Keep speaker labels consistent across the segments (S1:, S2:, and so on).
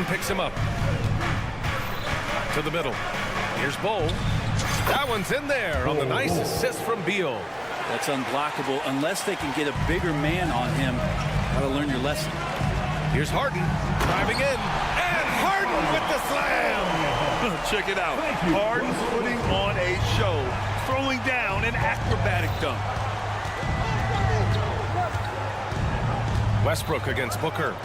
S1: Harden picks him up. To the middle. Here's Bowl. That one's in there on the nice assist from Beal.
S2: That's unblockable unless they can get a bigger man on him. Gotta learn your lesson.
S1: Here's Harden driving in, and Harden with the slam.
S3: Check it out. Harden putting on a show, throwing down an acrobatic dunk.
S1: Westbrook against Booker.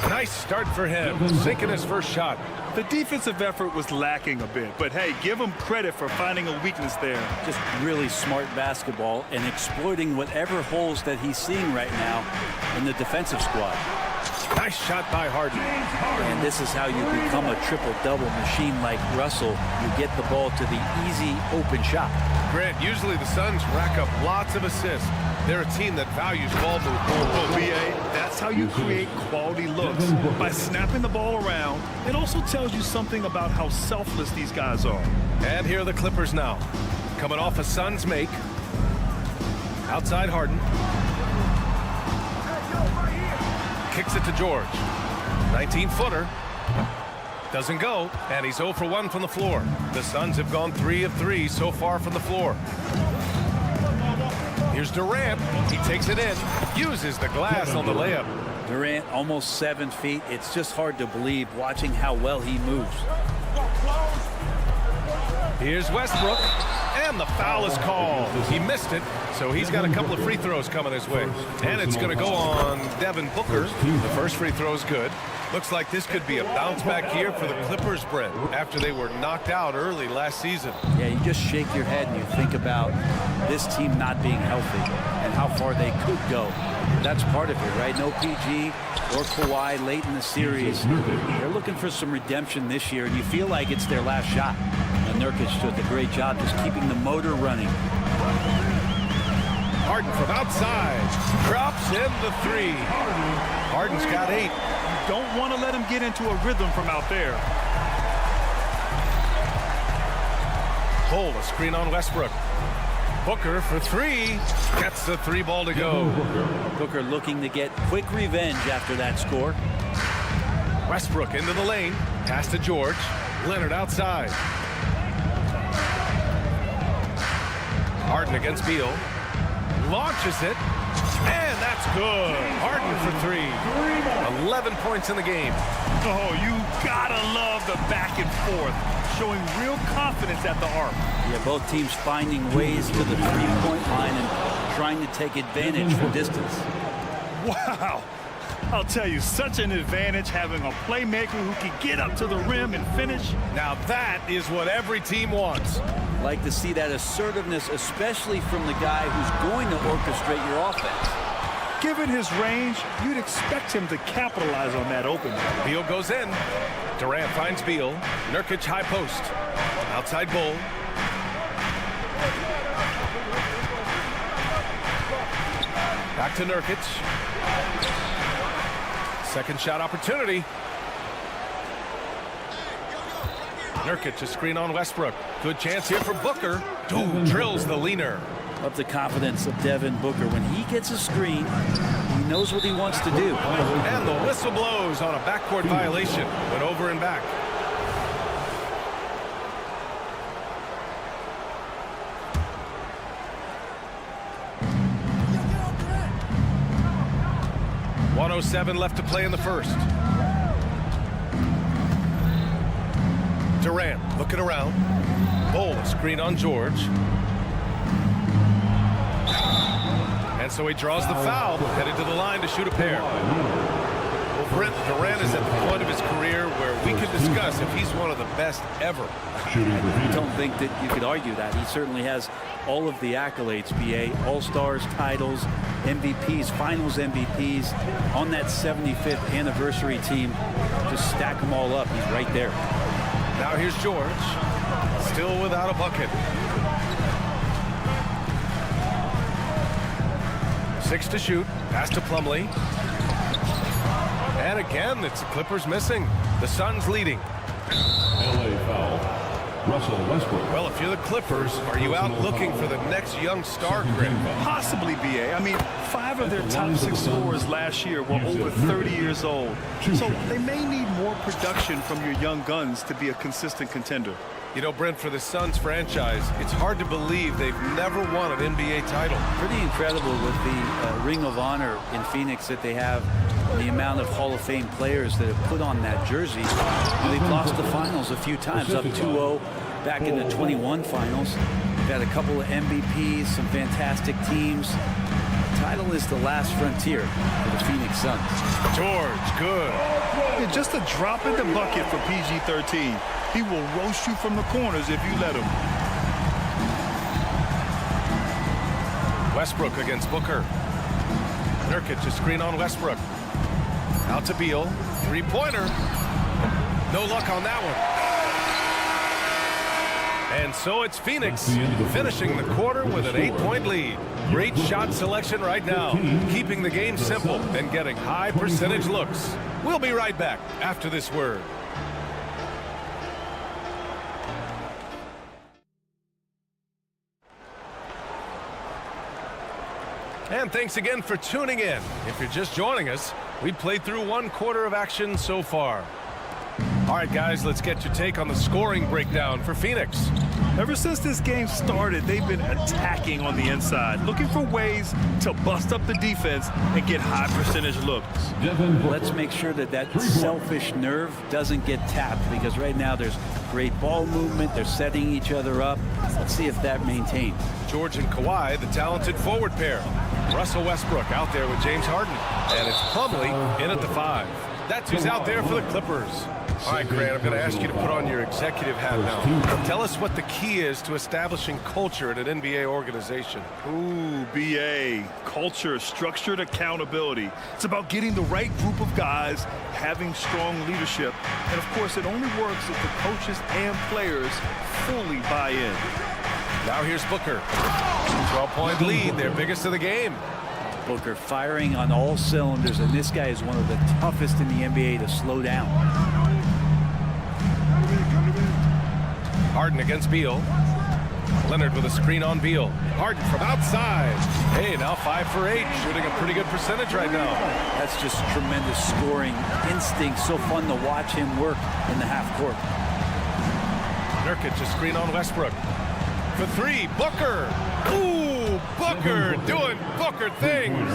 S1: Nice start for him, sinking his first shot.
S3: The defensive effort was lacking a bit, but hey, give him credit for finding a weakness there.
S2: Just really smart basketball and exploiting whatever holes that he's seeing right now in the defensive squad.
S1: Nice shot by Harden.
S2: And this is how you become a triple-double machine like Russell. You get the ball to the easy open shot.
S1: Grant, usually the Suns rack up lots of assists. They're a team that values ball movement.
S3: Well, BA, that's how you create quality looks. By snapping the ball around, it also tells you something about how selfless these guys are.
S1: And here are the Clippers now. Coming off a Suns make. Outside Harden. Kicks it to George. 19-footer. Doesn't go, and he's 0 for 1 from the floor. The Suns have gone 3 of 3 so far from the floor. Here's Durant. He takes it in, uses the glass on the layup.
S2: Durant almost 7 feet. It's just hard to believe watching how well he moves.
S1: Here's Westbrook, and the foul is called. He missed it, so he's got a couple of free throws coming his way. And it's going to go on Devin Booker. The first free throw is good. Looks like this could be a bounce-back year for the Clippers, Brent, after they were knocked out early last season.
S2: Yeah, you just shake your head and you think about this team not being healthy and how far they could go. That's part of it, right? No PG or Kawhi late in the series. They're looking for some redemption this year, and you feel like it's their last shot. And Nurkic did a great job just keeping the motor running.
S1: Harden from outside. Drops in the 3. Harden's got 8.
S3: Don't want to let him get into a rhythm from out there.
S1: Pull a screen on Westbrook. Booker for 3. Gets the 3 ball to go.
S2: Booker looking to get quick revenge after that score.
S1: Westbrook into the lane. Pass to George. Leonard outside. Harden against Beal. Launches it. And that's good. Harden for 3. 11 points in the game.
S3: Oh, you gotta love the back and forth, showing real confidence at the arc.
S2: Yeah, both teams finding ways to the three-point line and trying to take advantage from distance.
S3: Wow. I'll tell you, such an advantage having a playmaker who can get up to the rim and finish.
S1: Now that is what every team wants.
S2: Like to see that assertiveness, especially from the guy who's going to orchestrate your offense.
S3: Given his range, you'd expect him to capitalize on that opening.
S1: Beal goes in. Durant finds Beal. Nurkic high post. Outside Bull. Back to Nurkic. Second shot opportunity. Nurkic a screen on Westbrook. Good chance here for Booker. Ooh, drills the leaner.
S2: Love the confidence of Devin Booker. When he gets a screen, he knows what he wants to do.
S1: And the whistle blows on a backcourt violation. Went over and back. .107 left to play in the first. Durant looking around. Bull screen on George. And so he draws the foul, headed to the line to shoot a pair. Well, Brent, Durant is at the point of his career where we could discuss if he's one of the best ever.
S2: I don't think that you could argue that. He certainly has all of the accolades, BA, All-Stars, titles, MVPs, Finals MVPs, on that 75th anniversary team. Just stack them all up. He's right there.
S1: Now here's George, still without a bucket. 6 to shoot, pass to Plumlee. And again, it's the Clippers missing. The Suns leading.
S4: LA foul.
S1: Well, if you're the Clippers, are you out looking for the next young star, Grant?
S3: Possibly, BA. I mean, 5 of their top 6 scorers last year were over 30 years old. So they may need more production from your young guns to be a consistent contender.
S1: You know, Brent, for the Suns franchise, it's hard to believe they've never won an NBA title.
S2: Pretty incredible with the Ring of Honor in Phoenix that they have, the amount of Hall of Fame players that have put on that jersey. And they've lost the finals a few times, up 2-0 back in the 21 finals. They've had a couple of MVPs, some fantastic teams. The title is the last frontier for the Phoenix Suns.
S1: George, good.
S3: Yeah, just a drop in the bucket for PG-13. He will roast you from the corners if you let him.
S1: Westbrook against Booker. Nurkic, a screen on Westbrook. Out to Beal. Three-pointer. No luck on that one. And so it's Phoenix finishing the quarter with an 8-point lead. Great shot selection right now, keeping the game simple and getting high percentage looks. We'll be right back after this word. And thanks again for tuning in. If you're just joining us, we've played through 1 quarter of action so far. All right, guys, let's get your take on the scoring breakdown for Phoenix.
S3: Ever since this game started, they've been attacking on the inside, looking for ways to bust up the defense and get high percentage looks.
S2: Let's make sure that that selfish nerve doesn't get tapped, because right now there's great ball movement. They're setting each other up. Let's see if that maintains.
S1: George and Kawhi, the talented forward pair. Russell Westbrook out there with James Harden. And it's Plumlee in at the 5. That's who's out there for the Clippers. All right, Grant, I'm going to ask you to put on your executive hat now. Tell us what the key is to establishing culture at an NBA organization.
S3: Ooh, BA. Culture, structured accountability. It's about getting the right group of guys, having strong leadership. And, of course, it only works if the coaches and players fully buy in.
S1: Now here's Booker. 12-point lead, their biggest of the game.
S2: Booker firing on all cylinders, and this guy is one of the toughest in the NBA to slow down.
S1: Harden against Beal. Leonard with a screen on Beal. Harden from outside. Hey, now 5 for 8, shooting a pretty good percentage right now.
S2: That's just tremendous scoring instinct. So fun to watch him work in the half court.
S1: Nurkic, a screen on Westbrook. For 3, Booker. Ooh, Booker doing Booker things.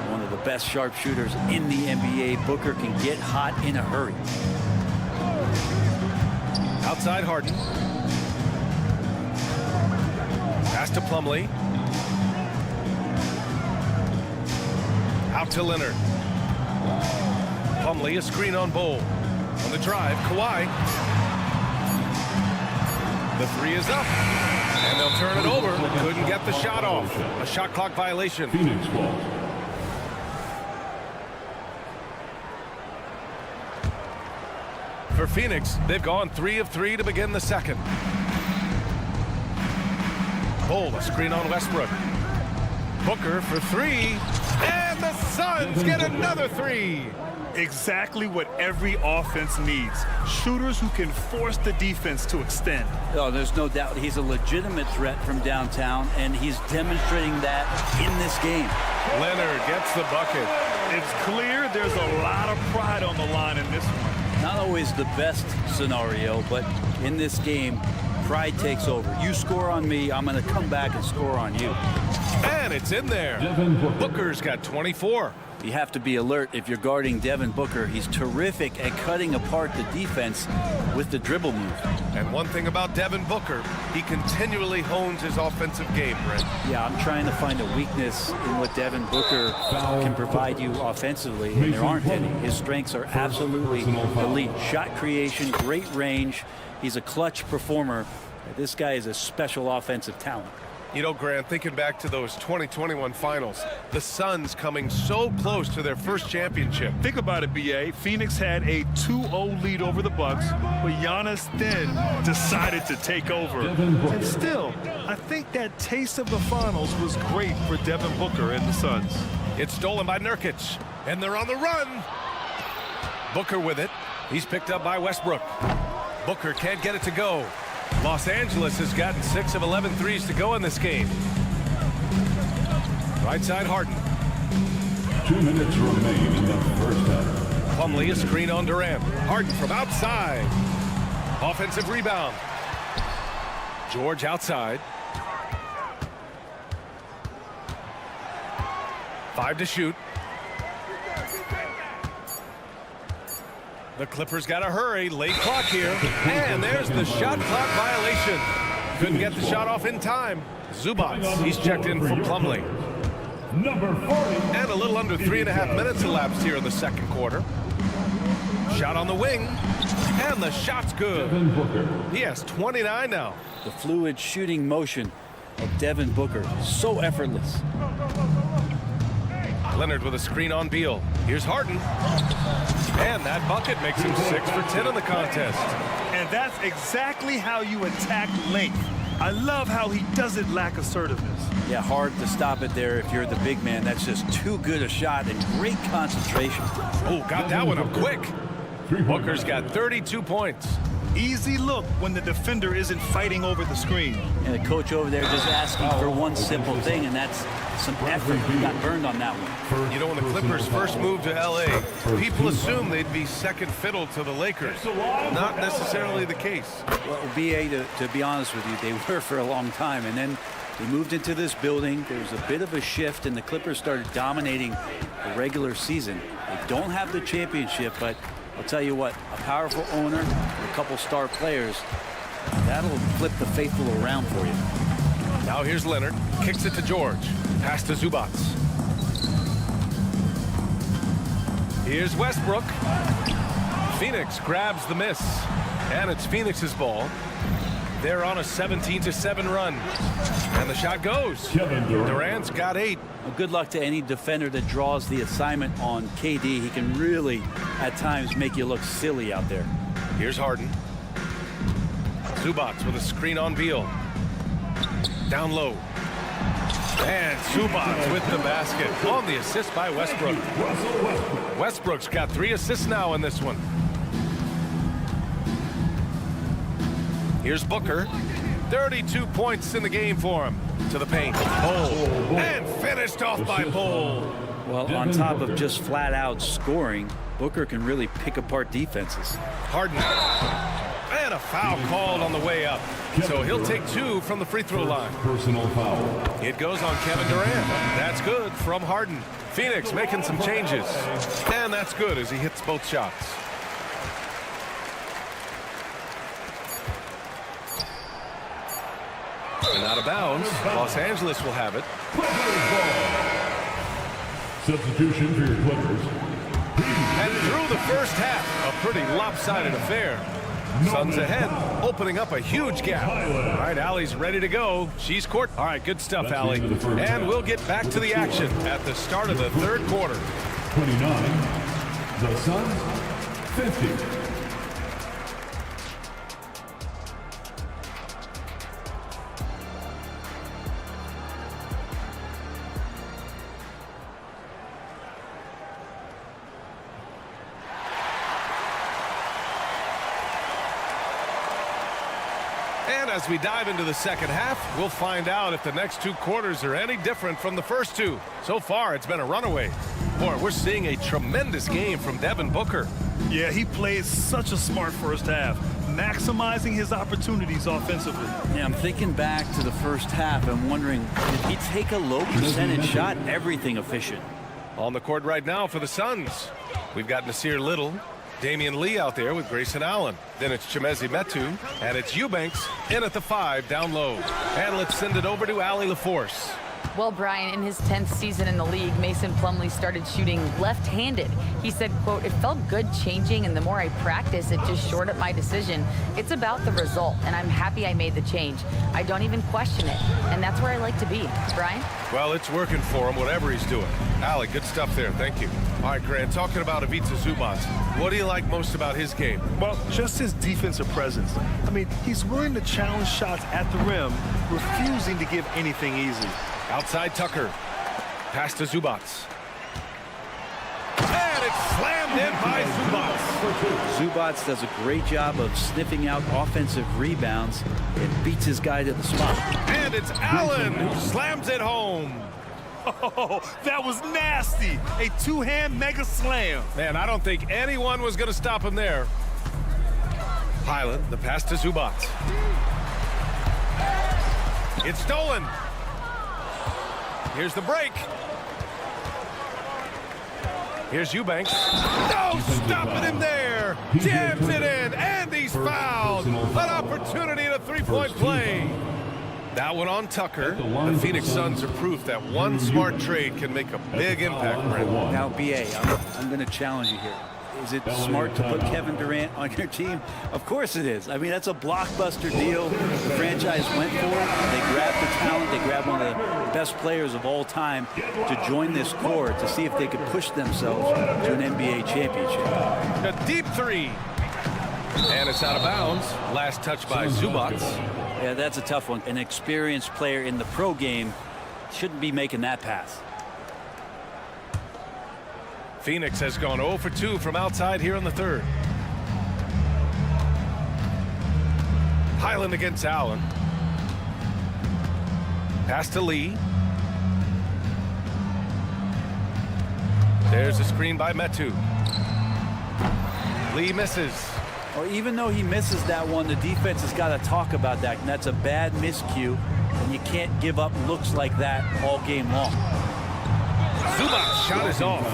S2: One of the best sharpshooters in the NBA. Booker can get hot in a hurry.
S1: Outside Harden. Pass to Plumlee. Out to Leonard. Plumlee, a screen on Bol. On the drive, Kawhi. The 3 is up. And they'll turn it over. Couldn't get the shot off. A shot clock violation.
S4: Phoenix ball.
S1: For Phoenix, they've gone 3 of 3 to begin the second. Bol, a screen on Westbrook. Booker for 3. And the Suns get another 3.
S3: Exactly what every offense needs. Shooters who can force the defense to extend.
S2: Oh, there's no doubt he's a legitimate threat from downtown, and he's demonstrating that in this game.
S1: Leonard gets the bucket.
S3: It's clear there's a lot of pride on the line in this one.
S2: Not always the best scenario, but in this game, pride takes over. You score on me, I'm going to come back and score on you.
S1: And it's in there. Booker's got 24.
S2: You have to be alert if you're guarding Devin Booker. He's terrific at cutting apart the defense with the dribble move.
S1: And one thing about Devin Booker, he continually hones his offensive game, Brent.
S2: Yeah, I'm trying to find a weakness in what Devin Booker can provide you offensively, and there aren't any. His strengths are absolutely elite. Shot creation, great range. He's a clutch performer. This guy is a special offensive talent.
S1: You know, Grant, thinking back to those 2021 finals, the Suns coming so close to their first championship.
S3: Think about it, BA. Phoenix had a 2-0 lead over the Bucks, but Giannis then decided to take over. And still, I think that taste of the finals was great for Devin Booker and the Suns.
S1: It's stolen by Nurkic, and they're on the run. Booker with it. He's picked up by Westbrook. Booker can't get it to go. Los Angeles has gotten 6 of 11 threes to go in this game. Right side, Harden.
S4: 2 minutes remain in the first half.
S1: Plumlee, a screen on Durant. Harden from outside. Offensive rebound. George outside. 5 to shoot. The Clippers got to hurry. Late clock here. And there's the shot clock violation. Couldn't get the shot off in time. Zubac, he's checked in for Plumlee.
S4: Number 40.
S1: And a little under 3.5 minutes elapsed here in the second quarter. Shot on the wing. And the shot's good.
S4: Devin Booker.
S1: He has 29 now.
S2: The fluid shooting motion of Devin Booker, so effortless.
S1: Leonard with a screen on Beal. Here's Harden. And that bucket makes him 6 for 10 in the contest.
S3: And that's exactly how you attack length. I love how he doesn't lack assertiveness.
S2: Yeah, hard to stop it there if you're the big man. That's just too good a shot and great concentration.
S1: Oh, got that one up quick. Booker's got 32 points.
S3: Easy look when the defender isn't fighting over the screen.
S2: And the coach over there just asking for one simple thing, and that's some effort. He got burned on that one.
S1: You know, when the Clippers first moved to L.A., people assumed they'd be second fiddle to the Lakers. Not necessarily the case.
S2: Well, BA, to be honest with you, they were for a long time, and then they moved into this building. There was a bit of a shift, and the Clippers started dominating the regular season. They don't have the championship, but I'll tell you what, a powerful owner, a couple star players, that'll flip the faithful around for you.
S1: Now here's Leonard. Kicks it to George. Pass to Zubac. Here's Westbrook. Phoenix grabs the miss. And it's Phoenix's ball. They're on a 17-7 run. And the shot goes.
S4: Kevin Durant.
S1: Durant's got 8.
S2: Well, good luck to any defender that draws the assignment on KD. He can really, at times, make you look silly out there.
S1: Here's Harden. Zubac with a screen on Beal. Down low. And Zubac with the basket on the assist by Westbrook. Westbrook's got 3 assists now in this one. Here's Booker. 32 points in the game for him. To the paint. Bol. And finished off by Bol.
S2: Well, on top of just flat out scoring, Booker can really pick apart defenses.
S1: Harden. And a foul called on the way up. So he'll take 2 from the free throw line.
S4: Personal foul.
S1: It goes on Kevin Durant. That's good from Harden. Phoenix making some changes. And that's good as he hits both shots. And out of bounds. Los Angeles will have it.
S4: Substitution for your Clippers.
S1: And through the first half, a pretty lopsided affair. Suns ahead, opening up a huge gap. All right, Allie's ready to go. She's court. All right, good stuff, Allie. And we'll get back to the action at the start of the third quarter.
S4: 29. The Suns, 50.
S1: And as we dive into the second half, we'll find out if the next 2 quarters are any different from the first 2. So far, it's been a runaway. Boy, we're seeing a tremendous game from Devin Booker.
S3: Yeah, he played such a smart first half, maximizing his opportunities offensively.
S2: Yeah, I'm thinking back to the first half. I'm wondering, did he take a low percentage shot? Everything efficient.
S1: On the court right now for the Suns, we've got Nasir Little, Damian Lee out there with Grayson Allen. Then it's Chimezi Metu, and it's Eubanks in at the 5 down low. And let's send it over to Allie LaForce.
S5: Well, Brian, in his 10th season in the league, Mason Plumlee started shooting left-handed. He said, quote, "It felt good changing, and the more I practice, it just shored up my decision. It's about the result, and I'm happy I made the change. I don't even question it, and that's where I like to be." Brian?
S1: Well, it's working for him, whatever he's doing. Allie, good stuff there. Thank you. All right, Grant, talking about Ivica Zubac, what do you like most about his game?
S3: Well, just his defensive presence. I mean, he's willing to challenge shots at the rim, refusing to give anything easy.
S1: Outside Tucker. Pass to Zubac. And it's slammed in by Zubats.
S2: Zubats does a great job of sniffing out offensive rebounds and beats his guy to the spot.
S1: And it's Allen who slams it home.
S3: Oh, that was nasty. A two-hand mega slam.
S1: Man, I don't think anyone was going to stop him there. Highland, the pass to Zubats. It's stolen. Here's the break. Here's Eubanks. No stopping him there. Jams it in, and he's fouled. An opportunity in a three-point play. That one on Tucker. The Phoenix Suns are proof that one smart trade can make a big impact, Brent.
S2: Now, BA, I'm going to challenge you here. Is it smart to put Kevin Durant on your team? Of course it is. I mean, that's a blockbuster deal. The franchise went for it. They grabbed the talent. They grabbed one of the best players of all time to join this core to see if they could push themselves to an NBA championship.
S1: A deep three. And it's out of bounds. Last touch by Zubats.
S2: Yeah, that's a tough one. An experienced player in the pro game shouldn't be making that pass.
S1: Phoenix has gone 0 for 2 from outside here in the third. Highland against Allen. Pass to Lee. There's a screen by Metu. Lee misses.
S2: Well, even though he misses that one, the defense has got to talk about that. And that's a bad miscue. And you can't give up looks like that all game long.
S1: Zubats' shot is off.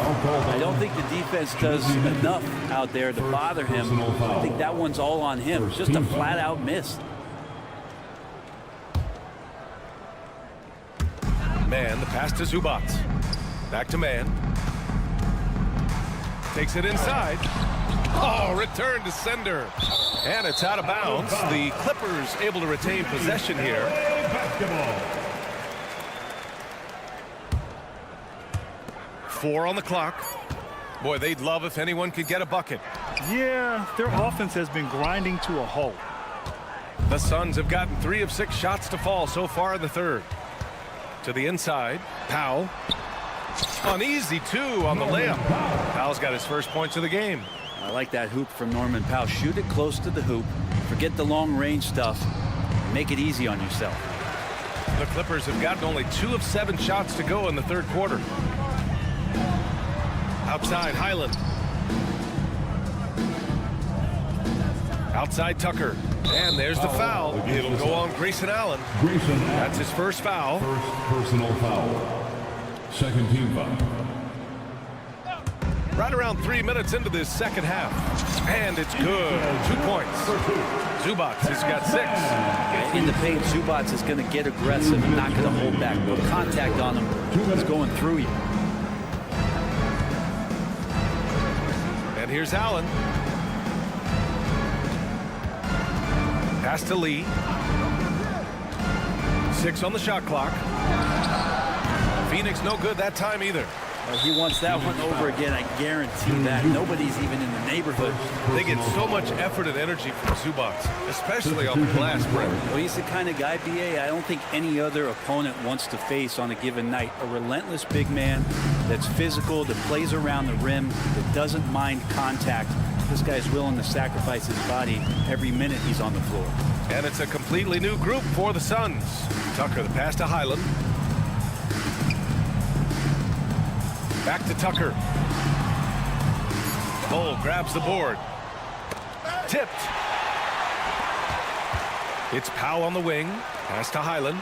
S2: I don't think the defense does enough out there to bother him. I think that one's all on him. It's just a flat-out miss.
S1: Man, the pass to Zubats. Back to Man. Takes it inside. Oh, return to sender. And it's out of bounds. The Clippers able to retain possession here.
S4: Basketball.
S1: 4 on the clock. Boy, they'd love if anyone could get a bucket.
S3: Yeah, their offense has been grinding to a halt.
S1: The Suns have gotten 3 of 6 shots to fall so far in the third. To the inside, Powell. Uneasy, too, on the layup. Powell's got his first points of the game.
S2: I like that hoop from Norman Powell. Shoot it close to the hoop. Forget the long-range stuff. Make it easy on yourself.
S1: The Clippers have gotten only 2 of 7 shots to go in the third quarter. Outside, Highland. Outside, Tucker. And there's the foul. It'll go on Grayson Allen. That's his first foul.
S4: First personal foul. Second team foul.
S1: Right around 3 minutes into this second half. And it's good. 2 points. Zubats has got 6.
S2: In the paint, Zubats is going to get aggressive and not going to hold back. No contact on him. He's going through you.
S1: And here's Allen. Pass to Lee. 6 on the shot clock. Phoenix no good that time either.
S2: He wants that one over again. I guarantee that. Nobody's even in the neighborhood.
S1: They get so much effort and energy from Zubats, especially on the glass, Brent.
S2: Well, he's the kind of guy, BA, I don't think any other opponent wants to face on a given night. A relentless big man that's physical, that plays around the rim, that doesn't mind contact. This guy's willing to sacrifice his body every minute he's on the floor.
S1: And it's a completely new group for the Suns. Tucker, the pass to Highland. Back to Tucker. Cole grabs the board. Tipped. It's Powell on the wing. Pass to Highland.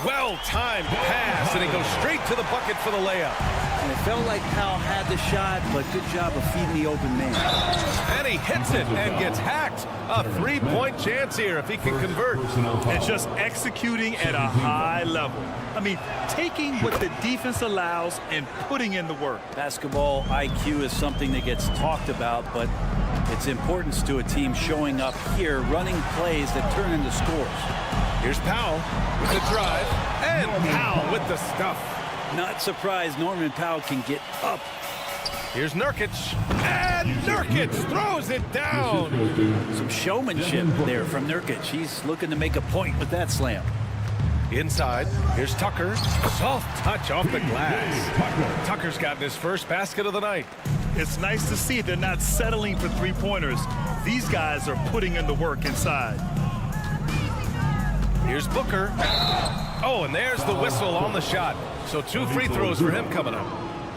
S1: Well-timed pass, and he goes straight to the bucket for the layup.
S2: And it felt like Powell had the shot, but good job of feeding the open man.
S1: And he hits it and gets hacked. A 3-point chance here if he can convert.
S3: And just executing at a high level. I mean, taking what the defense allows and putting in the work.
S2: Basketball IQ is something that gets talked about, but its importance to a team showing up here, running plays that turn into scores.
S1: Here's Powell with the drive, and Powell with the stuff.
S2: Not surprised Norman Powell can get up.
S1: Here's Nurkic, and Nurkic throws it down.
S2: Some showmanship there from Nurkic. He's looking to make a point with that slam.
S1: Inside, here's Tucker. Soft touch off the glass. Tucker's gotten his first basket of the night.
S3: It's nice to see they're not settling for three-pointers. These guys are putting in the work inside.
S1: Here's Booker. Oh, and there's the whistle on the shot. So 2 free throws for him coming up.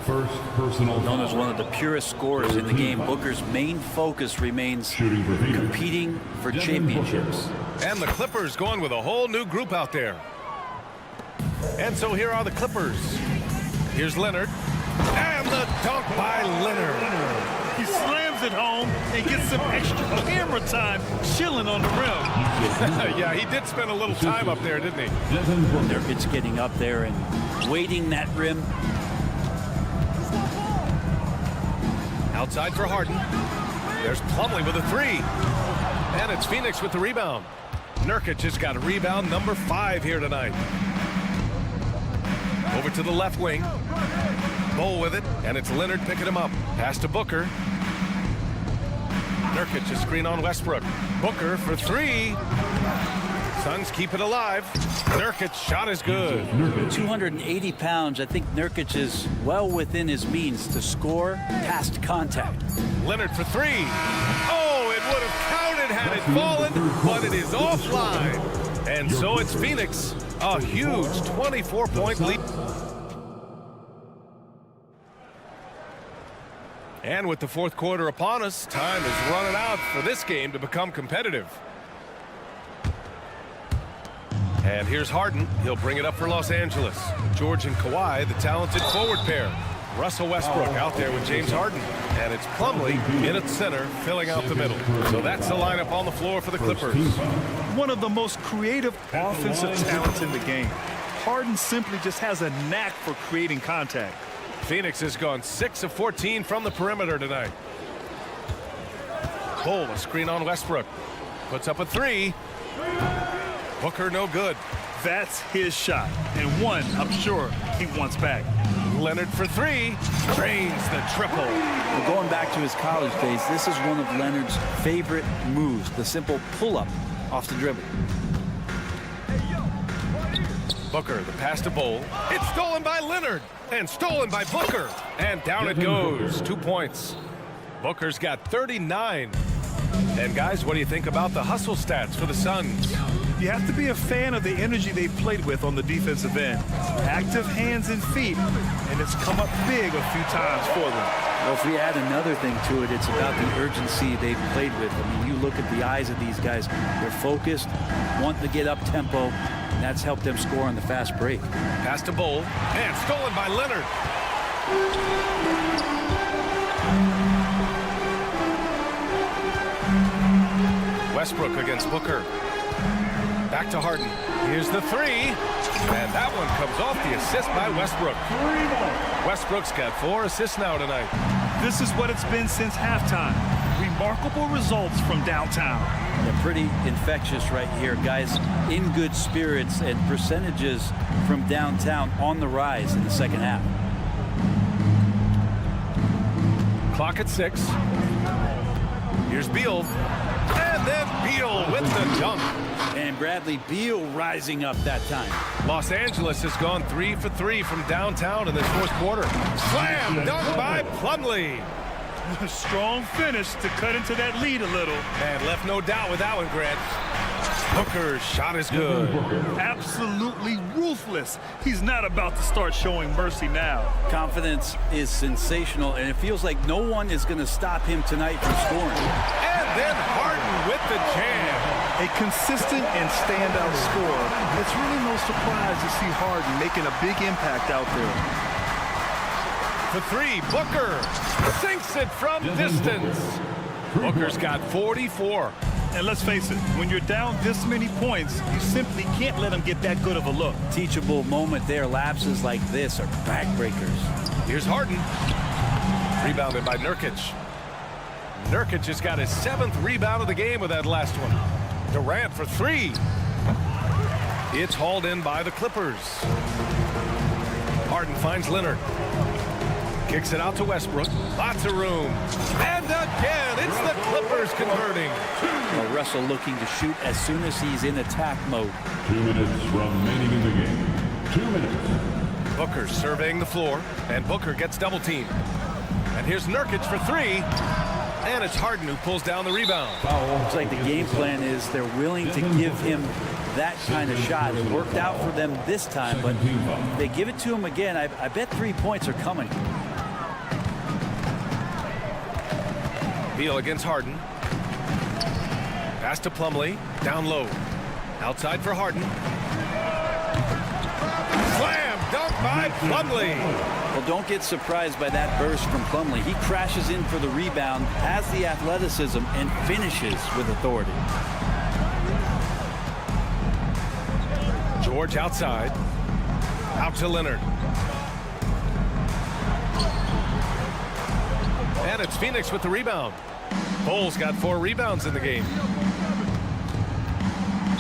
S4: First personal
S2: Known as
S4: foul.
S2: one of the purest scorers in the game, Booker's main focus remains competing for championships.
S1: And the Clippers going with a whole new group out there. And so here are the Clippers. Here's Leonard. And the dunk by Leonard.
S3: He slams it home and gets some extra camera time chilling on the rim.
S1: Yeah, he did spend a little time up there, didn't he?
S2: Nurkic getting up there and waiting that rim.
S1: Outside for Harden. There's Plumlee with a 3. And it's Phoenix with the rebound. Nurkic has got a rebound number 5 here tonight. Over to the left wing. Bol with it, and it's Leonard picking him up. Pass to Booker. Nurkic a screen on Westbrook. Booker for 3. Suns keep it alive. Nurkic's shot is good.
S2: 280 pounds. I think Nurkic is well within his means to score past contact.
S1: Leonard for 3. Oh, it would have counted had it fallen, but it is offline. And so it's Phoenix. A huge 24-point lead. And with the fourth quarter upon us, time is running out for this game to become competitive. And here's Harden. He'll bring it up for Los Angeles. George and Kawhi, the talented forward pair. Russell Westbrook out there with James Harden. And it's Plumlee in at center, filling out the middle. So that's the lineup on the floor for the Clippers.
S3: One of the most creative offensive talents in the game. Harden simply just has a knack for creating contact.
S1: Phoenix has gone 6 of 14 from the perimeter tonight. Bol, a screen on Westbrook. Puts up a 3. Booker no good.
S3: That's his shot, and one I'm sure he wants back.
S1: Leonard for 3. Drains the triple.
S2: Well, going back to his college days, this is one of Leonard's favorite moves, the simple pull-up off the dribble.
S1: Booker, the pass to Bol. It's stolen by Leonard and stolen by Booker. And down it goes. 2 points. Booker's got 39. And guys, what do you think about the hustle stats for the Suns?
S3: You have to be a fan of the energy they've played with on the defensive end. Active hands and feet, and it's come up big a few times for them.
S2: Well, if we add another thing to it, it's about the urgency they've played with. I mean, you look at the eyes of these guys. They're focused, wanting to get up tempo, and that's helped them score on the fast break.
S1: Pass to Bol, and stolen by Leonard. Westbrook against Booker. Back to Harden. Here's the 3. And that one comes off the assist by Westbrook. Westbrook's got 4 assists now tonight.
S3: This is what it's been since halftime. Remarkable results from downtown.
S2: They're pretty infectious right here, guys. In good spirits, and percentages from downtown on the rise in the second half.
S1: Clock at 6. Here's Beal. And then Beal with the dunk.
S2: And Bradley Beal rising up that time.
S1: Los Angeles has gone 3 for 3 from downtown in this fourth quarter. Slam dunk by Plumlee.
S3: Strong finish to cut into that lead a little.
S1: And left no doubt with that one, Grant. Booker's shot is good.
S3: Absolutely ruthless. He's not about to start showing mercy now.
S2: Confidence is sensational, and it feels like no one is going to stop him tonight from scoring.
S1: And then Harden with the jam.
S3: A consistent and standout scorer. It's really no surprise to see Harden making a big impact out there.
S1: For 3, Booker sinks it from distance. Booker's got 44.
S3: And let's face it, when you're down this many points, you simply can't let him get that good of a look.
S2: Teachable moment there. Lapses like this are backbreakers.
S1: Here's Harden. Rebounded by Nurkic. Nurkic has got his 7th rebound of the game with that last one. Durant for 3. It's hauled in by the Clippers. Harden finds Leonard. Kicks it out to Westbrook. Lots of room. And again, it's the Clippers converting.
S2: Well, Russell looking to shoot as soon as he's in attack mode.
S4: 2 minutes remaining in the game. 2 minutes.
S1: Booker surveying the floor, and Booker gets double teamed. And here's Nurkic for three. And it's Harden who pulls down the rebound.
S2: Looks like the game plan is they're willing to give him that kind of shot. It worked out for them this time, but if they give it to him again, I bet 3 points are coming.
S1: Beal against Harden. Pass to Plumlee. Down low. Outside for Harden. Slam dunk by Plumlee.
S2: Well, don't get surprised by that burst from Plumlee. He crashes in for the rebound, has the athleticism, and finishes with authority.
S1: George outside. Out to Leonard. And it's Phoenix with the rebound. Bull's got 4 rebounds in the game.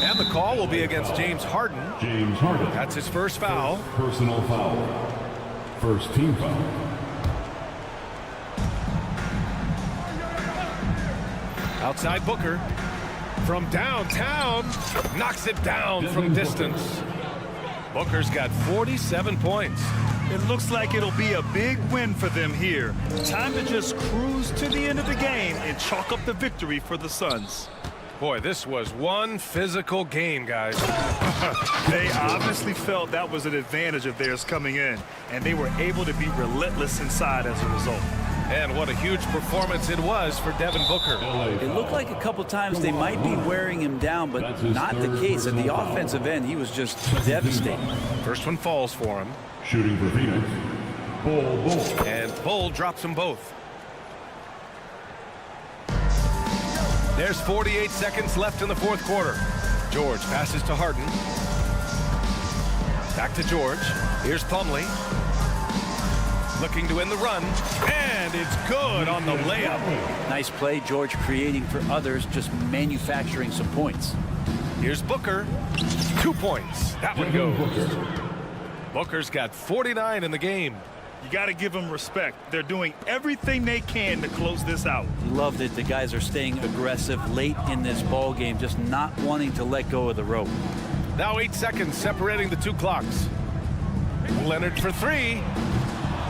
S1: And the call will be against James Harden.
S4: James Harden.
S1: That's his first foul.
S4: Personal foul. First team foul.
S1: Outside Booker. From downtown. Knocks it down from distance. Booker's got 47 points.
S3: It looks like it'll be a big win for them here. Time to just cruise to the end of the game and chalk up the victory for the Suns.
S1: Boy, this was one physical game, guys.
S3: They obviously felt that was an advantage of theirs coming in, and they were able to be relentless inside as a result.
S1: And what a huge performance it was for Devin Booker.
S2: It looked like a couple times they might be wearing him down, but not the case. At the offensive end, he was just devastating.
S1: First one falls for him.
S4: Shooting for Phoenix. Bull.
S1: And Bull drops them both. There's 48 seconds left in the fourth quarter. George passes to Harden. Back to George. Here's Plumlee. Looking to win the run. And it's good on the layup.
S2: Nice play, George creating for others, just manufacturing some points.
S1: Here's Booker. 2 points. That one goes. Booker's got 49 in the game.
S3: You got to give them respect. They're doing everything they can to close this out.
S2: Love that the guys are staying aggressive late in this ball game, just not wanting to let go of the rope.
S1: Now 8 seconds separating the 2 clocks. Leonard for 3.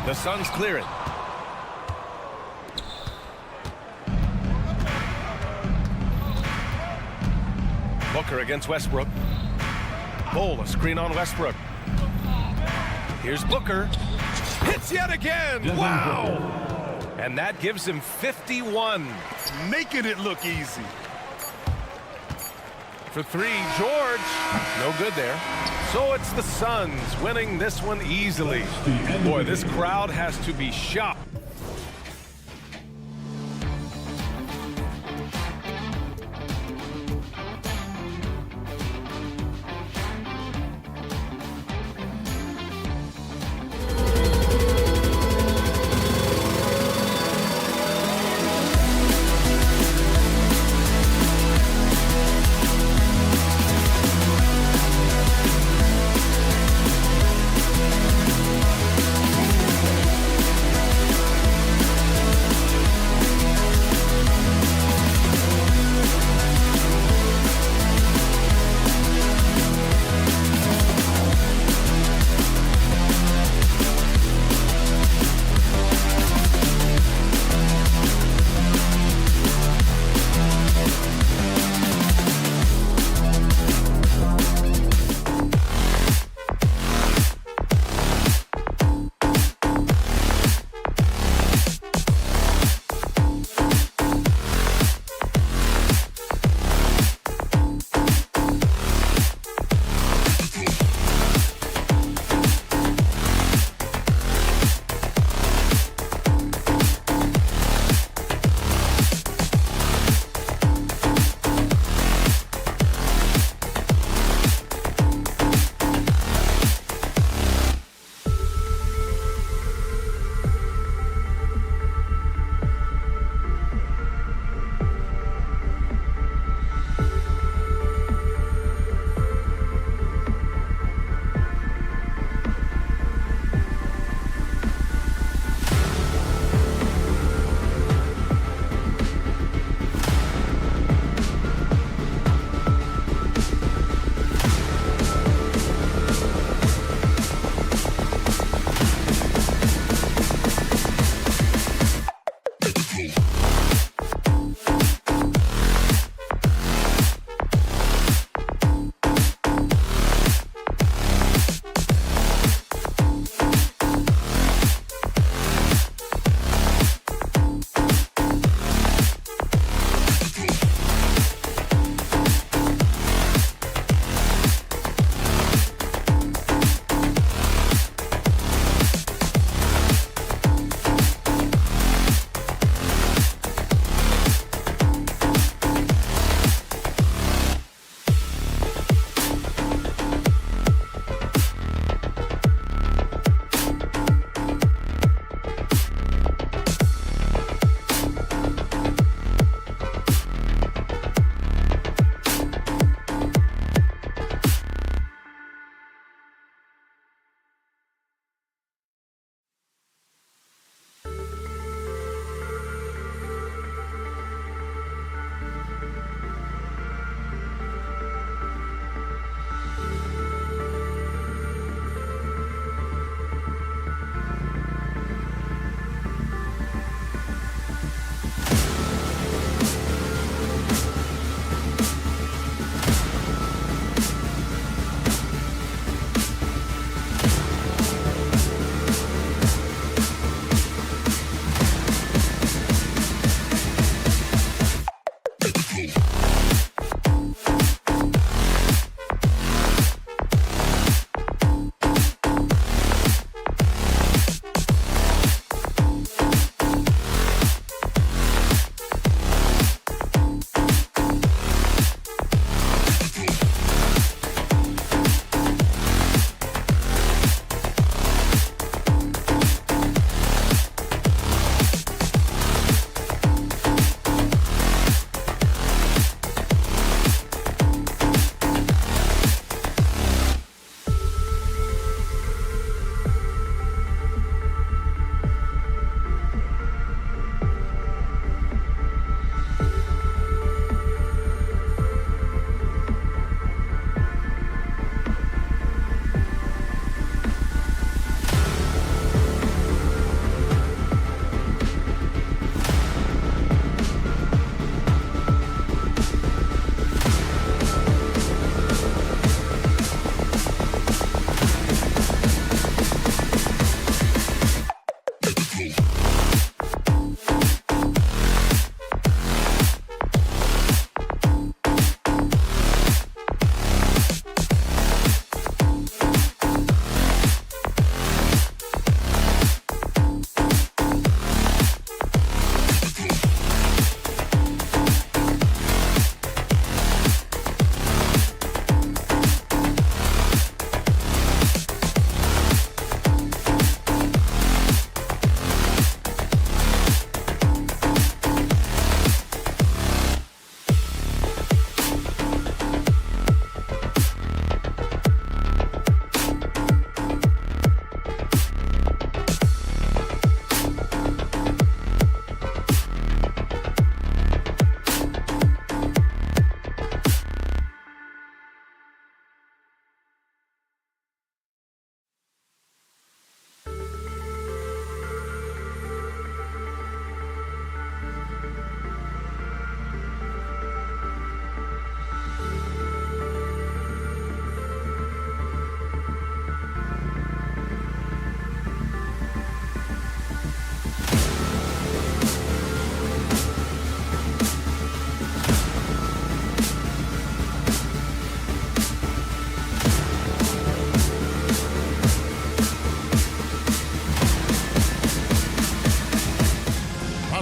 S1: The Suns clear it. Booker against Westbrook. Bull, a screen on Westbrook. Here's Booker. Hits yet again. Wow. And that gives him 51.
S3: Making it look easy.
S1: For 3, George. No good there. So it's the Suns winning this one easily. Boy, this crowd has to be shocked.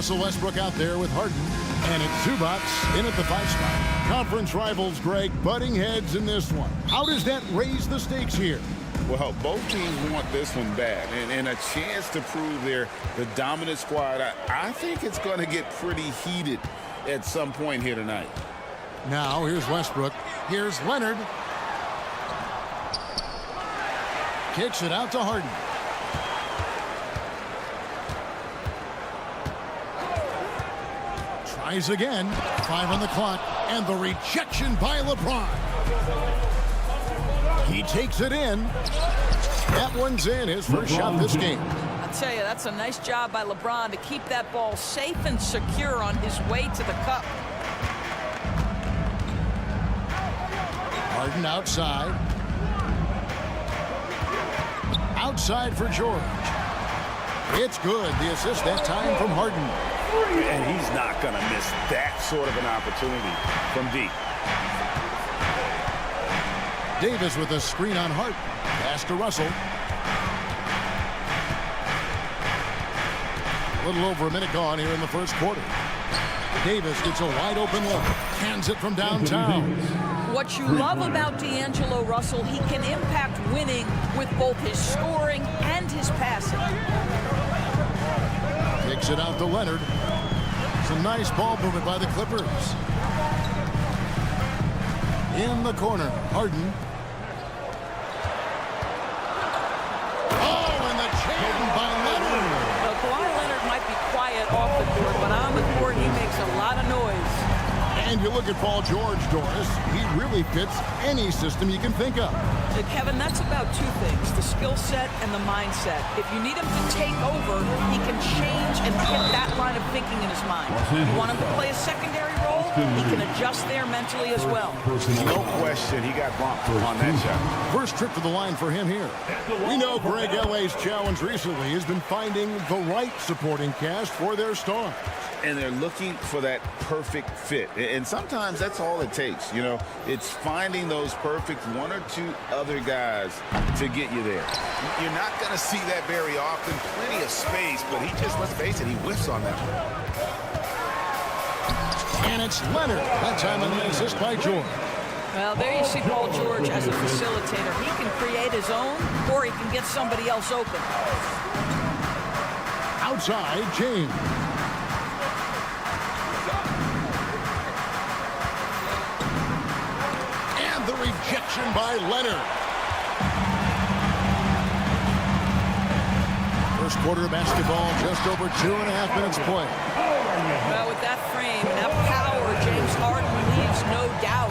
S6: Russell Westbrook out there with Harden. And it's Zubats in at the 5 spot. Conference rivals, Greg, butting heads in this one. How does that raise the stakes here?
S7: Well, both teams want this one bad, and a chance to prove they're the dominant squad. I think it's going to get pretty heated at some point here tonight.
S6: Now, here's Westbrook. Here's Leonard. Kicks it out to Harden. Tries again. 5 on the clock, and the rejection by LeBron. He takes it in. That one's in, his first shot this game.
S8: tell you, that's a nice job by LeBron to keep that ball safe and secure on his way to the cup.
S6: Harden outside. Outside for George. It's good. The assist that time from Harden.
S7: And he's not going to miss that sort of an opportunity from deep.
S6: Davis with a screen on Harden. Pass to Russell. A little over a minute gone here in the first quarter. Davis gets a wide open look. Hands it from downtown.
S8: What you love about D'Angelo Russell, he can impact winning with both his scoring and his passing.
S6: Kicks it out to Leonard. It's a nice ball movement by the Clippers. In the corner, Harden. Oh, and the jam by Leonard.
S8: Well, Kawhi Leonard might be quiet off the court, but on the court he makes a lot of noise.
S6: And you look at Paul George, Doris. He really fits any system you can think of.
S8: Kevin, that's about two things, the skill set and the mindset. If you need him to take over, he can change and hit that line of thinking in his mind. You want him to play a secondary role, he can adjust there mentally as well.
S7: No question, he got bumped on that shot.
S6: First trip to the line for him here. We know Greg LA's challenge recently has been finding the right supporting cast for their stars.
S7: And they're looking for that perfect fit. And sometimes that's all it takes. You know, it's finding those perfect one or two other guys to get you there.
S1: You're not going to see that very often. Plenty of space, but he just, let's face it, he whiffs on that one.
S6: And it's Leonard. That time on the assist by George.
S8: Well, there you see Paul George as a facilitator. He can create his own, or he can get somebody else open.
S6: Outside, James. The rejection by Leonard. First quarter of basketball, just over 2.5 minutes play.
S8: Well, with that frame and that power, James Harden leaves no doubt.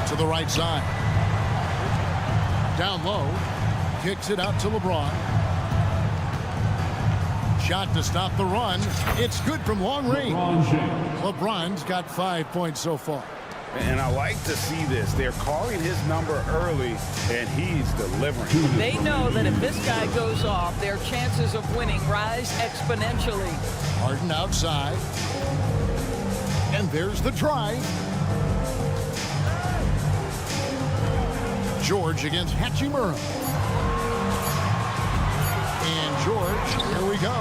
S6: To the right side. Down low. Kicks it out to LeBron. Shot to stop the run. It's good from long range. LeBron's got 5 points so far.
S7: And I like to see this. They're calling his number early, and he's delivering.
S8: They know that if this guy goes off, their chances of winning rise exponentially.
S6: Harden outside. And there's the drive. George against Hachimura. And George, here we go.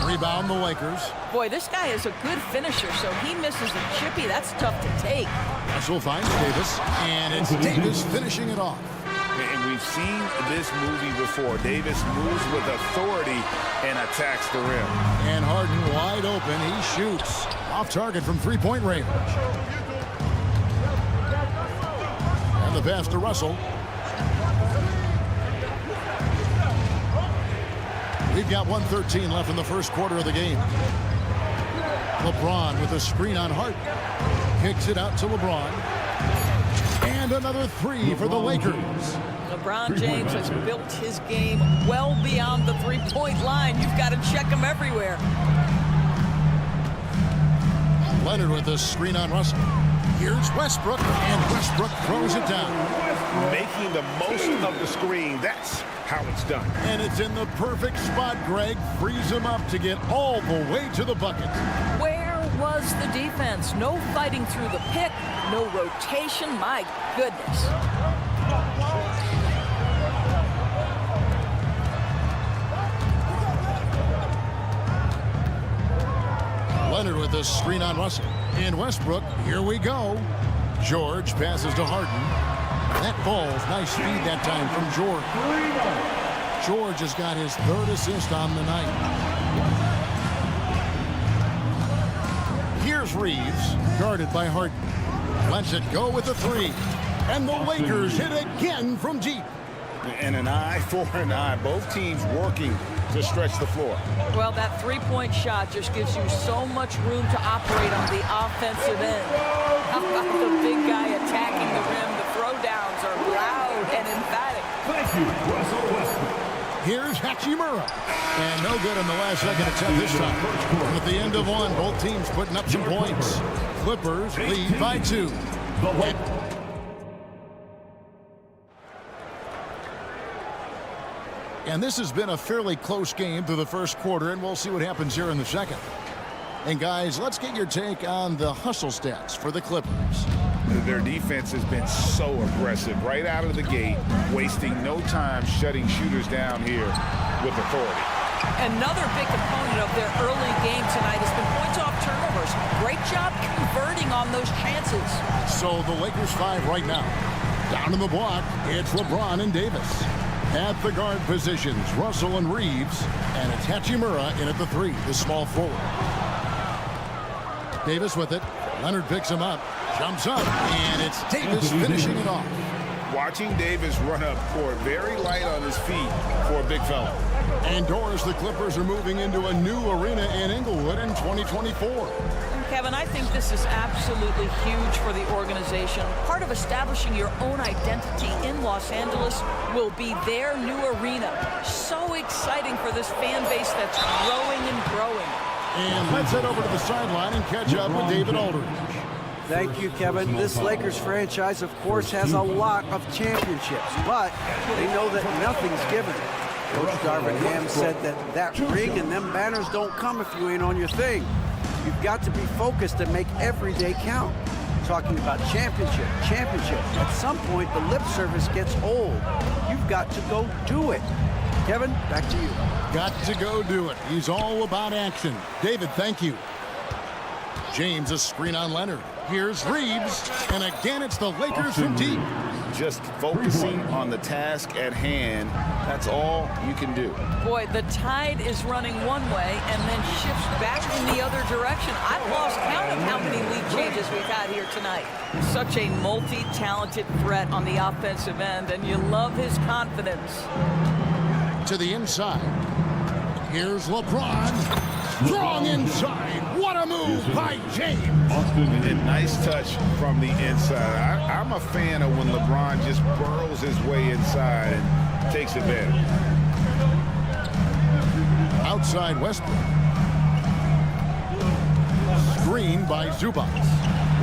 S6: Rebound the Lakers.
S8: Boy, this guy is a good finisher, so he misses a chippy. That's tough to take.
S6: Russell finds Davis, and it's Davis finishing it off.
S7: And we've seen this movie before. Davis moves with authority and attacks the rim.
S6: And Harden wide open. He shoots. Off target from three-point range. And the pass to Russell. We've got 1:13 left in the first quarter of the game. LeBron with a screen on Harden. Kicks it out to LeBron. And another three for the Lakers.
S8: LeBron James has built his game well beyond the three-point line. You've got to check him everywhere.
S6: Leonard with a screen on Russell. Here's Westbrook, and Westbrook throws it down.
S7: Making the most of the screen. That's how it's done.
S6: And it's in the perfect spot, Greg. Frees him up to get all the way to the bucket.
S8: Where was the defense? No fighting through the pick, no rotation. My goodness.
S6: Leonard with a screen on Russell. And Westbrook, here we go. George passes to Harden. That ball's nice speed that time from George. George has got his third assist on the night. Here's Reeves, guarded by Harden. Lets it go with the three. And the Lakers hit again from deep.
S7: And an eye for an eye. Both teams working to stretch the floor.
S8: Well, that three-point shot just gives you so much room to operate on the offensive end. How about the big guy attacking the rim? The throwdowns are loud and emphatic.
S4: Thank you, Russell Westbrook.
S6: Here's Hachimura. And no good on the last second attempt this time. At the end of one, both teams putting up some points. Clippers lead by 2. And this has been a fairly close game through the first quarter, and we'll see what happens here in the second. And guys, let's get your take on the hustle stats for the Clippers.
S7: Their defense has been so aggressive right out of the gate, wasting no time shutting shooters down here with authority.
S8: Another big component of their early game tonight has been points off turnovers. Great job converting on those chances.
S6: So the Lakers 5 right now. Down in the block, it's LeBron and Davis. At the guard positions, Russell and Reeves. And it's Hachimura in at the 3, the small forward. Davis with it. Leonard picks him up. Jumps up. And it's Davis finishing it off.
S7: Watching Davis run up court, very light on his feet for a big fella.
S6: And Doris, the Clippers are moving into a new arena in Inglewood in 2024.
S8: Kevin, I think this is absolutely huge for the organization. Part of establishing your own identity in Los Angeles will be their new arena. So exciting for this fan base that's growing and growing.
S6: And let's head over to the sideline and catch up with David Aldridge.
S9: Thank you, Kevin. This Lakers franchise, of course, has a lot of championships, but they know that nothing's given. Coach Darvin Ham said that ring and them banners don't come if you ain't on your thing. You've got to be focused and make every day count. Talking about championship. At some point, the lip service gets old. You've got to go do it. Kevin, back to you.
S6: Got to go do it. He's all about action. David, thank you. James, a screen on Leonard. Here's Reeves, and again it's the Lakers from deep.
S7: Just focusing on the task at hand, that's all you can do.
S8: Boy, the tide is running one way and then shifts back in the other direction. I've lost count of how many lead changes we've had here tonight. Such a multi-talented threat on the offensive end, and you love his confidence.
S6: To the inside. Here's LeBron. Strong inside. What a move by James.
S7: A nice touch from the inside. I'm a fan of when LeBron just burrows his way inside and takes advantage.
S6: Outside Westbrook. Screen by Zubac.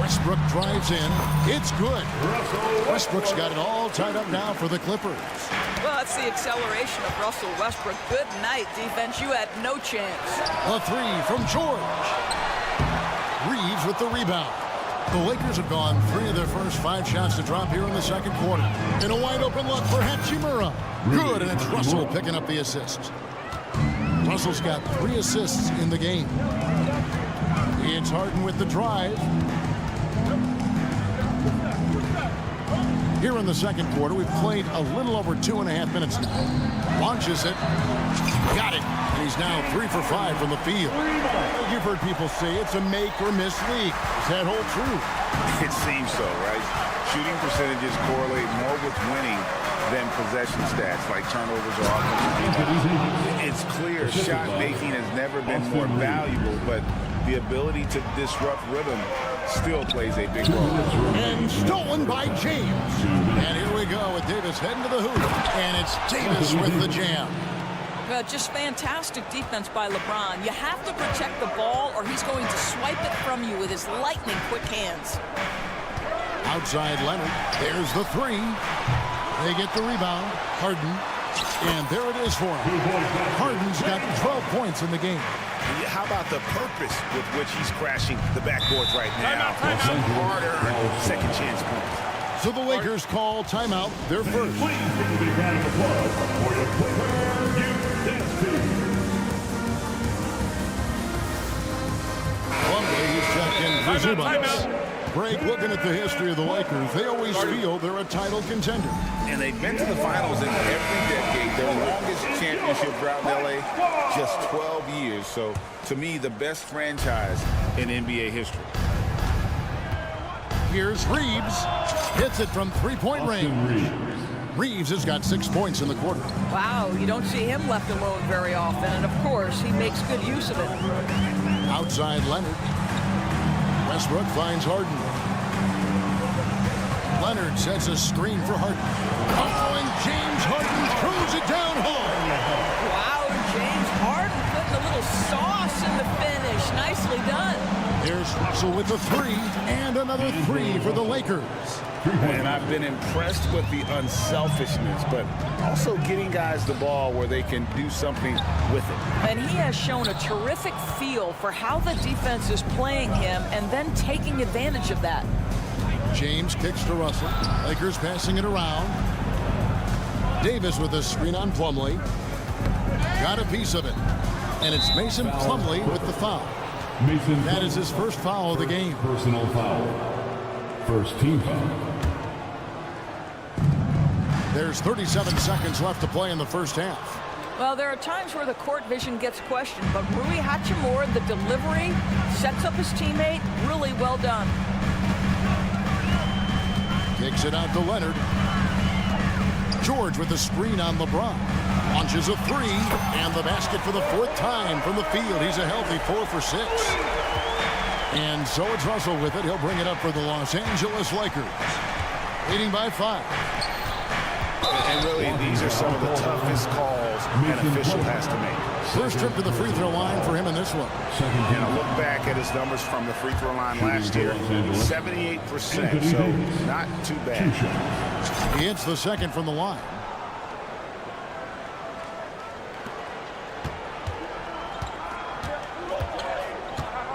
S6: Westbrook drives in. It's good. Westbrook's got it all tied up now for the Clippers.
S8: Well, that's the acceleration of Russell Westbrook. Good night, defense. You had no chance.
S6: A 3 from George. Reeves with the rebound. The Lakers have gone 3 of their first 5 shots to drop here in the second quarter. And a wide open look for Hachimura. Good, and it's Russell picking up the assist. Russell's got 3 assists in the game. It's Harden with the drive. Here in the second quarter, we've played a little over 2.5 minutes now. Launches it. Got it. And he's now 3 for 5 from the field. You've heard people say it's a make-or-miss league. Does that hold true?
S7: It seems so, right? Shooting percentages correlate more with winning than possession stats like turnovers or offensive. It's clear shot making has never been more valuable, but the ability to disrupt rhythm still plays a big role.
S6: And stolen by James. And here we go with Davis heading to the hoop. And it's Davis with the jam.
S8: Just fantastic defense by LeBron. You have to protect the ball or he's going to swipe it from you with his lightning quick hands.
S6: Outside Leonard. There's the 3. They get the rebound. Harden. And there it is for him. Harden's got 12 points in the game.
S1: How about the purpose with which he's crashing the backboards right now? Some hard-earned second chance points.
S6: So the Lakers call timeout, their first.
S4: Please give a big round of applause for the Clipper Youth Team.
S6: Plumlee, he's checked in for Zubac. Greg, looking at the history of the Lakers, they always feel they're a title contender.
S7: And they've been to the finals in every decade. Their longest championship drought in LA, just 12 years. So, to me, the best franchise in NBA history.
S6: Here's Reeves. Hits it from three-point range. Reeves has got 6 points in the quarter.
S8: Wow, you don't see him left alone very often. And, of course, he makes good use of it.
S6: Outside Leonard. Westbrook finds Harden. Leonard sets a screen for Harden. Oh, and James Harden throws it down home.
S8: missing the finish. Nicely done.
S6: Here's Russell with the three, and another three for the Lakers.
S7: And I've been impressed with the unselfishness, but also getting guys the ball where they can do something with it.
S8: And he has shown a terrific feel for how the defense is playing him and then taking advantage of that.
S6: James kicks to Russell. Lakers passing it around. Davis with a screen on Plumlee. Got a piece of it. And it's Mason Plumlee with the foul. That is his first foul of the game.
S4: Personal foul. First team foul.
S6: There's 37 seconds left to play in the first half.
S8: Well, there are times where the court vision gets questioned, but Rui Hachimura, the delivery, sets up his teammate. Really well done.
S6: Kicks it out to Leonard. George with the screen on LeBron. Launches a three, and the basket for the fourth time from the field. He's a healthy 4 for 6. And so it's Russell with it. He'll bring it up for the Los Angeles Lakers. Leading by 5.
S7: And really, these are some of the toughest calls an official has to make.
S6: First trip to the free throw line for him in this one.
S7: And I look back at his numbers from the free throw line last year, 78%, so not too bad.
S6: He hits the second from the line.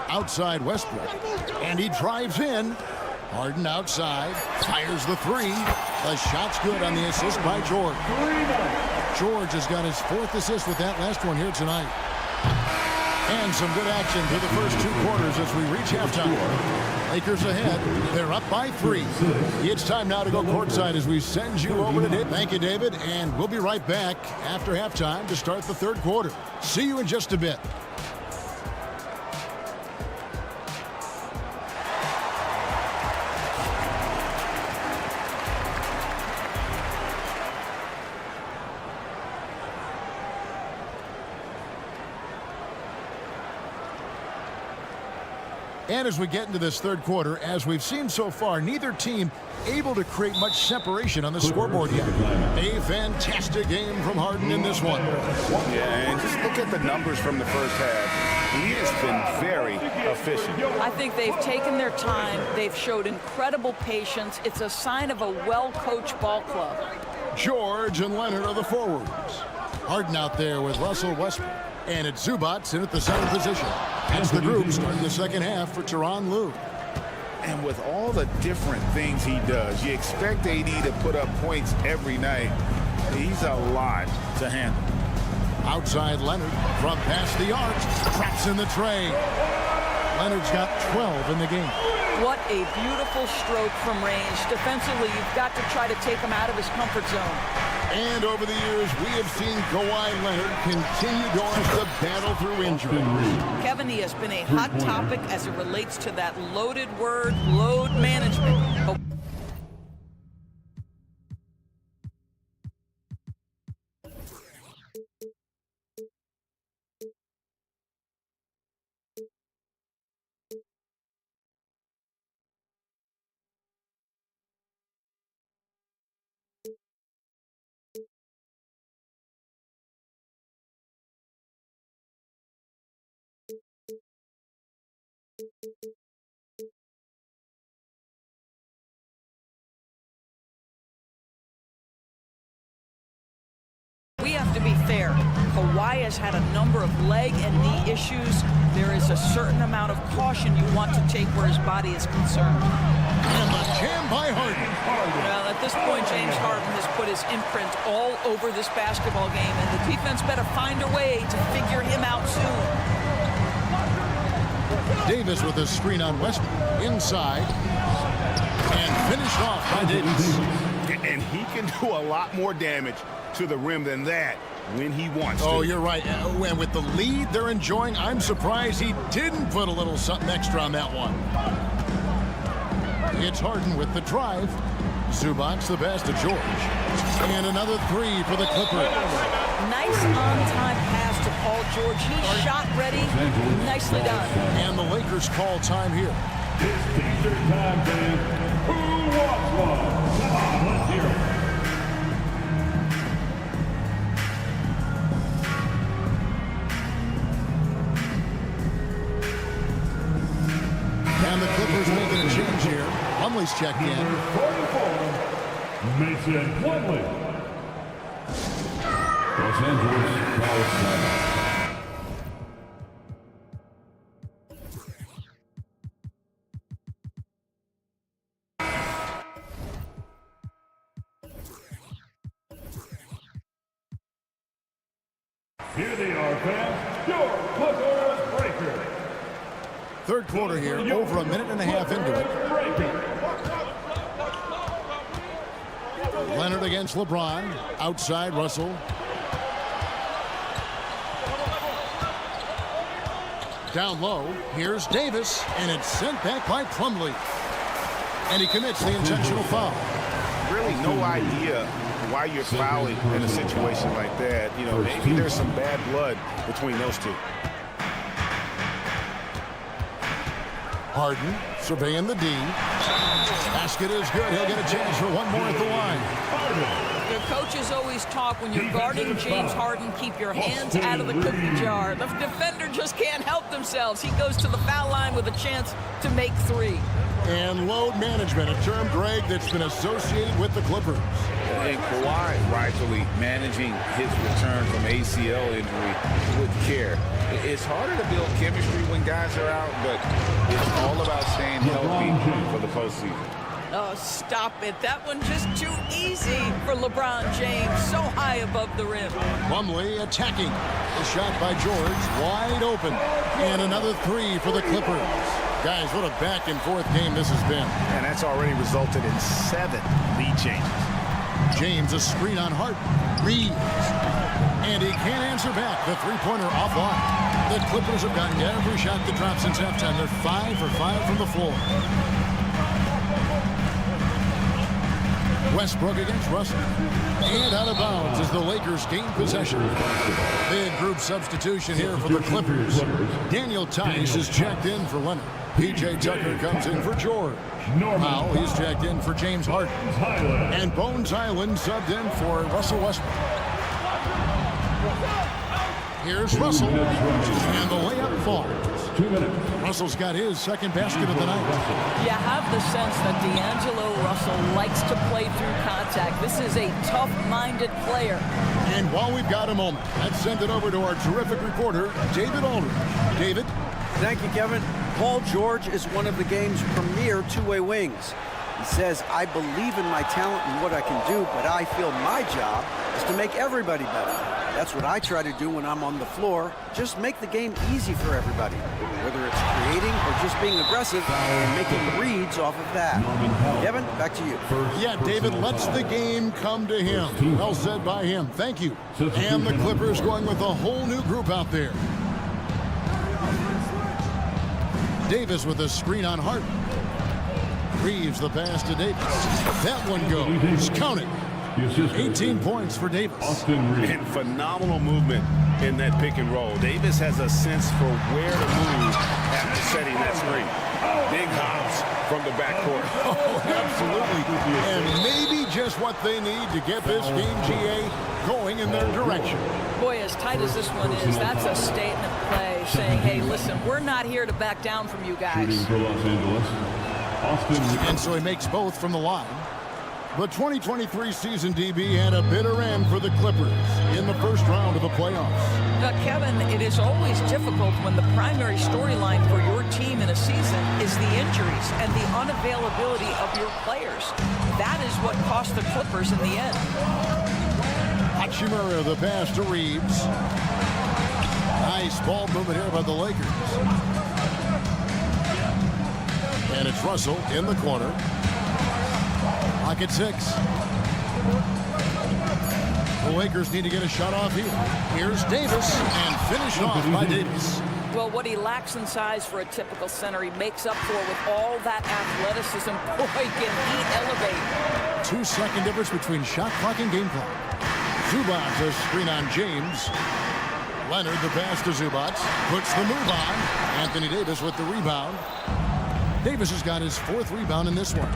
S6: Outside Westbrook, and he drives in. Harden outside, fires the three. The shot's good on the assist by George. George has got his 4th assist with that last one here tonight. And some good action through the first 2 quarters as we reach halftime. Lakers ahead. They're up by 3. It's time now to go courtside as we send you over to David. Thank you, David. And we'll be right back after halftime to start the 3rd quarter. See you in just a bit. And as we get into this 3rd quarter, as we've seen so far, neither team able to create much separation on the scoreboard yet. A fantastic game from Harden in this one.
S7: Yeah, and just look at the numbers from the first half. He has been very efficient.
S8: I think they've taken their time. They've showed incredible patience. It's a sign of a well-coached ball club.
S6: George and Leonard are the forwards. Harden out there with Russell Westbrook. And it's Zubac in at the center position. That's the group starting the second half for Tyronn Lue.
S7: And with all the different things he does, you expect AD to put up points every night. He's a lot to handle.
S6: Outside Leonard from past the arc. Traps in the tray. Leonard's got 12 in the game.
S8: What a beautiful stroke from range. Defensively, you've got to try to take him out of his comfort zone.
S6: And over the years, we have seen Kawhi Leonard continue going to battle through injury.
S8: Kevin, he has been a hot topic as it relates to that loaded word, load management. We have to be fair. Kawhi has had a number of leg and knee issues. There is a certain amount of caution you want to take where his body is concerned.
S6: And the jam by Harden.
S8: Well, at this point, James Harden has put his imprint all over this basketball game, and the defense better find a way to figure him out soon.
S6: Davis with a screen on Westbrook. Inside. And finished off by Davis.
S7: And he can do a lot more damage to the rim than that when he wants to.
S6: Oh, you're right. And with the lead they're enjoying, I'm surprised he didn't put a little something extra on that one. It's Harden with the drive. Zubac the pass to George. And another three for the Clippers.
S8: Nice on-time pass to Paul George. He's shot ready. Nicely done.
S6: And the Lakers call time here.
S4: It's T-shirt time, man. Who wants one? Come on, let's hear it.
S6: And the Clippers making a change here. Plumlee's checked in.
S4: Number 44, Mason Plumlee. Los Angeles foul shot. Here they are, fans. Your Clippers Breakers.
S6: Third quarter here, over a minute and a half into it. Leonard against LeBron. Outside, Russell. Down low, here's Davis, and it's sent back by Plumlee. And he commits the intentional foul.
S7: Really no idea why you're fouling in a situation like that. You know, maybe there's some bad blood between those two.
S6: Harden surveying the D. Basket is good. He'll get a chance for one more at the line.
S8: The coaches always talk when you're guarding James Harden, keep your hands out of the cookie jar. The defender just can't help themselves. He goes to the foul line with a chance to make three.
S6: And load management, a term, Greg, that's been associated with the Clippers.
S7: And Kawhi rightfully managing his return from ACL injury with care. It's harder to build chemistry when guys are out, but it's all about staying healthy for the postseason.
S8: Oh, stop it. That one just too easy for LeBron James. So high above the rim.
S6: Plumlee attacking. The shot by George, wide open. And another three for the Clippers. Guys, what a back-and-forth game this has been.
S7: And that's already resulted in 7 lead changes.
S6: James, a screen on Hart. Reeves. And he can't answer back. The three-pointer offline. The Clippers have gotten every shot that dropped since halftime. They're 5 for 5 from the floor. Westbrook against Russell. And out of bounds as the Lakers gain possession. Big group substitution here for the Clippers. Daniel Tice is checked in for Leonard. P.J. Tucker comes in for George. Powell, he's checked in for James Harden. And Bones Island subbed in for Russell Westbrook. Here's Russell. And the layup falls.
S4: 2 minutes.
S6: Russell's got his second basket of the night.
S8: You have the sense that D'Angelo Russell likes to play through contact. This is a tough-minded player.
S6: And while we've got a moment, let's send it over to our terrific reporter, David Aldridge. David?
S9: Thank you, Kevin. Paul George is one of the game's premier two-way wings. He says, I believe in my talent and what I can do, but I feel my job is to make everybody better. That's what I try to do when I'm on the floor. Just make the game easy for everybody, whether it's creating or just being aggressive and making reads off of that. Kevin, back to you.
S6: Yeah, David lets the game come to him. Well said by him. Thank you. And the Clippers going with a whole new group out there. Davis with a screen on Harden. Reeves the pass to Davis. That one goes. Count it. 18 points for Davis.
S7: And phenomenal movement in that pick and roll. Davis has a sense for where to move after setting that screen. Big hops from the backcourt.
S6: Oh, absolutely. And maybe just what they need to get this game, GA, going in their direction.
S8: Boy, as tight as this one is, that's a statement play saying, hey, listen, we're not here to back down from you guys.
S6: And so he makes both from the line. The 2023 season, DB, had a bitter end for the Clippers in the first round of the playoffs.
S8: Kevin, it is always difficult when the primary storyline for your team in a season is the injuries and the unavailability of your players. That is what cost the Clippers in the end.
S6: Hachimura, the pass to Reeves. Nice ball movement here by the Lakers. And it's Russell in the corner. Pocket 6. The Lakers need to get a shot off here. Here's Davis, and finished off by Davis.
S8: Well, what he lacks in size for a typical center, he makes up for with all that athleticism. Boy, can he elevate.
S6: 2-second difference between shot clock and game clock. Zubac, a screen on James. Leonard, the pass to Zubac. Puts the move on. Anthony Davis with the rebound. Davis has got his 4th rebound in this one.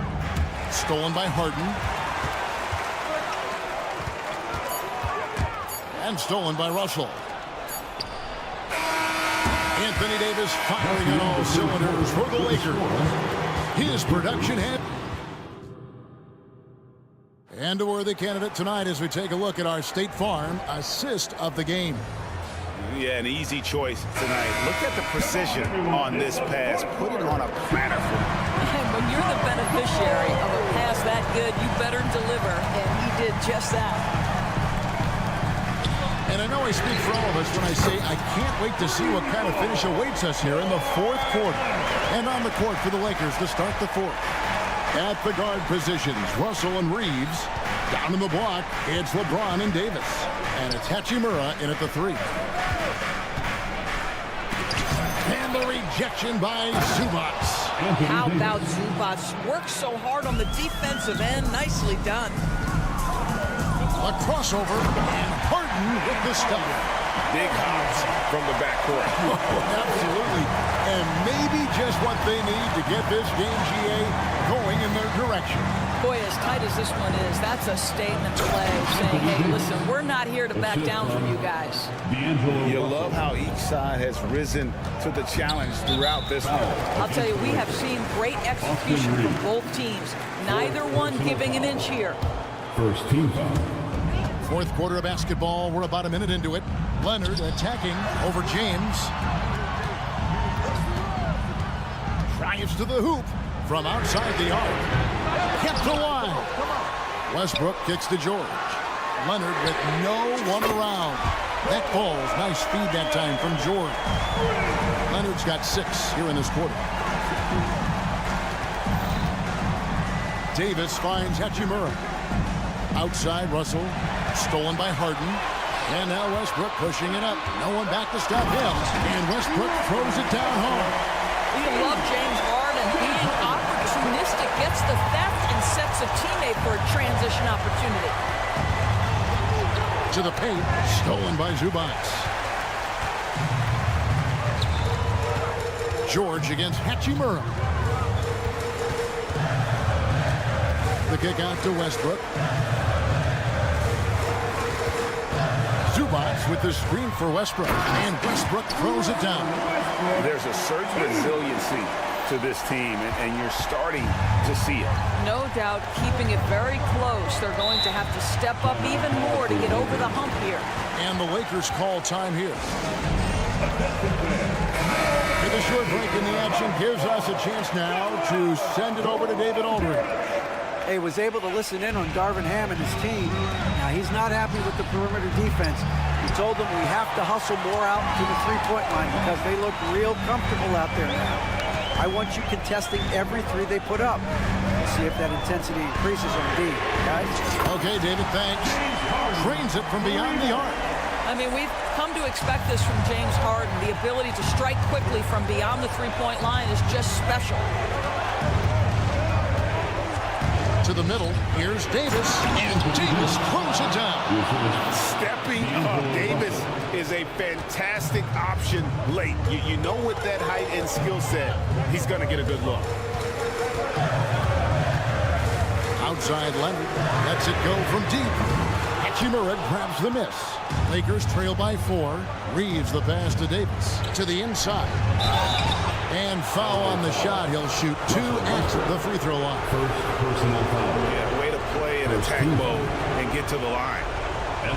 S6: Stolen by Harden. And stolen by Russell. Anthony Davis firing on all cylinders for the Lakers. His production had. And a worthy candidate tonight as we take a look at our State Farm assist of the game.
S7: Yeah, an easy choice tonight. Look at the precision on this pass. Put it on a platter for him.
S8: And when you're the beneficiary of a pass that good, you better deliver, and he did just that.
S6: And I know I speak for all of us when I say I can't wait to see what kind of finish awaits us here in the fourth quarter. And on the court for the Lakers to start the fourth. At the guard positions, Russell and Reeves. Down in the block, it's LeBron and Davis. And it's Hachimura in at the 3. And the rejection by Zubac.
S8: How about Zubac? Works so hard on the defensive end. Nicely done.
S6: A crossover, and Harden with the stop.
S7: Big hops from the backcourt.
S6: Absolutely. And maybe just what they need to get this game, GA, going in their direction.
S8: Boy, as tight as this one is, that's a statement play saying, hey, listen, we're not here to back down from you guys.
S7: You love how each side has risen to the challenge throughout this one.
S8: I'll tell you, we have seen great execution from both teams. Neither one giving an inch here.
S4: First team foul.
S6: Fourth quarter of basketball. We're about a minute into it. Leonard attacking over James. Drives to the hoop from outside the arc. Kept alive. Westbrook kicks to George. Leonard with no one around. That ball's nice feed that time from George. Leonard's got 6 here in this quarter. Davis finds Hachimura. Outside Russell. Stolen by Harden. And now Westbrook pushing it up. No one back to stop him. And Westbrook throws it down hard.
S8: You love James Harden being opportunistic, gets the theft and sets a teammate for a transition opportunity.
S6: To the paint, stolen by Zubac. George against Hachimura. The kick out to Westbrook. Zubac with the screen for Westbrook, and Westbrook throws it down.
S7: There's a certain resiliency to this team, and you're starting to see it.
S8: No doubt, keeping it very close. They're going to have to step up even more to get over the hump here.
S6: And the Lakers call time here. With a short break in the action gives us a chance now to send it over to David Aldridge.
S9: He was able to listen in on Darvin Ham and his team. Now, he's not happy with the perimeter defense. He told them we have to hustle more out to the three-point line because they look real comfortable out there now. I want you contesting every 3 they put up. We'll see if that intensity increases on D, guys.
S6: Okay, David, thanks. Drains it from beyond the arc.
S8: I mean, we've come to expect this from James Harden. The ability to strike quickly from beyond the three-point line is just special.
S6: To the middle, here's Davis, and Davis throws it down.
S7: Stepping up, Davis is a fantastic option late. You know with that height and skill set, he's going to get a good look.
S6: Outside Leonard, lets it go from deep. Hachimura grabs the miss. Lakers trail by 4. Reeves the pass to Davis. To the inside. And foul on the shot. He'll shoot 2 at the free throw line.
S4: First personal foul.
S7: Yeah, way to play in attack mode and get to the line.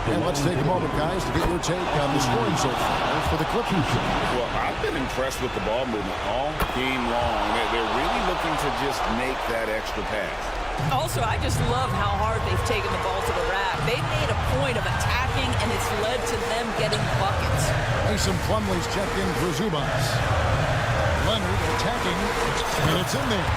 S6: And let's take a moment, guys, to get your take on the scoring so far for the Clippers.
S7: Well, I've been impressed with the ball movement all game long. They're really looking to just make that extra pass.
S8: Also, I just love how hard they've taken the ball to the rack. They've made a point of attacking, and it's led to them getting buckets.
S6: Mason Plumlee's checked in for Zubac. Leonard attacking, and it's in there.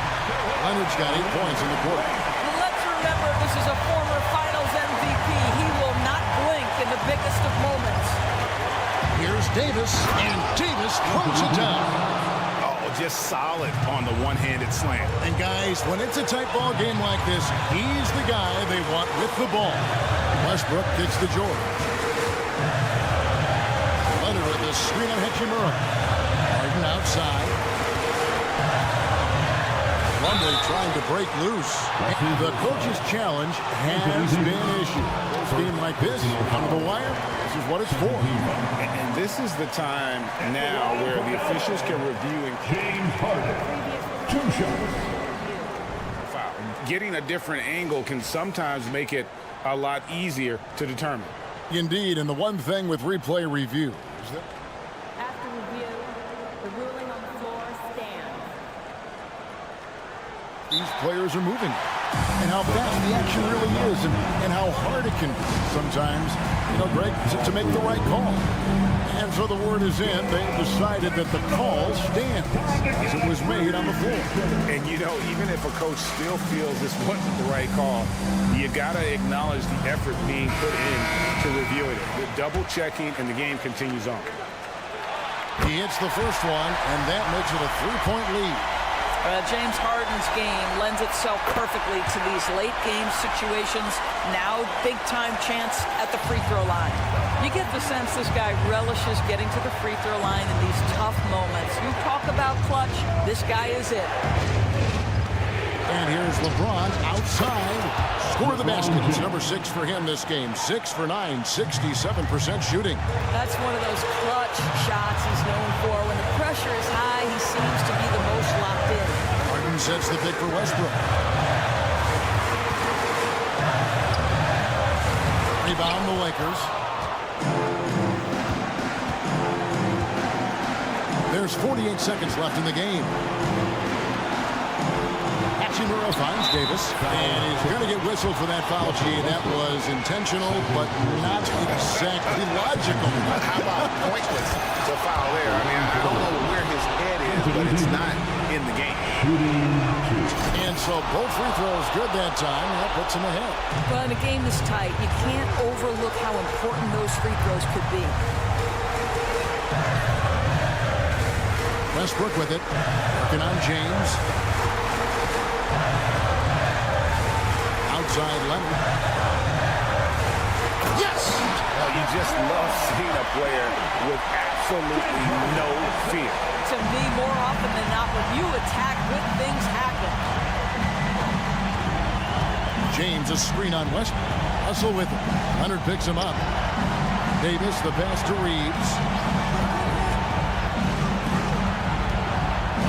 S6: Leonard's got 8 points in the quarter.
S8: Let's remember, this is a former Finals MVP. He will not blink in the biggest of moments.
S6: Here's Davis, and Davis throws it down.
S7: Just solid on the one-handed slam.
S6: And guys, when it's a tight ball game like this, he's the guy they want with the ball. Westbrook kicks to George. Leonard with the screen on Hachimura. Harden outside. From probably trying to break loose. The coach's challenge has been issued. A game like this, under the wire, this is what it's for.
S7: And this is the time now where the officials can review and
S4: James Harden. 2 shots.
S7: foul. Getting a different angle can sometimes make it a lot easier to determine.
S6: Indeed, and the one thing with replay review is that
S10: After review, the ruling on the floor stands.
S6: these players are moving, and how fast the action really is, and how hard it can be sometimes, Greg, to make the right call. And so the word is in. They've decided that the call stands as it was made on the floor.
S7: And, even if a coach still feels this wasn't the right call, you got to acknowledge the effort being put in to reviewing it. The double checking, and the game continues on.
S6: He hits the first one, and that makes it a 3-point lead.
S8: James Harden's game lends itself perfectly to these late game situations. Now, big-time chance at the free throw line. You get the sense this guy relishes getting to the free throw line in these tough moments. You talk about clutch, this guy is it.
S6: And here's LeBron outside. Score the basket. It's number 6 for him this game. 6 for 9, 67% shooting.
S8: That's one of those clutch shots he's known for. When the pressure is high, he seems to be the most locked in.
S6: Harden sets the pick for Westbrook. Rebound the Lakers. There's 48 seconds left in the game. Hachimura finds Davis, and he's going to get whistled for that foul. Gee, that was intentional, but not exactly logical.
S7: How about pointless to foul there? I mean, I don't know where his head is, but it's not in the game.
S6: And so both free throws good that time. That puts him ahead.
S8: Well, in a game this tight, you can't overlook how important those free throws could be.
S6: Westbrook with it, working on James. Outside Leonard. Yes!
S7: Well, you just love seeing a player with absolutely no fear.
S8: To me, more often than not, when you attack, good things happen.
S6: James, a screen on Westbrook. Russell with it. Leonard picks him up. Davis, the pass to Reeves.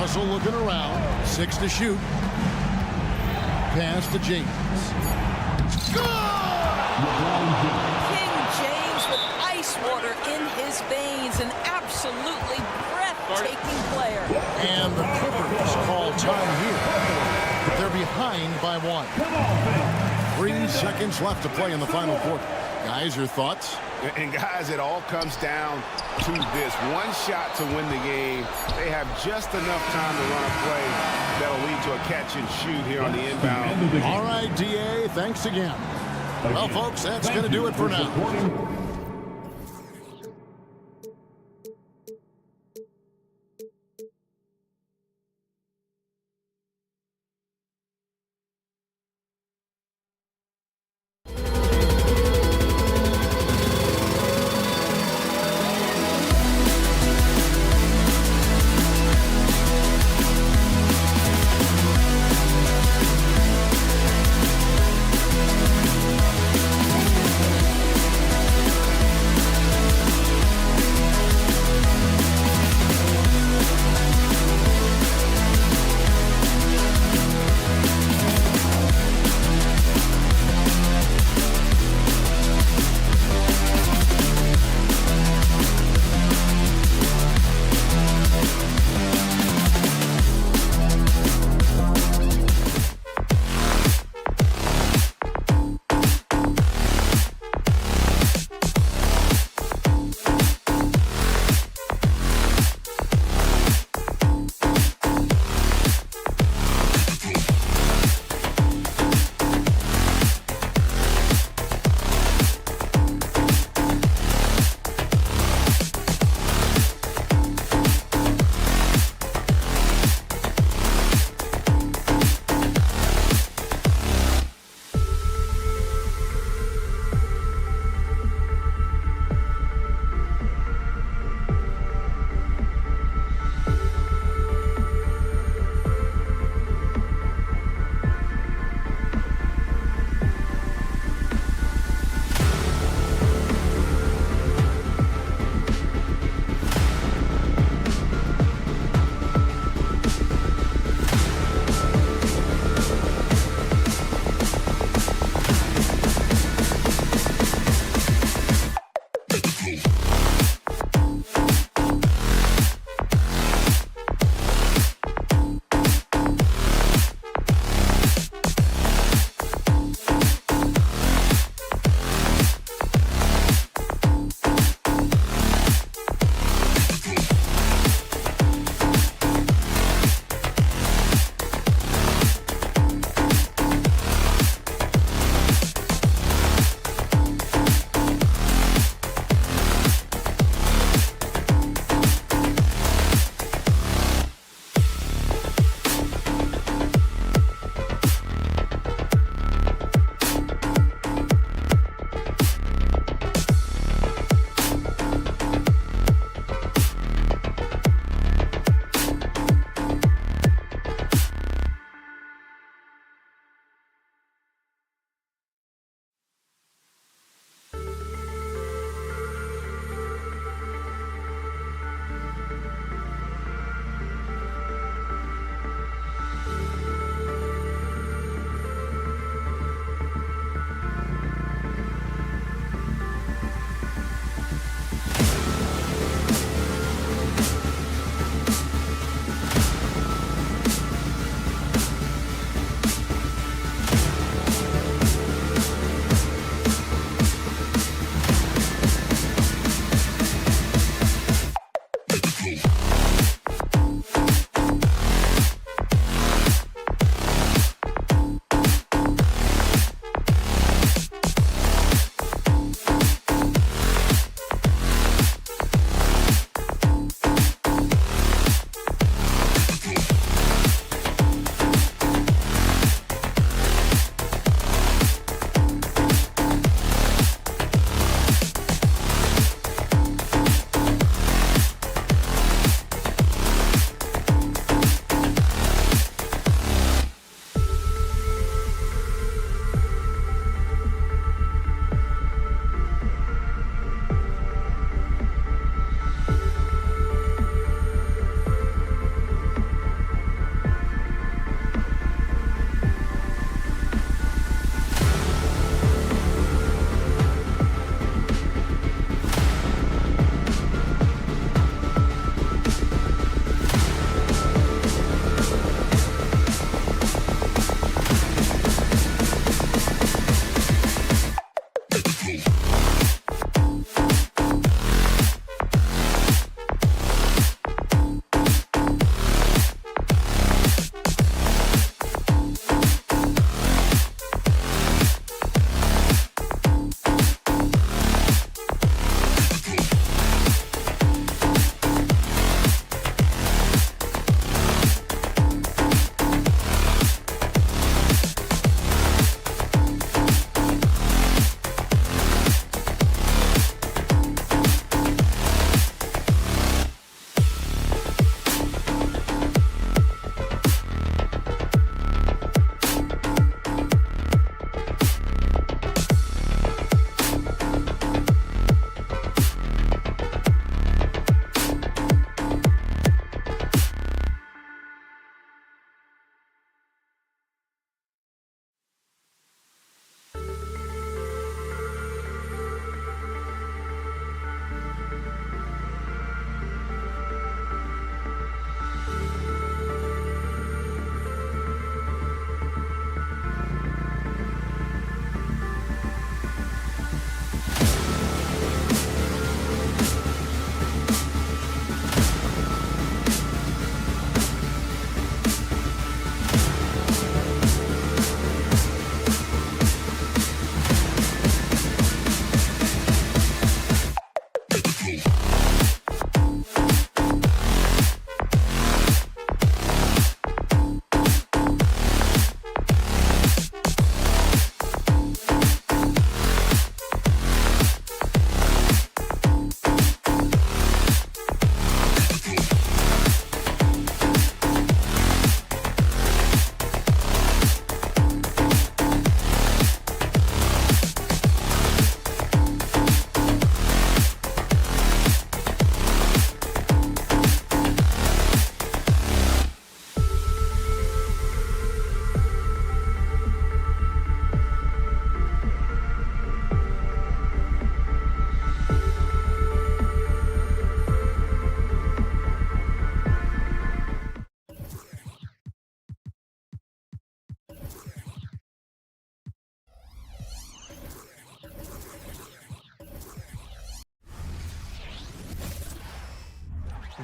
S6: Russell looking around. 6 to shoot. Pass to James.
S8: King James with ice water in his veins. An absolutely breathtaking player.
S6: And the Clippers call time here. They're behind by 1. 3 seconds left to play in the final quarter. Guys, your thoughts?
S7: And guys, it all comes down to this. One shot to win the game. They have just enough time to run a play that'll lead to a catch and shoot here on the inbound.
S6: All right, DA, thanks again. Well, folks, that's going to do it for now.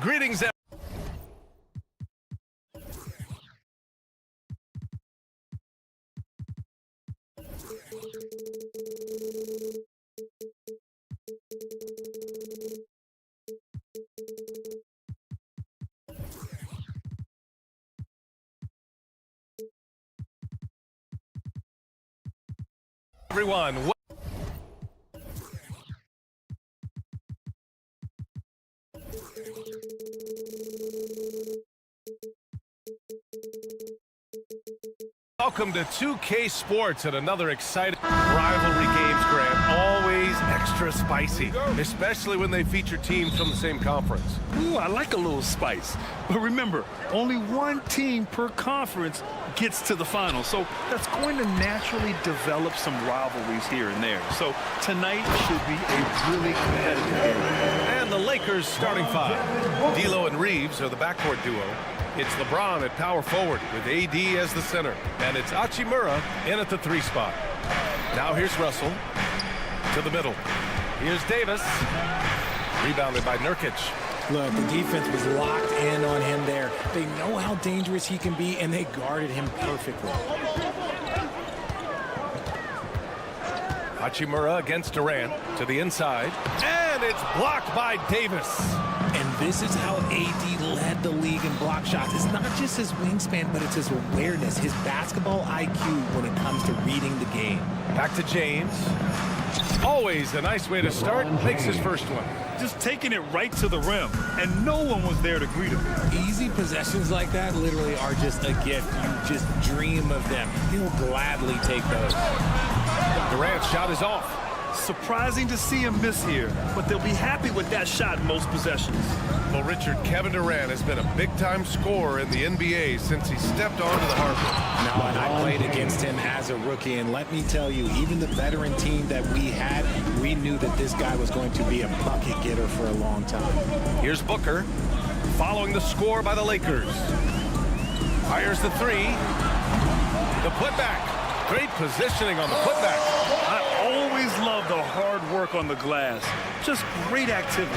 S1: Greetings, everyone. Welcome to 2K Sports and another exciting rivalry games, Grant. Always extra spicy, especially when they feature teams from the same conference.
S3: Ooh, I like a little spice. But remember, only one team per conference gets to the final. So that's going to naturally develop some rivalries here and there. So tonight should be a really competitive game.
S1: And the Lakers starting five. D'Lo and Reeves are the backcourt duo. It's LeBron at power forward with AD as the center. And it's Hachimura in at the 3 spot. Now here's Russell to the middle. Here's Davis. Rebounded by Nurkic.
S11: Look, the defense was locked in on him there. They know how dangerous he can be, and they guarded him perfectly.
S1: Hachimura against Durant to the inside. And it's blocked by Davis.
S11: And this is how AD led the league in block shots. It's not just his wingspan, but it's his awareness, his basketball IQ when it comes to reading the game.
S1: Back to James. Always a nice way to start. Makes his first one.
S3: Just taking it right to the rim, and no one was there to greet him.
S11: Easy possessions like that literally are just a gift. You just dream of them. He'll gladly take those.
S1: Durant's shot is off.
S3: Surprising to see him miss here, but they'll be happy with that shot most possessions.
S1: Well, Richard, Kevin Durant has been a big-time scorer in the NBA since he stepped onto the hardwood.
S11: No, and I played against him as a rookie, and let me tell you, even the veteran team that we had, we knew that this guy was going to be a bucket getter for a long time.
S1: Here's Booker, following the score by the Lakers. Fires the 3. The putback. Great positioning on the putback.
S3: I always love the hard work on the glass. Just great activity.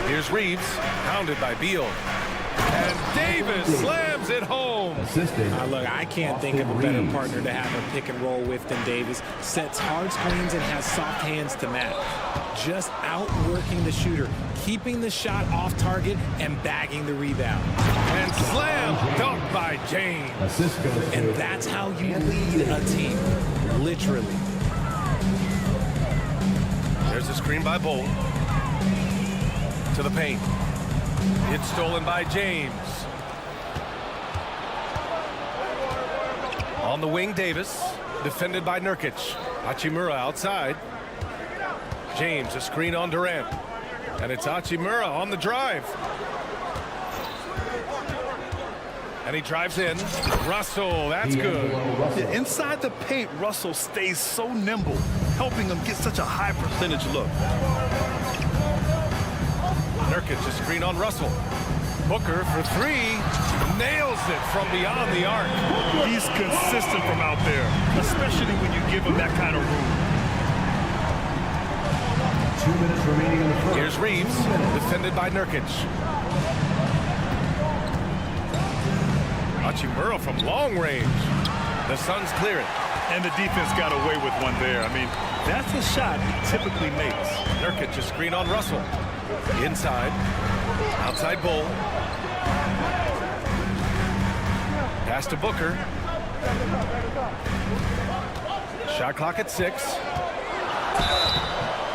S1: Here's Reeves, pounded by Beal. And Davis slams it home.
S11: Look, I can't think of a better partner to have a pick and roll with than Davis. Sets hard screens and has soft hands to match. Just outworking the shooter, keeping the shot off target and bagging the rebound.
S1: And slam dunk by James.
S11: And that's how you lead a team, literally.
S1: There's a screen by Bull. To the paint. It's stolen by James. On the wing, Davis. Defended by Nurkic. Hachimura outside. James, a screen on Durant. And it's Hachimura on the drive. And he drives in. Russell, that's good.
S3: Yeah, inside the paint, Russell stays so nimble, helping him get such a high percentage look.
S1: Nurkic, a screen on Russell. Booker for 3. Nails it from beyond the arc.
S3: He's consistent from out there, especially when you give him that kind of room.
S4: 2 minutes remaining in the first.
S1: Here's Reeves, defended by Nurkic. Hachimura from long range. The Suns clear it.
S3: And the defense got away with one there. I mean, that's a shot he typically makes.
S1: Nurkic, a screen on Russell. Inside. Outside Bull. Pass to Booker. Shot clock at 6.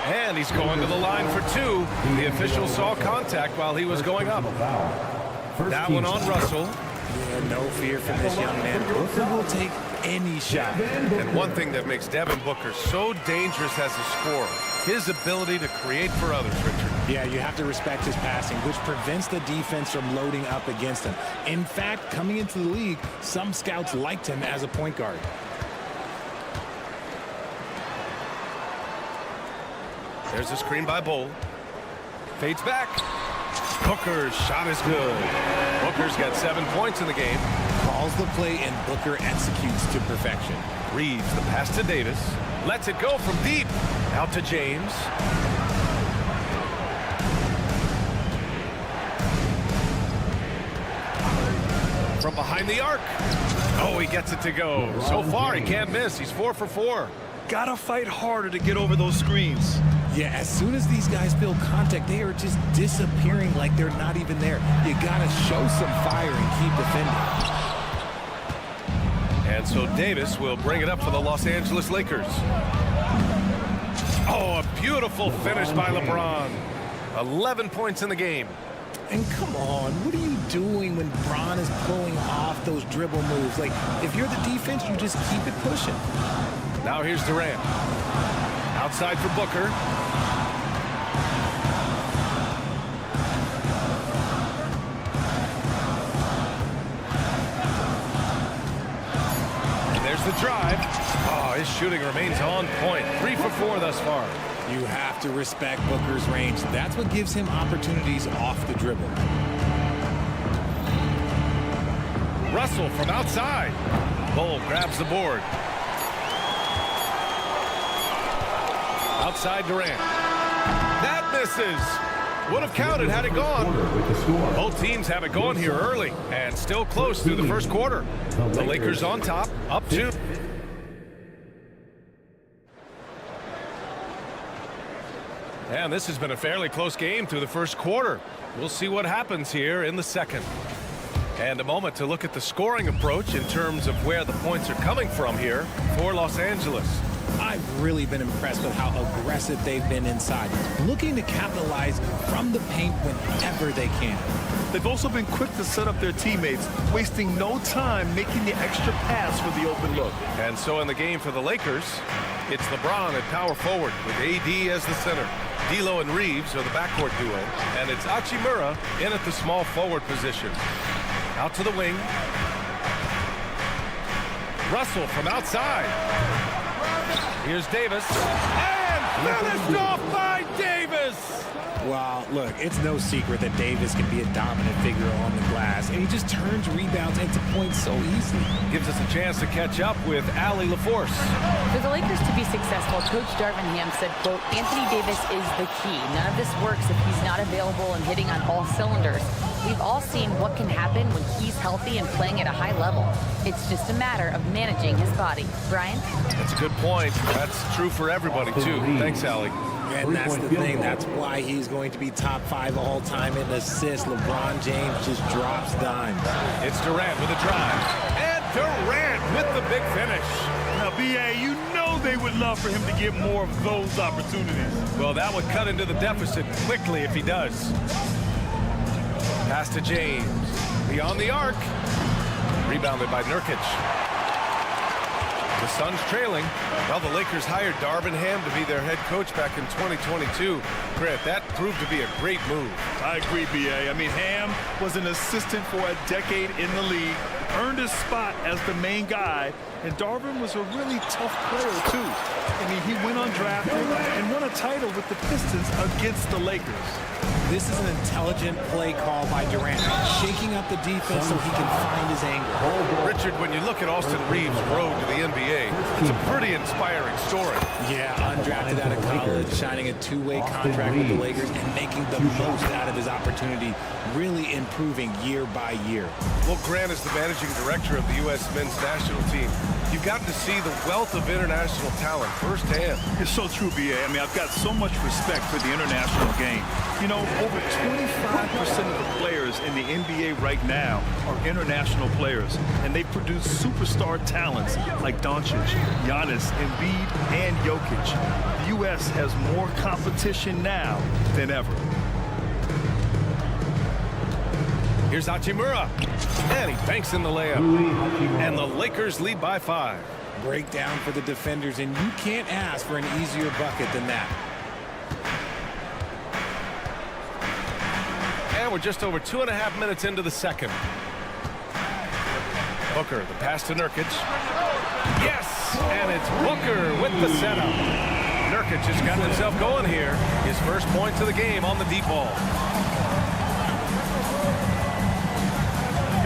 S1: And he's going to the line for 2. The official saw contact while he was going up. That one on Russell.
S11: Yeah, no fear from this young man. Booker will take any shot.
S1: And one thing that makes Devin Booker so dangerous as a scorer, his ability to create for others, Richard.
S11: Yeah, you have to respect his passing, which prevents the defense from loading up against him. In fact, coming into the league, some scouts liked him as a point guard.
S1: There's a screen by Bull. Fades back. Booker's shot is good. Booker's got 7 points in the game.
S11: Calls the play and Booker executes to perfection.
S1: Reeves the pass to Davis. Lets it go from deep. Out to James. from behind the arc. Oh, he gets it to go. So far, he can't miss. He's 4 for 4.
S3: Gotta fight harder to get over those screens.
S11: Yeah, as soon as these guys feel contact, they are just disappearing like they're not even there. You gotta show some fire and keep defending.
S1: And so Davis will bring it up for the Los Angeles Lakers. Oh, a beautiful finish by LeBron. 11 points in the game.
S11: And come on, what are you doing when Bron is pulling off those dribble moves? Like, if you're the defense, you just keep it pushing.
S1: Now here's Durant. Outside for Booker. And there's the drive. Oh, his shooting remains on point. 3 for 4 thus far.
S11: You have to respect Booker's range. That's what gives him opportunities off the dribble.
S1: Russell from outside. Bull grabs the board. Outside Durant. That misses. Would have counted had it gone. Both teams have it going here early and still close through the first quarter. The Lakers on top, up 2. And this has been a fairly close game through the first quarter. We'll see what happens here in the second. And a moment to look at the scoring approach in terms of where the points are coming from here for Los Angeles.
S11: I've really been impressed with how aggressive they've been inside, looking to capitalize from the paint whenever they can.
S3: They've also been quick to set up their teammates, wasting no time making the extra pass for the open look.
S1: And so in the game for the Lakers, it's LeBron at power forward with AD as the center. D'Lo and Reeves are the backcourt duo, and it's Hachimura in at the small forward position. Out to the wing. Russell from outside. Here's Davis. And finished off by Davis!
S11: Well, look, it's no secret that Davis can be a dominant figure on the glass, and he just turns rebounds into points so easily.
S1: Gives us a chance to catch up with Allie LaForce.
S5: For the Lakers to be successful, Coach Darvin Ham said, quote, Anthony Davis is the key. None of this works if he's not available and hitting on all cylinders. We've all seen what can happen when he's healthy and playing at a high level. It's just a matter of managing his body. Brian?
S1: That's a good point. That's true for everybody, too. Thanks, Allie.
S11: And that's the thing. That's why he's going to be top 5 all-time in assists. LeBron James just drops dimes.
S1: It's Durant with a drive. And Durant with the big finish.
S3: Now, B.A., you know they would love for him to get more of those opportunities.
S1: Well, that would cut into the deficit quickly if he does. Pass to James. Beyond the arc. Rebounded by Nurkic. The Suns trailing. Well, the Lakers hired Darvin Ham to be their head coach back in 2022. Grant, that proved to be a great move.
S3: I agree, B.A. I mean, Ham was an assistant for a decade in the league, earned his spot as the main guy, and Darvin was a really tough player, too. I mean, he went undrafted and won a title with the Pistons against the Lakers.
S11: This is an intelligent play call by Durant, shaking up the defense so he can find his angle.
S1: Richard, when you look at Austin Reeves' road to the NBA, it's a pretty inspiring story.
S11: Yeah, undrafted out of college, signing a 2-way contract with the Lakers and making the most out of his opportunity, really improving year by year.
S1: Well, Grant is the managing director of the U.S. men's national team. You've gotten to see the wealth of international talent firsthand.
S3: It's so true, B.A. I mean, I've got so much respect for the international game. You know, over 25% of the players in the NBA right now are international players, and they produce superstar talents like Doncic, Giannis, Embiid, and Jokic. The U.S. has more competition now than ever.
S1: Here's Hachimura, and he banks in the layup. And the Lakers lead by 5.
S11: Breakdown for the defenders, and you can't ask for an easier bucket than that.
S1: And we're just over 2.5 minutes into the second. Booker, the pass to Nurkic. Yes! And it's Booker with the setup. Nurkic has gotten himself going here. His first points of the game on the deep ball.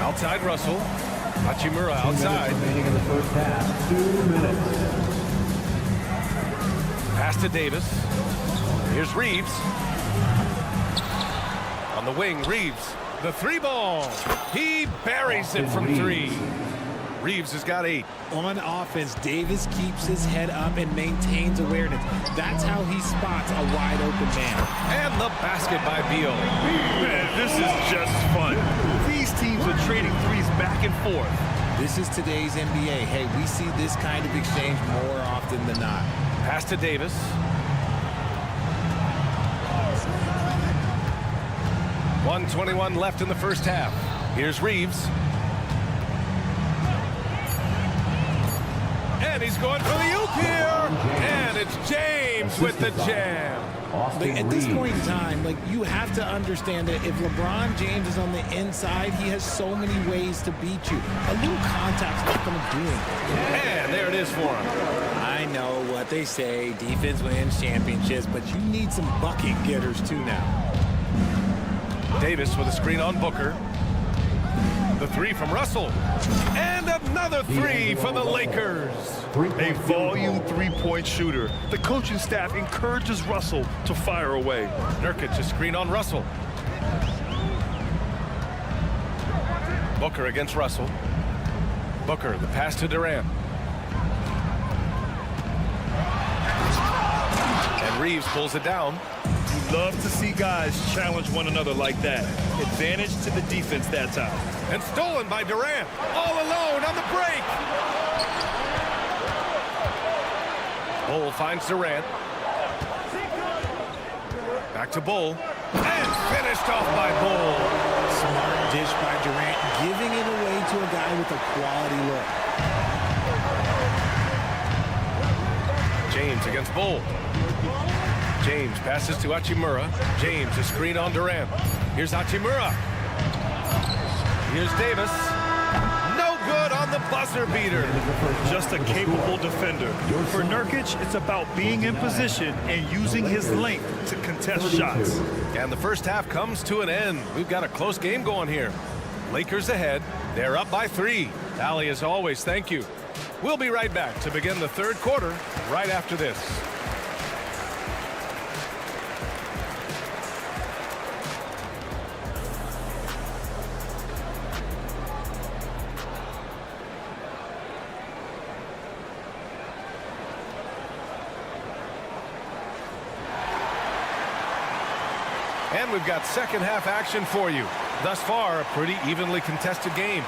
S1: Outside Russell. Hachimura outside.
S4: Remaining in the first half, 2 minutes.
S1: Pass to Davis. Here's Reeves. On the wing, Reeves The three ball. He buries it from three. Reeves has got 8.
S11: On offense, Davis keeps his head up and maintains awareness. That's how he spots a wide open man.
S1: And the basket by Beal.
S3: Man, this is just fun. These teams are trading threes back and forth.
S11: This is today's NBA. Hey, we see this kind of exchange more often than not.
S1: Pass to Davis. .121 left in the first half. Here's Reeves. And he's going for the oop here. And it's James with the jam.
S11: Like, at this point in time, you have to understand that if LeBron James is on the inside, he has so many ways to beat you. A little contact's not going to do anything.
S1: And there it is for him.
S11: I know what they say, defense wins championships, but you need some bucket getters too now.
S1: Davis with a screen on Booker. The three from Russell. And another three for the Lakers.
S3: A volume three-point shooter. The coaching staff encourages Russell to fire away.
S1: Nurkic a screen on Russell. Booker against Russell. Booker, the pass to Durant. And Reeves pulls it down.
S3: You love to see guys challenge one another like that. Advantage to the defense that time.
S1: And stolen by Durant. All alone on the break. Bull finds Durant. Back to Bull. And finished off by Bull.
S11: Smart dish by Durant, giving it away to a guy with a quality look.
S1: James against Bull. James passes to Hachimura. James a screen on Durant. Here's Hachimura. Here's Davis. No good on the buzzer beater.
S3: Just a capable defender. For Nurkic, it's about being in position and using his length to contest shots.
S1: And the first half comes to an end. We've got a close game going here. Lakers ahead. They're up by 3. Allie, as always, thank you. We'll be right back to begin the third quarter right after this. And we've got second half action for you. Thus far, a pretty evenly contested game.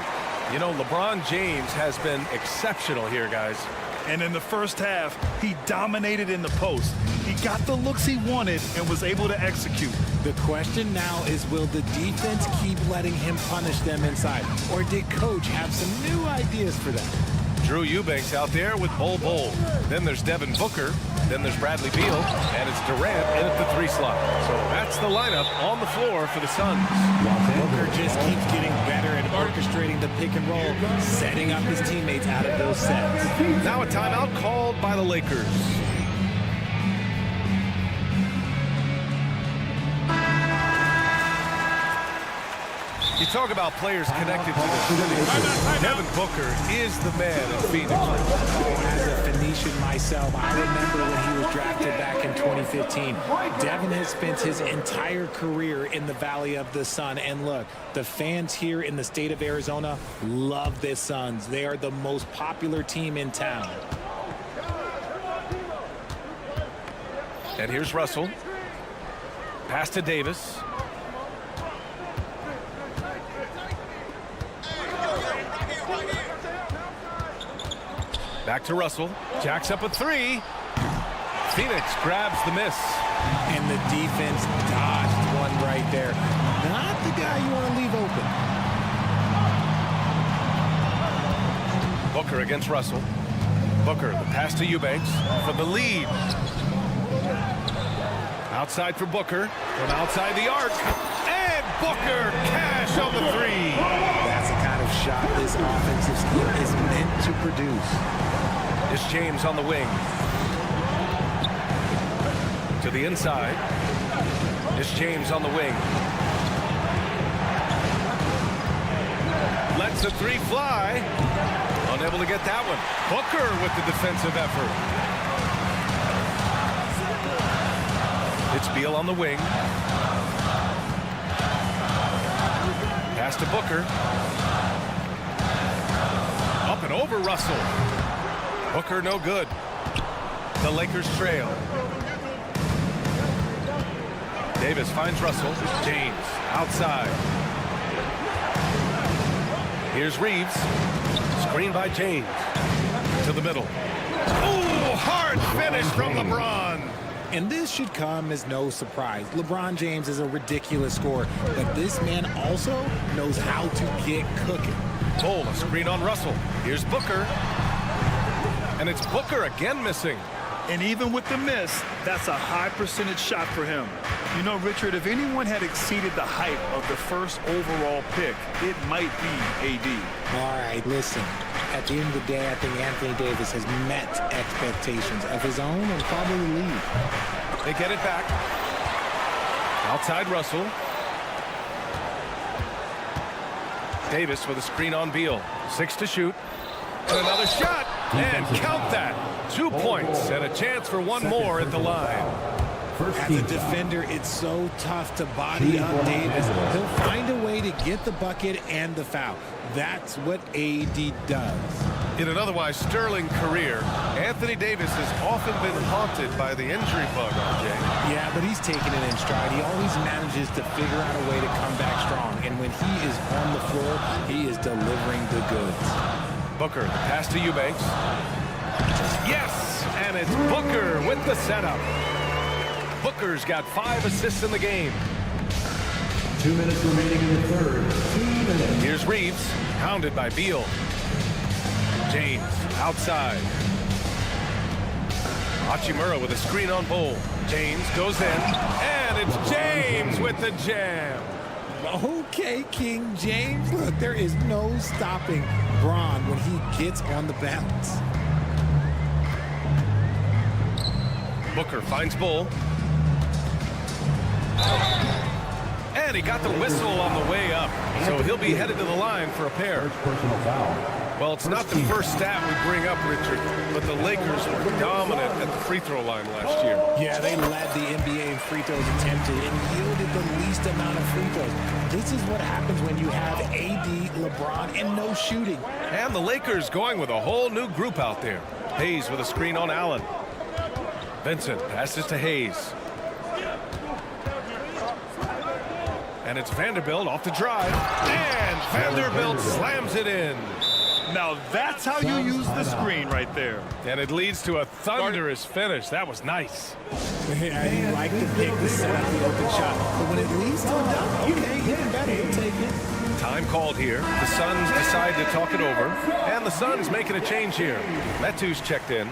S1: You know, LeBron James has been exceptional here, guys.
S3: And in the first half, he dominated in the post. He got the looks he wanted and was able to execute.
S11: The question now is, will the defense keep letting him punish them inside? Or did Coach have some new ideas for them?
S1: Drew Eubanks out there with Bull. Then there's Devin Booker. Then there's Bradley Beal. And it's Durant in at the 3 slot. So that's the lineup on the floor for the Suns.
S11: Booker just keeps getting better at orchestrating the pick and roll, setting up his teammates out of those sets.
S1: Now a timeout called by the Lakers. You talk about players connected to the city. Devin Booker is the man in Phoenix.
S11: As a Phoenician myself, I remember when he was drafted back in 2015. Devin has spent his entire career in the Valley of the Sun. And look, the fans here in the state of Arizona love the Suns. They are the most popular team in town.
S1: And here's Russell. Pass to Davis. Back to Russell. Jacks up a 3. Phoenix grabs the miss.
S11: And the defense dodged one right there. Not the guy you want to leave open.
S1: Booker against Russell. Booker, the pass to Eubanks for the lead. Outside for Booker. From outside the arc. And Booker cash on the 3.
S11: That's the kind of shot this offensive scheme is meant to produce.
S1: It's James on the wing. To the inside. It's James on the wing. Lets the 3 fly. Unable to get that one. Booker with the defensive effort. It's Beal on the wing. Pass to Booker. Up and over Russell. Booker no good. The Lakers trail. Davis finds Russell. James outside. Here's Reeves. Screen by James. To the middle. Ooh, hard finish from LeBron.
S11: And this should come as no surprise. LeBron James is a ridiculous scorer, but this man also knows how to get cooking.
S1: Bull, a screen on Russell. Here's Booker. And it's Booker again missing.
S3: And even with the miss, that's a high percentage shot for him. You know, Richard, if anyone had exceeded the hype of the first overall pick, it might be AD.
S11: All right, listen. At the end of the day, I think Anthony Davis has met expectations of his own and probably the league.
S1: They get it back. Outside Russell. Davis with a screen on Beal. 6 to shoot. And another shot. And count that. 2 points and a chance for one more at the line.
S11: As a defender, it's so tough to body up Davis. He'll find a way to get the bucket and the foul. That's what AD does.
S1: In an otherwise sterling career, Anthony Davis has often been haunted by the injury bug, RJ.
S11: Yeah, but he's taking it in stride. He always manages to figure out a way to come back strong. And when he is on the floor, he is delivering the goods.
S1: Booker, pass to Eubanks. Yes, and it's Booker with the setup. Booker's got 5 assists in the game.
S4: 2 minutes remaining in the third. 2 minutes.
S1: Here's Reeves, pounded by Beal. James, outside. Hachimura with a screen on Bull. James goes in, and it's James with the jam.
S11: Okay, King James. Look, there is no stopping Bron when he gets on the bounce.
S1: Booker finds Bull. And he got the whistle on the way up, so he'll be headed to the line for a pair.
S4: Personal foul.
S1: Well, it's not the first stat we bring up, Richard, but the Lakers were dominant at the free throw line last year.
S11: Yeah, they led the NBA in free throws attempted and yielded the least amount of free throws. This is what happens when you have AD, LeBron, and no shooting.
S1: And the Lakers going with a whole new group out there. Hayes with a screen on Allen. Vincent passes to Hayes. And it's Vanderbilt off the drive. And Vanderbilt slams it in.
S3: Now that's how you use the screen right there.
S1: And it leads to a thunderous finish. That was nice.
S11: Yeah, you like to pick the set up the open shot. But when it leads to a dunk, okay, even better, you'll take it.
S1: Time called here. The Suns decide to talk it over. And the Suns making a change here. Metu's checked in.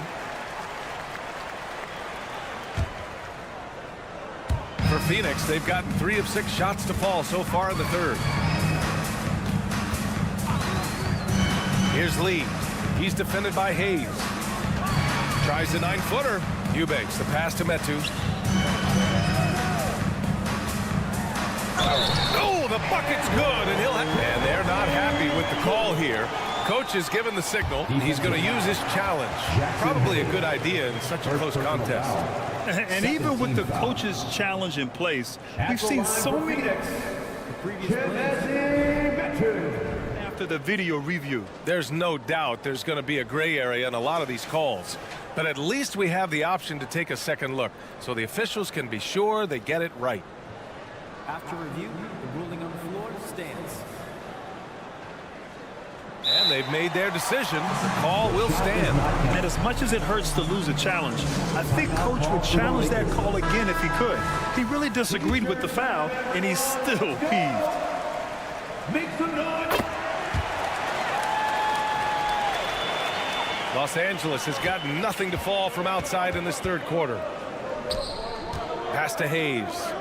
S1: For Phoenix, they've got 3 of 6 shots to fall so far in the third. Here's Lee. He's defended by Hayes. Tries the 9-footer. Eubanks, the pass to Metu. Oh, the bucket's good, and they're not happy with the call here. Coach has given the signal. He's going to use his challenge. Probably a good idea in such a close contest.
S3: And even with the coach's challenge in place, we've seen so many after the video review.
S1: There's no doubt there's going to be a gray area in a lot of these calls. But at least we have the option to take a second look so the officials can be sure they get it right.
S12: After review, the ruling on the floor stands.
S1: And they've made their decision. The call will stand.
S3: And as much as it hurts to lose a challenge, I think Coach would challenge that call again if he could. He really disagreed with the foul, and he's still peeved.
S4: Make some noise.
S1: Los Angeles has got nothing to fall from outside in this third quarter. Pass to Hayes.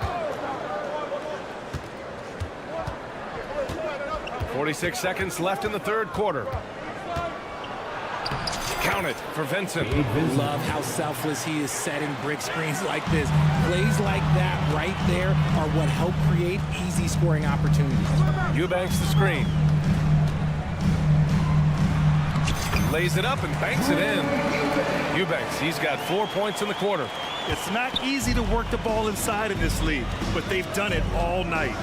S1: 46 seconds left in the third quarter. Count it for Vincent.
S11: Love how selfless he is setting brick screens like this. Plays like that right there are what help create easy scoring opportunities.
S1: Eubanks the screen. Lays it up and banks it in. Eubanks, he's got 4 points in the quarter.
S3: It's not easy to work the ball inside in this league, but they've done it all night.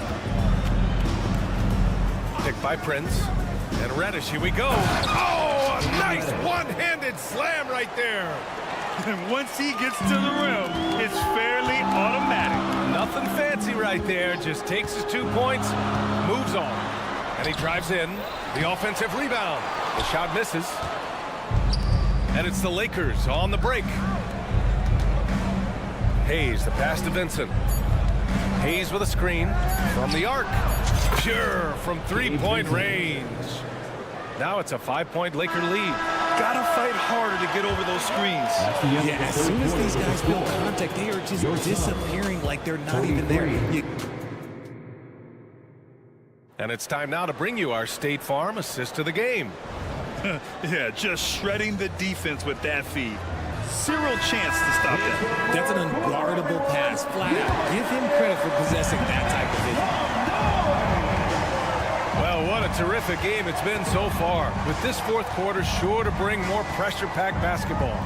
S1: Picked by Prince. And Reddish, here we go. Oh, a nice one-handed slam right there.
S3: And once he gets to the rim, it's fairly automatic.
S1: Nothing fancy right there. Just takes his 2 points, moves on. And he drives in. The offensive rebound. The shot misses. And it's the Lakers on the break. Hayes, the pass to Vincent. Hayes with a screen from the arc. Sure, from three-point range. Now it's a 5-point Laker lead.
S3: Gotta fight harder to get over those screens.
S11: Yeah, as soon as these guys build contact, they are just disappearing like they're not even there.
S1: And it's time now to bring you our State Farm assist of the game.
S3: Yeah, just shredding the defense with that feed. Zero chance to stop that.
S11: That's an unguardable pass, flat out. Give him credit for possessing that type of vision.
S1: Well, what a terrific game it's been so far. With this fourth quarter sure to bring more pressure-packed basketball.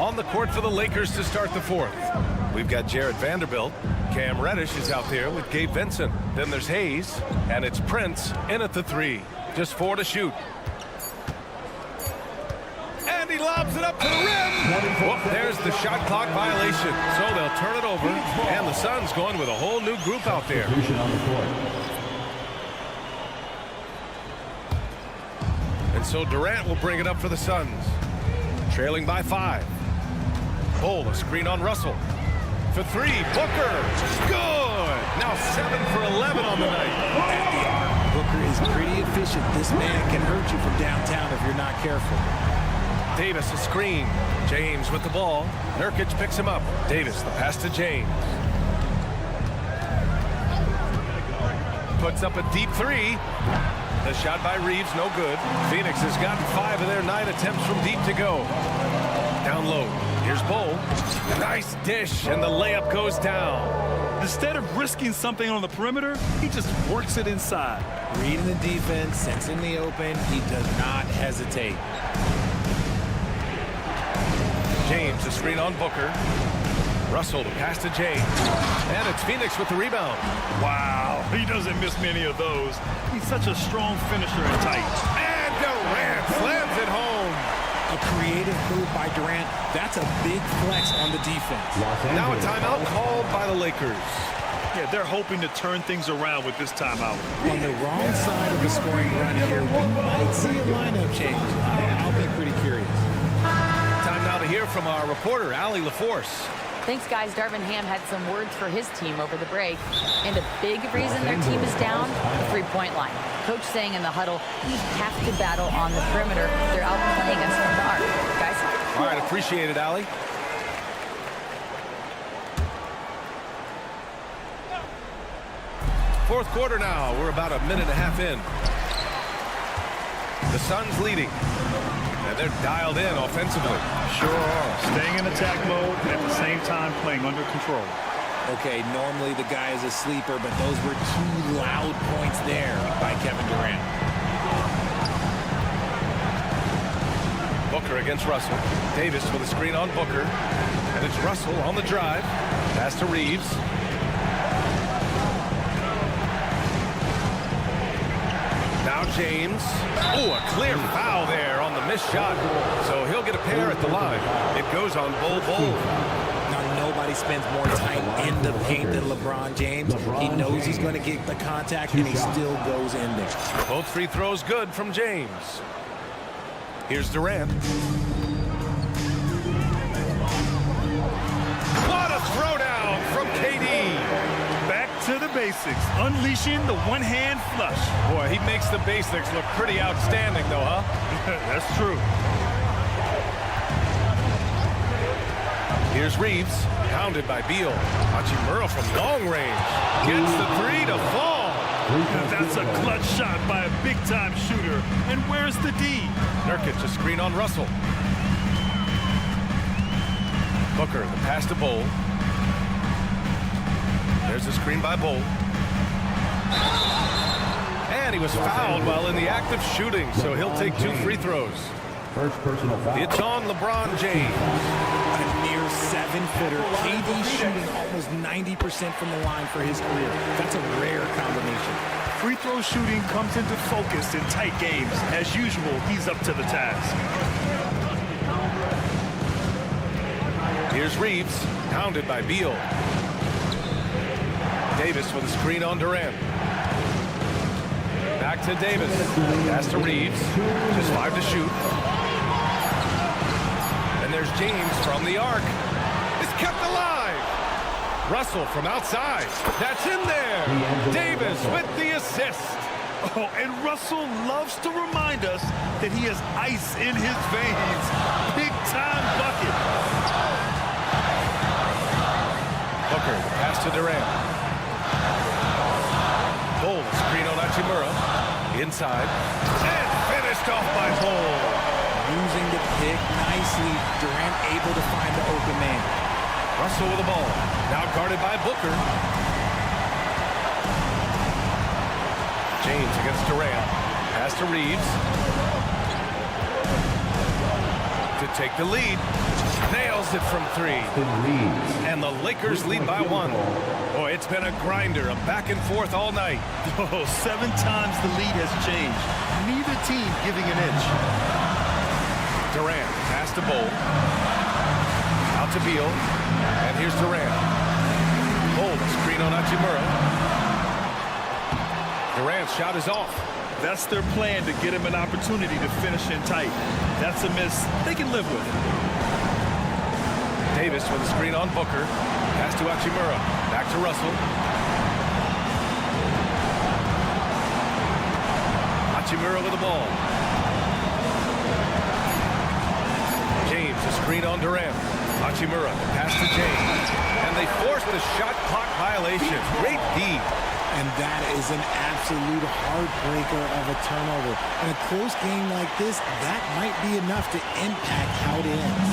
S1: On the court for the Lakers to start the fourth. We've got Jared Vanderbilt. Cam Reddish is out there with Gabe Vincent. Then there's Hayes, and it's Prince in at the 3. Just 4 to shoot. And he lobs it up to the rim. Whoop, there's the shot clock violation. So they'll turn it over, and the Suns going with a whole new group out there. And so Durant will bring it up for the Suns. Trailing by 5. Bull, a screen on Russell. For 3, Booker. Good. Now 7 for 11 on the night.
S11: At the arc, Booker is pretty efficient. This man can hurt you from downtown if you're not careful.
S1: Davis, a screen. James with the ball. Nurkic picks him up. Davis, the pass to James. Puts up a deep 3. The shot by Reeves, no good. Phoenix has gotten 5 of their 9 attempts from deep to go. Down low. Here's Bull. Nice dish, and the layup goes down.
S3: Instead of risking something on the perimeter, he just works it inside.
S11: Reading the defense, sensing the open, he does not hesitate.
S1: James, a screen on Booker. Russell, the pass to James. And it's Phoenix with the rebound.
S3: Wow, he doesn't miss many of those. He's such a strong finisher and tight.
S1: And Durant slams it home.
S11: A creative move by Durant. That's a big flex on the defense.
S1: Now a timeout called by the Lakers.
S3: Yeah, they're hoping to turn things around with this timeout.
S11: On the wrong side of the scoring run here, we might see a lineup change. I'll be pretty curious.
S1: Time now to hear from our reporter, Allie LaForce.
S5: Thanks, guys. Darvin Ham had some words for his team over the break. And a big reason their team is down, the three-point line. Coach saying in the huddle, we have to battle on the perimeter. They're outplaying us from the arc. Guys?
S1: All right, appreciate it, Allie. Fourth quarter now. We're about a minute and a half in. The Suns leading. And they're dialed in offensively.
S3: Sure are. Staying in attack mode and at the same time playing under control.
S11: Okay, normally the guy is a sleeper, but those were 2 loud points there by Kevin Durant.
S1: Booker against Russell. Davis with a screen on Booker. And it's Russell on the drive. Pass to Reeves. Now James. Oh, a clear foul there on the missed shot. So he'll get a pair at the line. It goes on Bull.
S11: Now, nobody spends more time in the paint than LeBron James. He knows he's going to get the contact, and he still goes in there.
S1: Both free throws good from James. Here's Durant. What a throwdown from KD.
S3: Back to the basics, unleashing the one-hand flush.
S1: Boy, he makes the basics look pretty outstanding, though, huh?
S3: That's true.
S1: Here's Reeves, pounded by Beal. Hachimura from long range. Gets the 3 to fall.
S3: That's a clutch shot by a big-time shooter. And where's the D?
S1: Nurkic, a screen on Russell. Booker, the pass to Bull. There's a screen by Bull. And he was fouled while in the act of shooting, so he'll take 2 free throws.
S4: First personal foul.
S1: It's on LeBron James.
S11: A near 7-footer. KD shooting almost 90% from the line for his career. That's a rare combination.
S3: Free throw shooting comes into focus in tight games. As usual, he's up to the task.
S1: Here's Reeves, pounded by Beal. Davis with a screen on Durant. Back to Davis. Pass to Reeves. Just 5 to shoot. And there's James from the arc. It's kept alive. Russell from outside. That's in there. Davis with the assist.
S3: Oh, and Russell loves to remind us that he has ice in his veins. Big-time bucket.
S1: Booker, pass to Durant. Bull, screen on Hachimura. Inside. And finished off by Bull.
S11: Using the pick nicely. Durant able to find the open man.
S1: Russell with the ball. Now guarded by Booker. James against Durant. Pass to Reeves. To take the lead. Nails it from 3. And the Lakers lead by 1. Boy, it's been a grinder, a back and forth all night.
S3: Oh, 7 times the lead has changed. Neither team giving an inch.
S1: Durant, pass to Bull. Out to Beal. And here's Durant. Bull, screen on Hachimura. Durant's shot is off.
S3: That's their plan, to get him an opportunity to finish in tight. That's a miss they can live with.
S1: Davis with a screen on Booker. Pass to Hachimura. Back to Russell. Hachimura with the ball. James, a screen on Durant. Hachimura, pass to James. And they forced the shot clock violation. Great D.
S11: And that is an absolute heartbreaker of a turnover. In a close game like this, that might be enough to impact how it ends.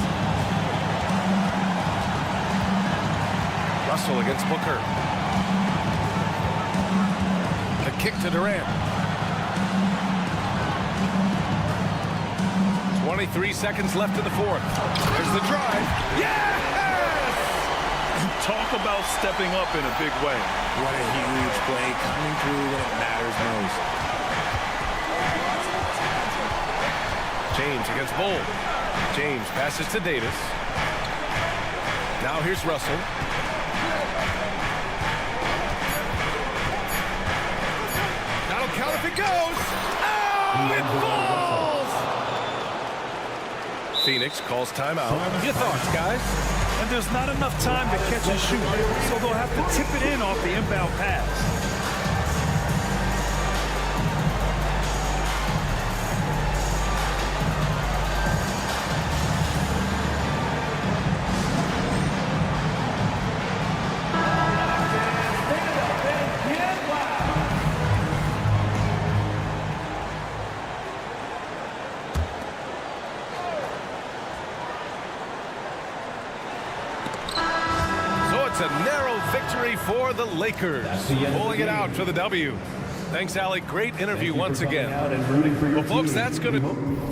S1: Russell against Booker. The kick to Durant. 23 seconds left in the 4th. There's the drive. Yes!
S3: Talk about stepping up in a big way.
S11: What a huge play, coming through when it matters most.
S1: James against Bull. James passes to Davis. Now here's Russell. That'll count if it goes. Oh, it falls! Phoenix calls timeout. Your thoughts, guys?
S3: And there's not enough time to catch and shoot, so they'll have to tip it in off the inbound pass.
S1: A narrow victory for the Lakers, pulling it out for the W. Thanks, Allie. Great interview once again. Well, folks, that's going to...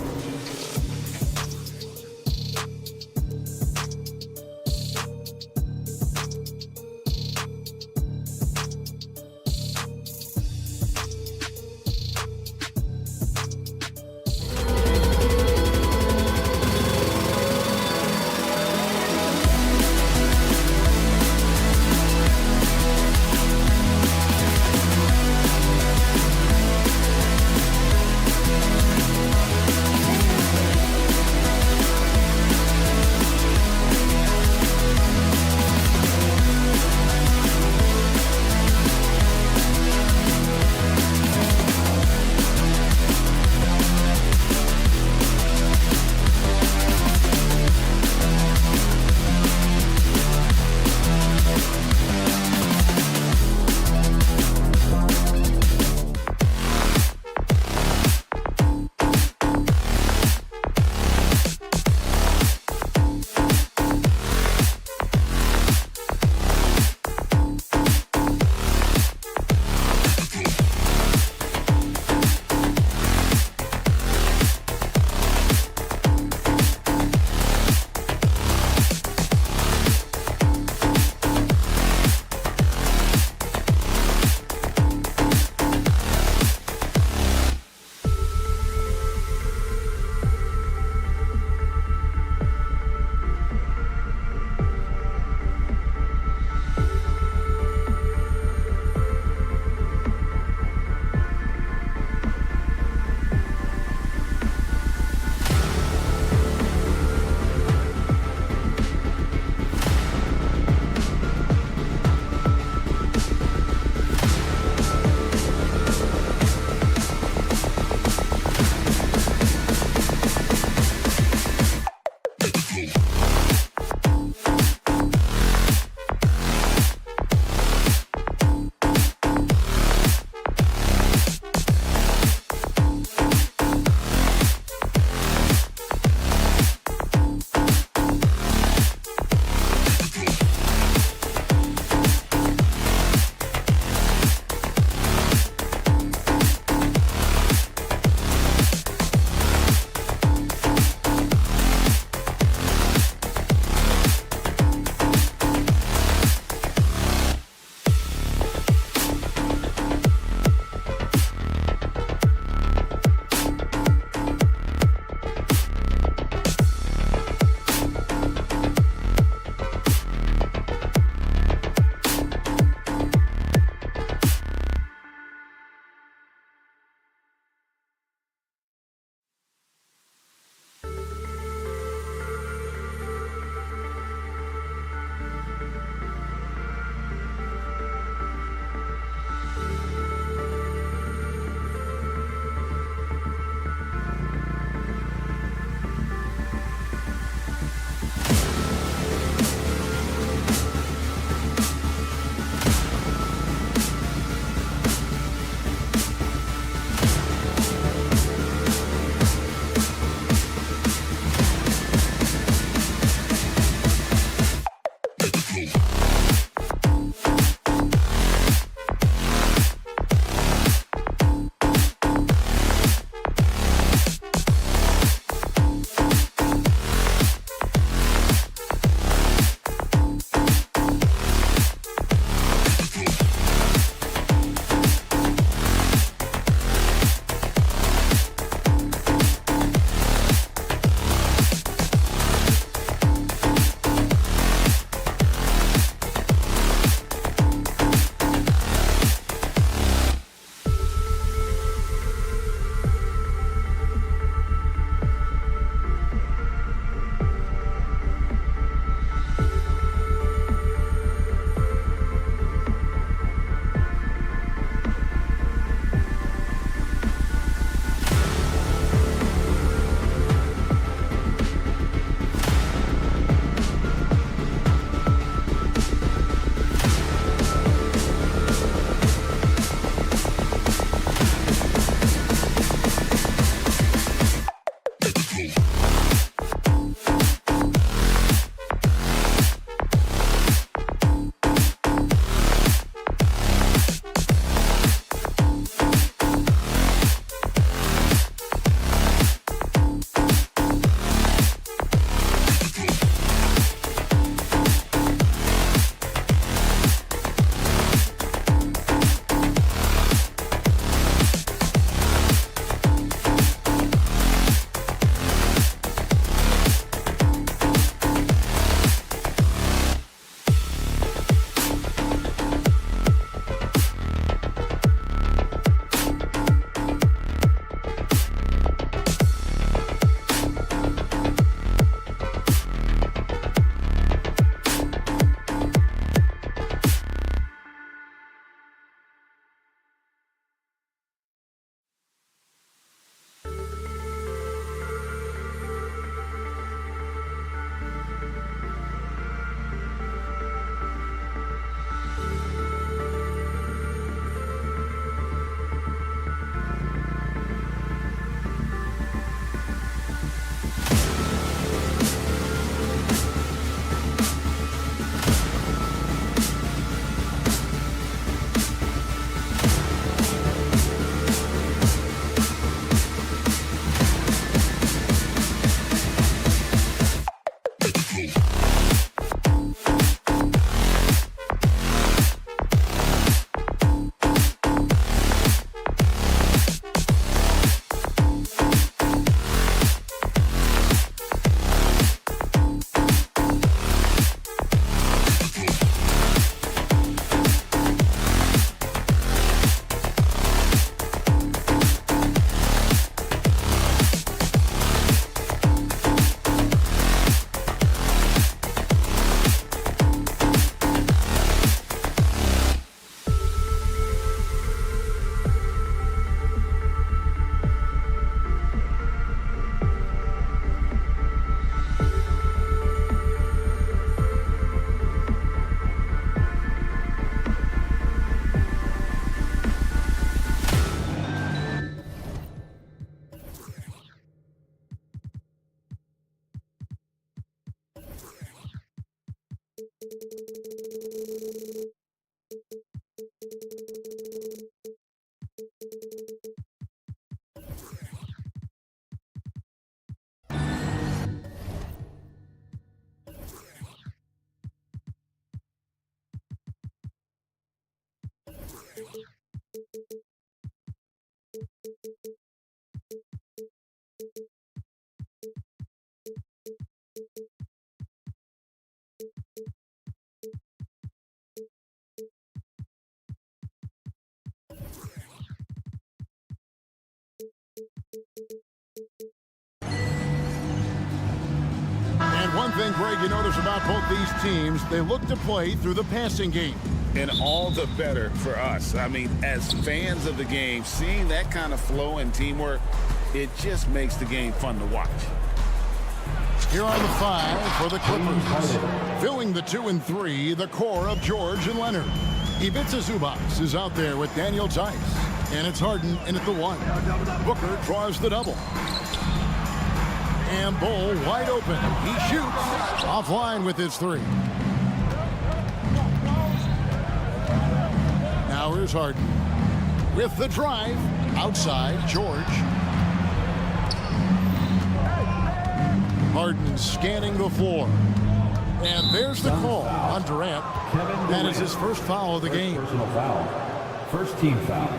S6: And one thing, Greg, you notice about both these teams, they look to play through the passing game.
S7: And all the better for us. I mean, as fans of the game, seeing that kind of flow and teamwork, it just makes the game fun to watch.
S6: Here are the 5 for the Clippers. Filling the 2 and 3, the core of George and Leonard. Ivica Zubac is out there with Daniel Tice. And it's Harden in at the 1. Booker draws the double. And Bull wide open. He shoots offline with his 3. Now here's Harden with the drive. Outside, George. Harden scanning the floor. And there's the call on Durant. That is his first foul of the game.
S4: Personal foul. First team foul.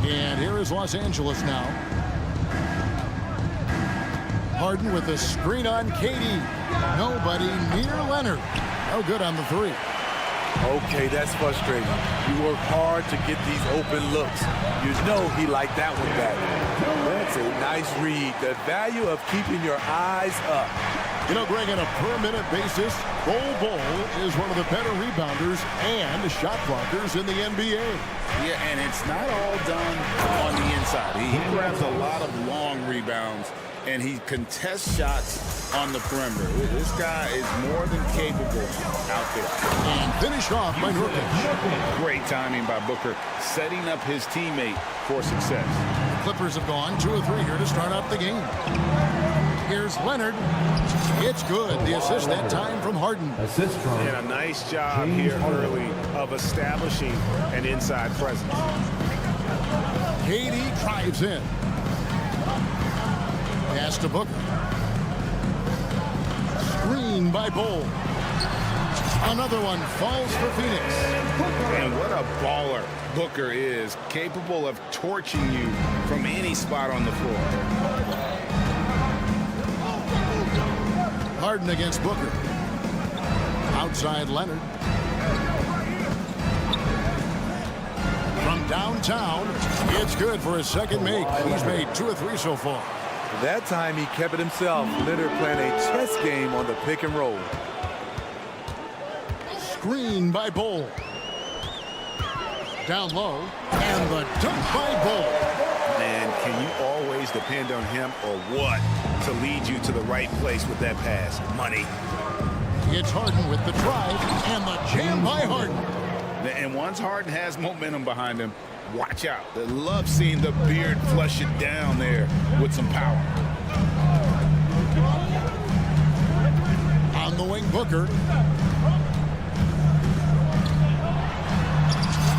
S6: And here is Los Angeles now. Harden with a screen on KD. Nobody near Leonard. No good on the 3.
S13: Okay, that's frustrating. You work hard to get these open looks. You know he liked that one back. That's a nice read. The value of keeping your eyes up.
S6: You know, Greg, on a per-minute basis, Bull is one of the better rebounders and shot blockers in the NBA.
S7: Yeah, and it's not all done on the inside. He grabs a lot of long rebounds, and he contests shots on the perimeter. This guy is more than capable out there.
S6: And finish off by Nurkic.
S7: Great timing by Booker, setting up his teammate for success.
S6: The Clippers have gone 2 or 3 here to start off the game. Here's Leonard. It's good. The assist that time from Harden.
S4: Assist from.
S1: And a nice job here early of establishing an inside presence.
S6: KD drives in. Pass to Booker. Screen by Bull. Another one falls for Phoenix.
S7: And what a baller Booker is, capable of torching you from any spot on the floor.
S6: Harden against Booker. Outside Leonard. From downtown, it's good for his second make. He's made 2 or 3 so far.
S13: That time he kept it himself. Leonard playing a chess game on the pick and roll.
S6: Screen by Bull. Down low. And the dunk by Bull.
S1: And can you always depend on him or what to lead you to the right place with that pass? Money.
S6: It's Harden with the drive and the jam by Harden.
S7: And once Harden has momentum behind him, watch out. I love seeing the beard flush it down there with some power.
S6: On the wing, Booker.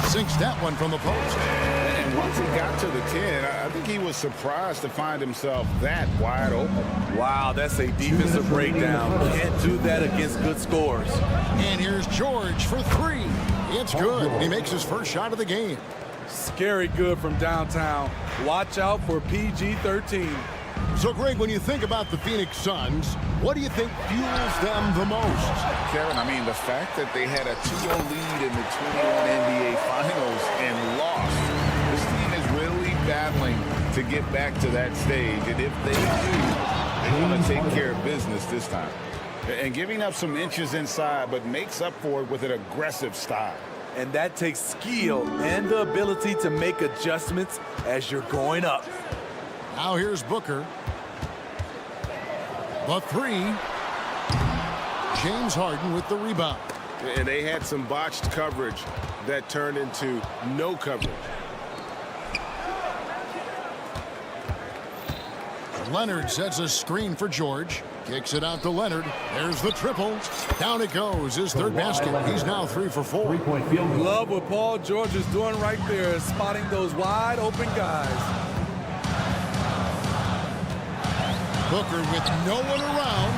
S6: Sinks that one from the post.
S7: And once he got to the 10, I think he was surprised to find himself that wide open.
S13: Wow, that's a defensive breakdown. Can't do that against good scores.
S6: And here's George for 3. It's good. He makes his first shot of the game.
S13: Scary good from downtown. Watch out for PG-13.
S6: So, Greg, when you think about the Phoenix Suns, what do you think fuels them the most?
S7: Kevin, I mean, the fact that they had a 2-0 lead in the 21 NBA Finals and lost. This team is really battling to get back to that stage. And if they do, they're going to take care of business this time. And giving up some inches inside, but makes up for it with an aggressive style.
S13: And that takes skill and the ability to make adjustments as you're going up.
S6: Now here's Booker. The 3. James Harden with the rebound.
S1: And they had some botched coverage that turned into no coverage.
S6: Leonard sets a screen for George. Kicks it out to Leonard. There's the triple. Down it goes. His third basket. He's now 3 for 4.
S4: 3-point field goal.
S13: Love what Paul George is doing right there, spotting those wide open guys.
S6: Booker with no one around.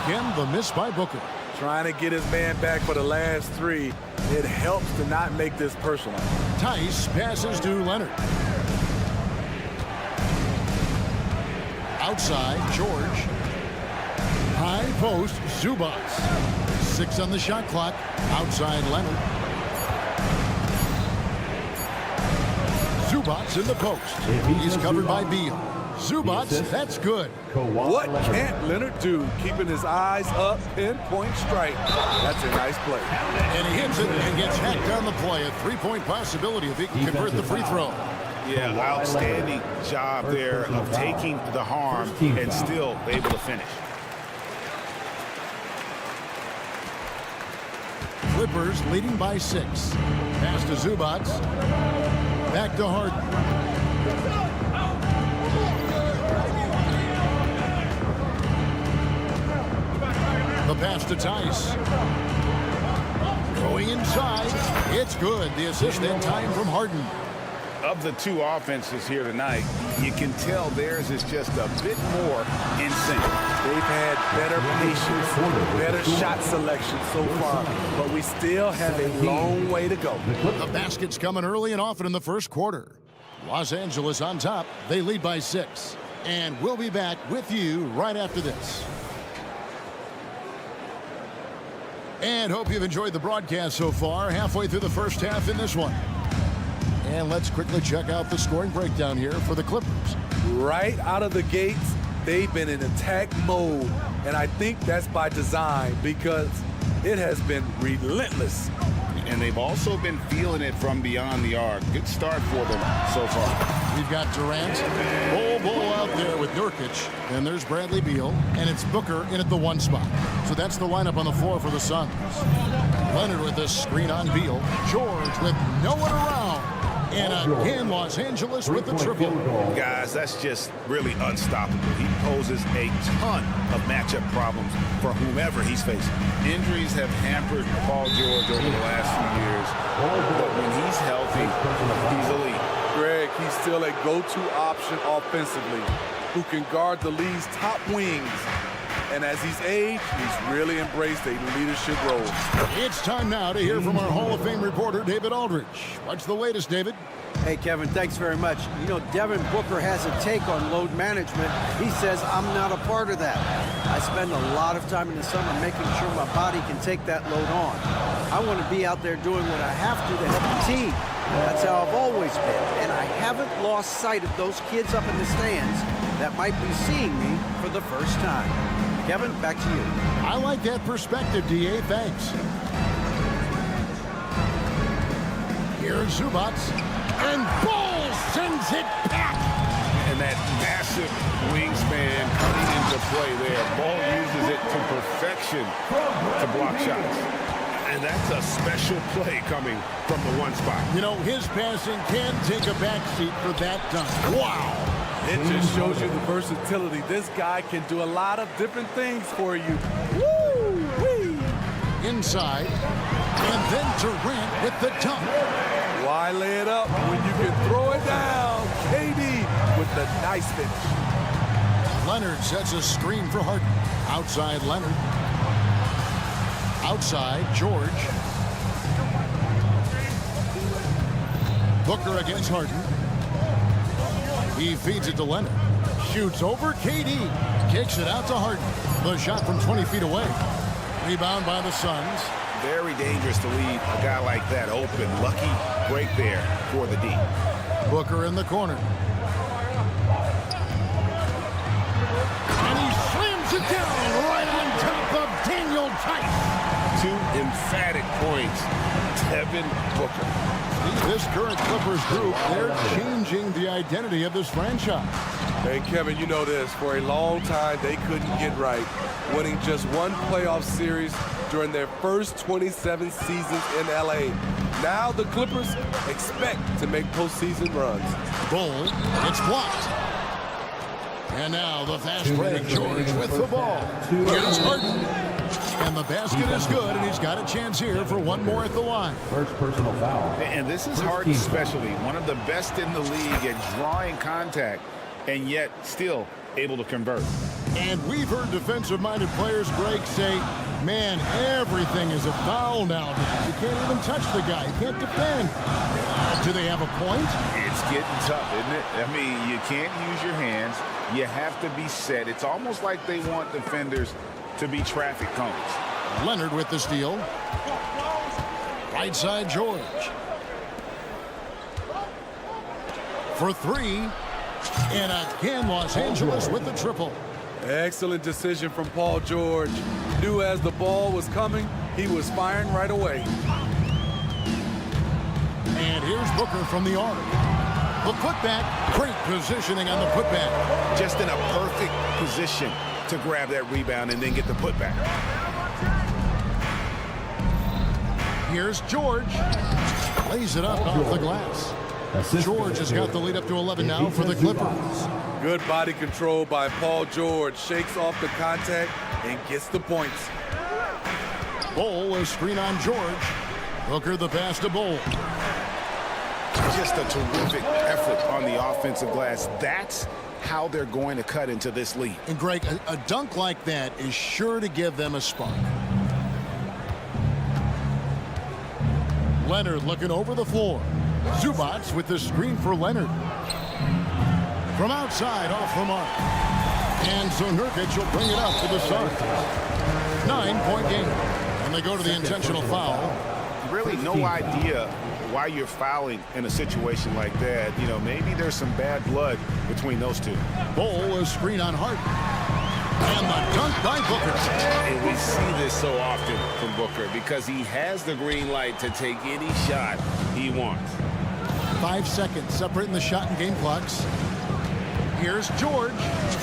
S6: Again, the miss by Booker.
S13: trying to get his man back for the last 3. It helps to not make this personal.
S6: Tice passes to Leonard. Outside, George. High post, Zubats. 6 on the shot clock. Outside, Leonard. Zubats in the post. He's covered by Beal. Zubats, that's good.
S13: What can't Leonard do? Keeping his eyes up, pinpoint strike. That's a nice play.
S6: And he hits it and gets hacked on the play. A 3-point possibility if he can convert the free throw.
S7: Yeah, outstanding job there of taking the harm and still able to finish.
S6: Clippers leading by 6. Pass to Zubats. Back to Harden. The pass to Tice. Going inside. It's good. The assist that time from Harden.
S7: Of the 2 offenses here tonight, you can tell theirs is just a bit more in sync.
S13: They've had better patience, better shot selection so far, but we still have a long way to go.
S6: The basket's coming early and often in the first quarter. Los Angeles on top. They lead by 6. And we'll be back with you right after this. And hope you've enjoyed the broadcast so far. Halfway through the first half in this one. And let's quickly check out the scoring breakdown here for the Clippers.
S13: Right out of the gates, they've been in attack mode. And I think that's by design because it has been relentless.
S7: And they've also been feeling it from beyond the arc. Good start for them so far.
S6: We've got Durant, Bull out there with Nurkic. Then there's Bradley Beal, and it's Booker in at the 1 spot. So that's the lineup on the floor for the Suns. Leonard with a screen on Beal. George with no one around. And again, Los Angeles with the triple.
S7: Guys, that's just really unstoppable. He poses a ton of matchup problems for whomever he's facing. Injuries have hampered Paul George over the last few years, but when he's healthy, he's elite.
S13: Greg, he's still a go-to option offensively who can guard the league's top wings. And as he's aged, he's really embraced a leadership role.
S6: It's time now to hear from our Hall of Fame reporter, David Aldridge. What's the latest, David?
S9: Hey, Kevin, thanks very much. You know, Devin Booker has a take on load management. He says, I'm not a part of that. I spend a lot of time in the summer making sure my body can take that load on. I want to be out there doing what I have to help the team. That's how I've always been. And I haven't lost sight of those kids up in the stands that might be seeing me for the first time. Kevin, back to you.
S6: I like that perspective, D.A. Thanks. Here's Zubats. And Ball sends it back.
S7: And that massive wingspan coming into play there. Ball uses it to perfection to block shots. And that's a special play coming from the 1 spot.
S6: You know, his passing can take a backseat for that dunk. Wow.
S13: It just shows you the versatility. This guy can do a lot of different things for you. Woo-wee!
S6: Inside. And then Durant with the dunk.
S13: Why lay it up when you can throw it down? KD with the nice finish.
S6: Leonard sets a screen for Harden. Outside Leonard. Outside George. Booker against Harden. He feeds it to Leonard. Shoots over KD. Kicks it out to Harden. The shot from 20 feet away. Rebound by the Suns.
S7: Very dangerous to leave a guy like that open. Lucky break there for the D.
S6: Booker in the corner. And he slams it down right on top of Daniel Tice.
S7: 2 emphatic points. Devin Booker.
S6: This current Clippers group, they're changing the identity of this franchise.
S13: Hey, Kevin, you know this. For a long time, they couldn't get right, winning just 1 playoff series during their first 27 seasons in L.A. Now the Clippers expect to make postseason runs.
S6: Bull, it's blocked. And now the fast break, George with the ball. Here's Harden. And the basket is good, and he's got a chance here for 1 more at the line.
S4: First personal foul.
S7: And this is Harden's specialty. One of the best in the league at drawing contact, and yet still able to convert.
S6: And we've heard defensive-minded players, Greg, say Man, everything is a foul now. You can't even touch the guy. You can't defend. Do they have a point?
S7: It's getting tough, isn't it? I mean, you can't use your hands. You have to be set. It's almost like they want defenders to be traffic cones.
S6: Leonard with the steal. Right side, George. For three. And again, Los Angeles with the triple.
S13: Excellent decision from Paul George. Knew as the ball was coming, he was firing right away.
S6: And here's Booker from the arc. The putback. Great positioning on the putback.
S1: Just in a perfect position to grab that rebound and then get the putback.
S6: Here's George. Lays it up off the glass. George has got the lead up to 11 now for the Clippers.
S13: Good body control by Paul George. Shakes off the contact and gets the points.
S6: Bol, a screen on George. Booker the pass to Bol.
S7: Just a terrific effort on the offensive glass. That's how they're going to cut into this lead.
S6: And Greg, a dunk like that is sure to give them a spark. Leonard looking over the floor. Zubac with the screen for Leonard. From outside, off the mark. And so Nurkic will bring it up to the Suns. 9-point game. And they go to the intentional foul.
S7: Really no idea why you're fouling in a situation like that. You know, maybe there's some bad blood between those two.
S6: Bol, a screen on Hart. And the dunk by Booker.
S7: And we see this so often from Booker because he has the green light to take any shot he wants.
S6: 5 seconds separating the shot and game clocks. Here's George.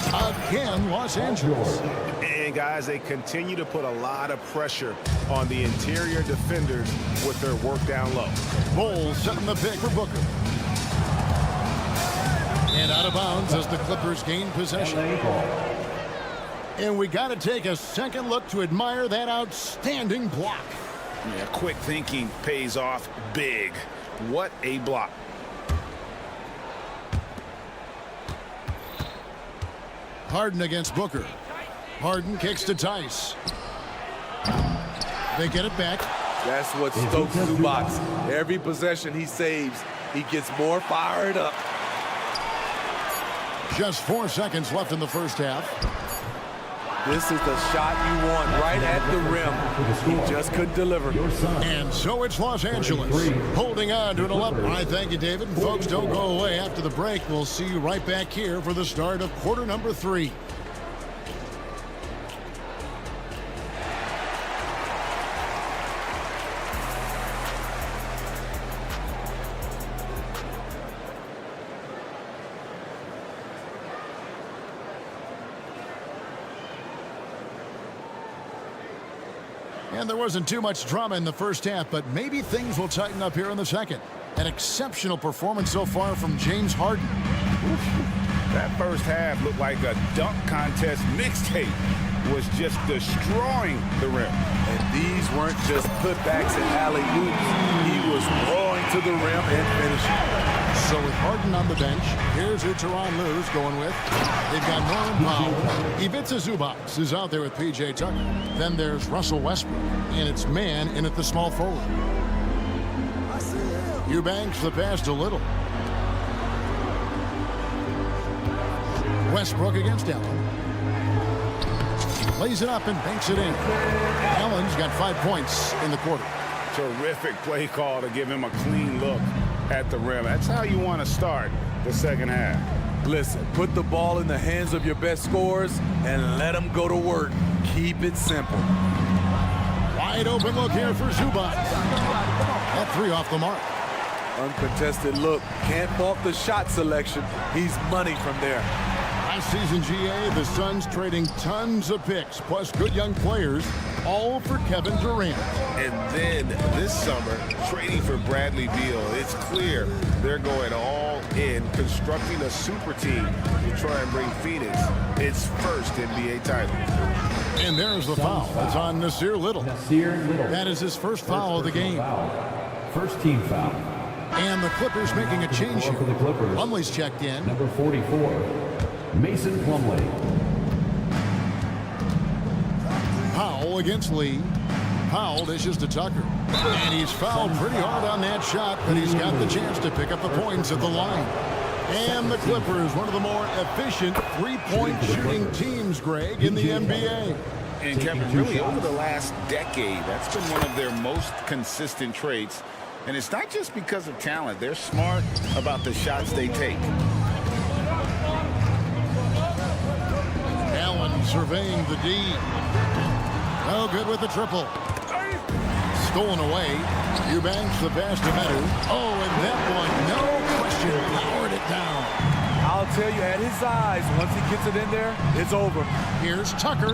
S6: Again, Los Angeles.
S1: And guys, they continue to put a lot of pressure on the interior defenders with their work down low.
S6: Bol setting the pick for Booker. And out of bounds as the Clippers gain possession. And we got to take a second look to admire that outstanding block.
S7: Yeah, quick thinking pays off big. What a block.
S6: Harden against Booker. Harden kicks to Tice. They get it back.
S13: That's what Stokes Zubac. Every possession he saves, he gets more fired up.
S6: Just 4 seconds left in the first half.
S13: This is the shot you want right at the rim. He just couldn't deliver.
S6: And so it's Los Angeles holding on to an 11. I thank you, David. And folks, don't go away after the break. We'll see you right back here for the start of quarter number 3. And there wasn't too much drama in the first half, but maybe things will tighten up here in the second. An exceptional performance so far from James Harden.
S7: That first half looked like a dunk contest mixtape. Was just destroying the rim.
S13: And these weren't just putbacks and alley-oops. He was rolling to the rim and finishing.
S6: So with Harden on the bench, here's who Tyronn Lue's going with. They've got Norman Powell. Ivica Zubac is out there with P.J. Tucker. Then there's Russell Westbrook. And it's man in at the small forward. Eubanks the pass to Little. Westbrook against Allen. Lays it up and banks it in. Allen's got 5 points in the quarter.
S7: Terrific play call to give him a clean look at the rim. That's how you want to start the second half.
S13: Listen, put the ball in the hands of your best scorers and let them go to work. Keep it simple.
S6: Wide open look here for Zubac. That 3 off the mark.
S13: Uncontested look. Can't fault the shot selection. He's money from there.
S6: Last season, GA, the Suns trading tons of picks, plus good young players, all for Kevin Durant.
S7: And then this summer, trading for Bradley Beal. It's clear they're going all in, constructing a super team to try and bring Phoenix its first NBA title.
S6: And there's the foul. It's on Nasir Little. That is his first foul of the game.
S4: First team foul.
S6: And the Clippers making a change here. Plumlee's checked in.
S4: Number 44, Mason Plumlee.
S6: Powell Foul against Lee. Powell dishes to Tucker. And he's fouled pretty hard on that shot, but he's got the chance to pick up the points at the line. And the Clippers, one of the more efficient three-point shooting teams, Greg, in the NBA.
S7: And Kevin, really over the last decade, that's been one of their most consistent traits. And it's not just because of talent. They're smart about the shots they take.
S6: Allen surveying the D. No good with the triple. Stolen away. Eubanks the pass to Medu. Oh, and that one, no question, powered it down.
S14: I'll tell you, at his eyes, once he gets it in there, it's over.
S6: Here's Tucker.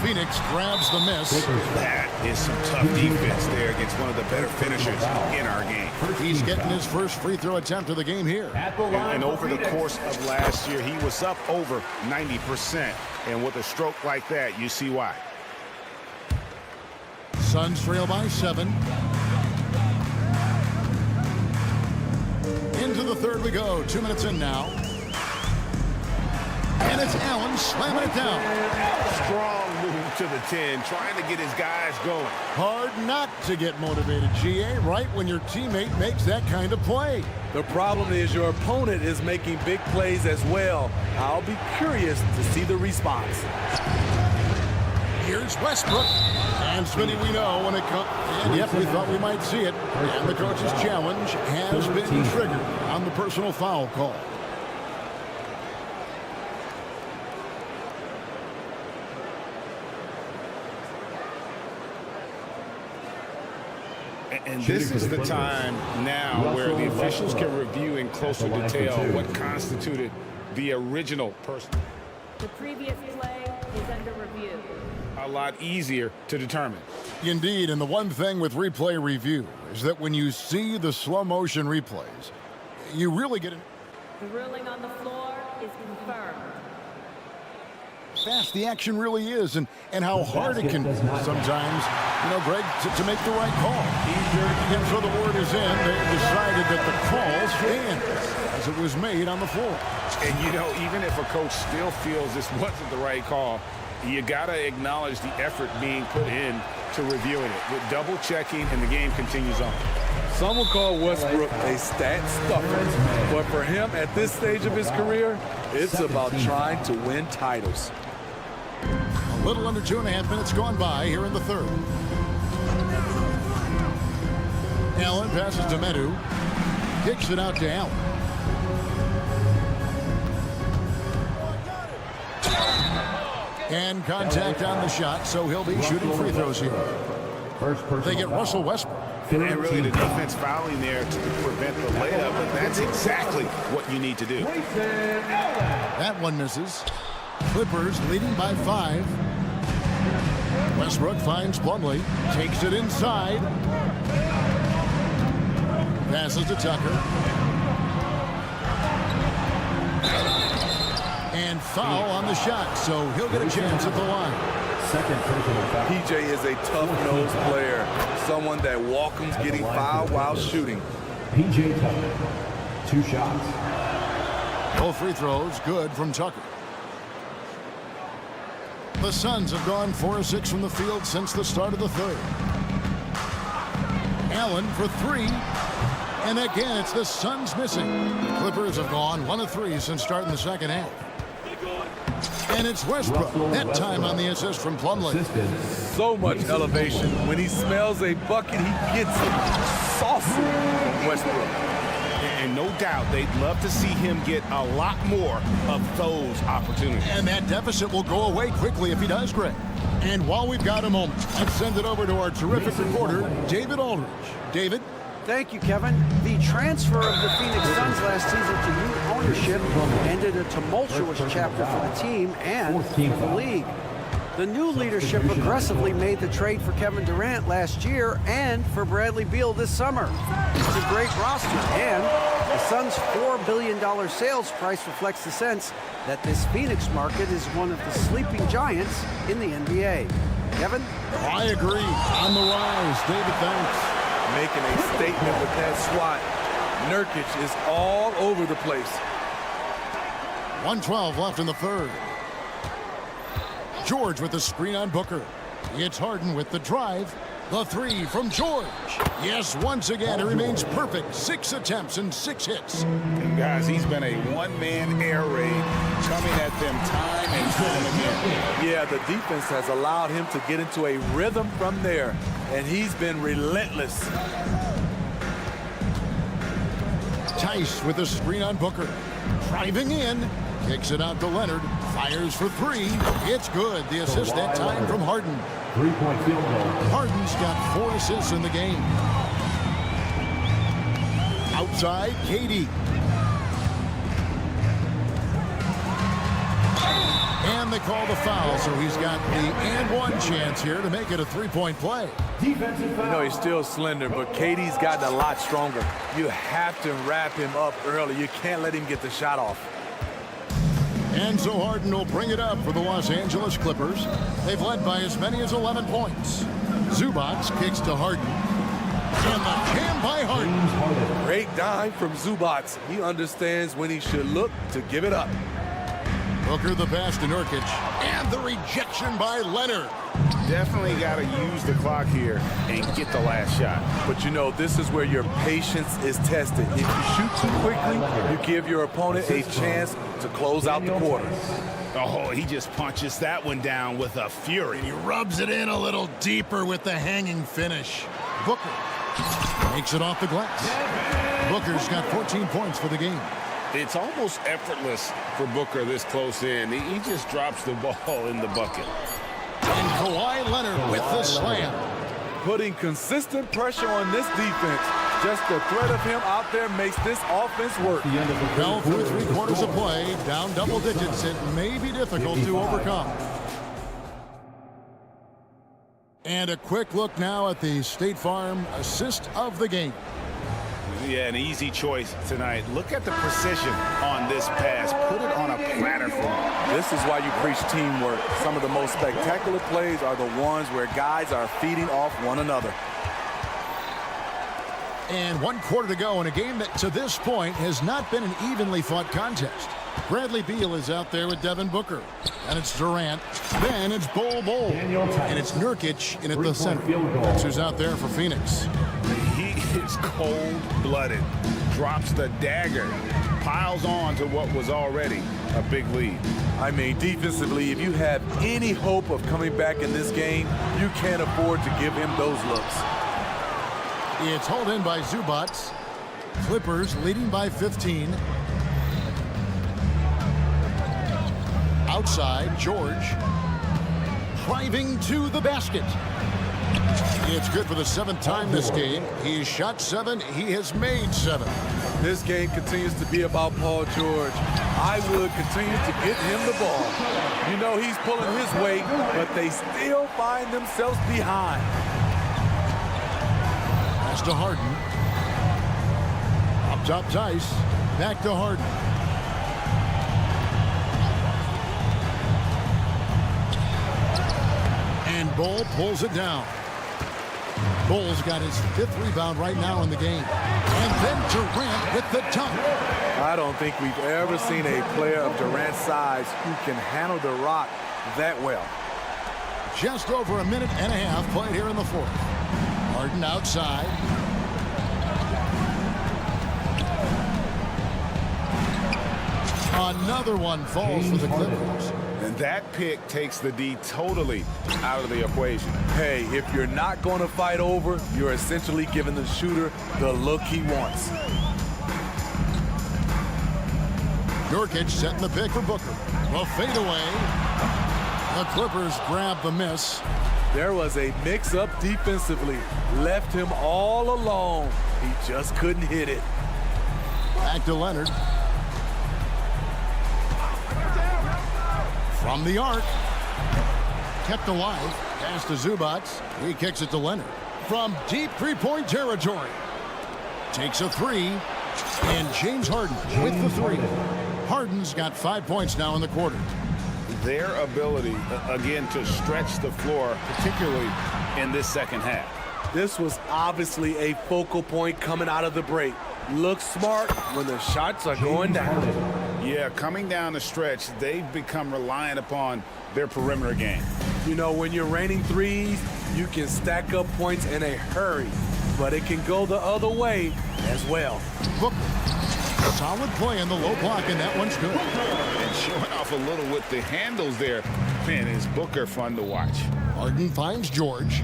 S6: Phoenix grabs the miss.
S7: That is some tough defense there against one of the better finishers in our game.
S6: He's getting his first free throw attempt of the game here.
S7: And over the course of last year, he was up over 90%. And with a stroke like that, you see why.
S6: Suns trail by 7. Into the third we go. 2 minutes in now. And it's Allen slamming it down.
S7: Strong move to the 10, trying to get his guys going.
S6: Hard not to get motivated, GA, right when your teammate makes that kind of play.
S14: The problem is your opponent is making big plays as well. I'll be curious to see the response.
S6: Here's Westbrook. And Smitty, we know when it comes. And yep, we thought we might see it. And the coach's challenge has been triggered on the personal foul call.
S7: And this is the time now where the officials can review in closer detail what constituted the original person.
S10: The previous play is under review.
S7: A lot easier to determine.
S6: Indeed, and the one thing with replay review is that when you see the slow motion replays, you really get
S10: The ruling on the floor is confirmed.
S6: fast the action really is and how hard it can be sometimes, Greg, to make the right call. And so the word is in. They decided that the call stands as it was made on the floor.
S7: And, even if a coach still feels this wasn't the right call, you got to acknowledge the effort being put in to reviewing it. With double checking, and the game continues on.
S14: Some will call Westbrook a stat stuffer, but for him at this stage of his career, it's about trying to win titles.
S6: A little under 2.5 minutes gone by here in the third. Allen passes to Medu. Kicks it out to Allen. And contact on the shot, so he'll be shooting free throws here. They get Russell Westbrook.
S7: And really the defense fouling there to prevent the layup, but that's exactly what you need to do.
S6: That one misses. Clippers leading by 5. Westbrook finds Plumlee, takes it inside. Passes to Tucker. And foul on the shot, so he'll get a chance at the line.
S14: PJ is a tough-nosed player, someone that welcomes getting fouled while shooting.
S4: PJ Tucker, 2 shots.
S6: Both free throws good from Tucker. The Suns have gone 4 of 6 from the field since the start of the third. Allen for 3. And again, it's the Suns missing. The Clippers have gone 1 of 3 since starting the second half. And it's Westbrook, that time on the assist from Plumlee.
S14: So much elevation. When he smells a bucket, he gets it. Saucy from Westbrook.
S7: And no doubt they'd love to see him get a lot more of those opportunities.
S6: And that deficit will go away quickly if he does, Greg. And while we've got a moment, let's send it over to our terrific reporter, David Aldridge. David?
S9: Thank you, Kevin. The transfer of the Phoenix Suns last season to new ownership ended a tumultuous chapter for the team and for the league. The new leadership aggressively made the trade for Kevin Durant last year and for Bradley Beal this summer. It's a great roster, and the Suns' $4 billion sales price reflects the sense that this Phoenix market is one of the sleeping giants in the NBA. Kevin?
S6: I agree. On the rise. David, thanks.
S14: Making a statement with that swat. Nurkic is all over the place.
S6: 1:12 left in the third. George with the screen on Booker. It's Harden with the drive. The three from George. Yes, once again, it remains perfect. 6 attempts and 6 hits.
S7: And guys, he's been a one-man air raid coming at them time and time again.
S14: Yeah, the defense has allowed him to get into a rhythm from there, and he's been relentless.
S6: Tice with the screen on Booker. Driving in. Kicks it out to Leonard. Fires for 3. It's good. The assist that time from Harden.
S4: 3-point field goal.
S6: Harden's got 4 assists in the game. Outside, Katie. And they call the foul, so he's got the and one chance here to make it a 3-point play.
S14: You know, he's still slender, but KD's gotten a lot stronger. You have to wrap him up early. You can't let him get the shot off.
S6: And so Harden will bring it up for the Los Angeles Clippers. They've led by as many as 11 points. Zubac kicks to Harden. And the jam by Harden.
S14: Great dime from Zubac. He understands when he should look to give it up.
S6: Booker the pass to Nurkic. And the rejection by Leonard.
S7: Definitely got to use the clock here and get the last shot.
S14: But you know, this is where your patience is tested. If you shoot too quickly, you give your opponent a chance to close out the quarter.
S7: Oh, he just punches that one down with a fury.
S6: He rubs it in a little deeper with the hanging finish. Booker makes it off the glass. Booker's got 14 points for the game.
S7: It's almost effortless for Booker this close in. He just drops the ball in the bucket.
S6: And Kawhi Leonard with the slam.
S14: Putting consistent pressure on this defense. Just the threat of him out there makes this offense work.
S6: Well, through 3 quarters of play, down double digits, it may be difficult to overcome. And a quick look now at the State Farm assist of the game.
S7: Yeah, an easy choice tonight. Look at the precision on this pass. Put it on a platter for him.
S14: This is why you preach teamwork. Some of the most spectacular plays are the ones where guys are feeding off one another.
S6: And 1 quarter to go in a game that to this point has not been an evenly fought contest. Bradley Beal is out there with Devin Booker. And it's Durant. Then it's Bol. And it's Nurkic in at the center. Sixers out there for Phoenix.
S7: He is cold-blooded. Drops the dagger. Piles on to what was already a big lead.
S14: I mean, defensively, if you have any hope of coming back in this game, you can't afford to give him those looks.
S6: It's hauled in by Zubac. Clippers leading by 15. Outside, George. Driving to the basket. It's good for the 7th time this game. He's shot 7. He has made 7.
S14: This game continues to be about Paul George. I would continue to get him the ball. You know he's pulling his weight, but they still find themselves behind.
S6: Pass to Harden. Up top, Tice. Back to Harden. And Bol pulls it down. Bol's got his 5th rebound right now in the game. And then Durant with the dunk.
S14: I don't think we've ever seen a player of Durant's size who can handle the rock that well.
S6: Just over a minute and a half played here in the 4th. Harden outside. Another one falls for the Clippers.
S7: And that pick takes the D totally out of the equation.
S14: Hey, if you're not going to fight over, you're essentially giving the shooter the look he wants.
S6: Nurkic setting the pick for Booker. The fadeaway. The Clippers grab the miss.
S14: There was a mix-up defensively. Left him all alone. He just couldn't hit it.
S6: Back to Leonard. From the arc. Kept alive. Pass to Zubac. He kicks it to Leonard. From deep 3-point territory. Takes a 3. And James Harden with the 3. Harden's got 5 points now in the quarter.
S7: Their ability, again, to stretch the floor, particularly in this second half.
S14: This was obviously a focal point coming out of the break. look smart when the shots are going down.
S7: Yeah, coming down the stretch, they've become reliant upon their perimeter game.
S14: You know, when you're raining threes, you can stack up points in a hurry, but it can go the other way as well.
S6: Booker. Solid play in the low block, and that one's good.
S7: And showing off a little with the handles there. Man, is Booker fun to watch.
S6: Harden finds George.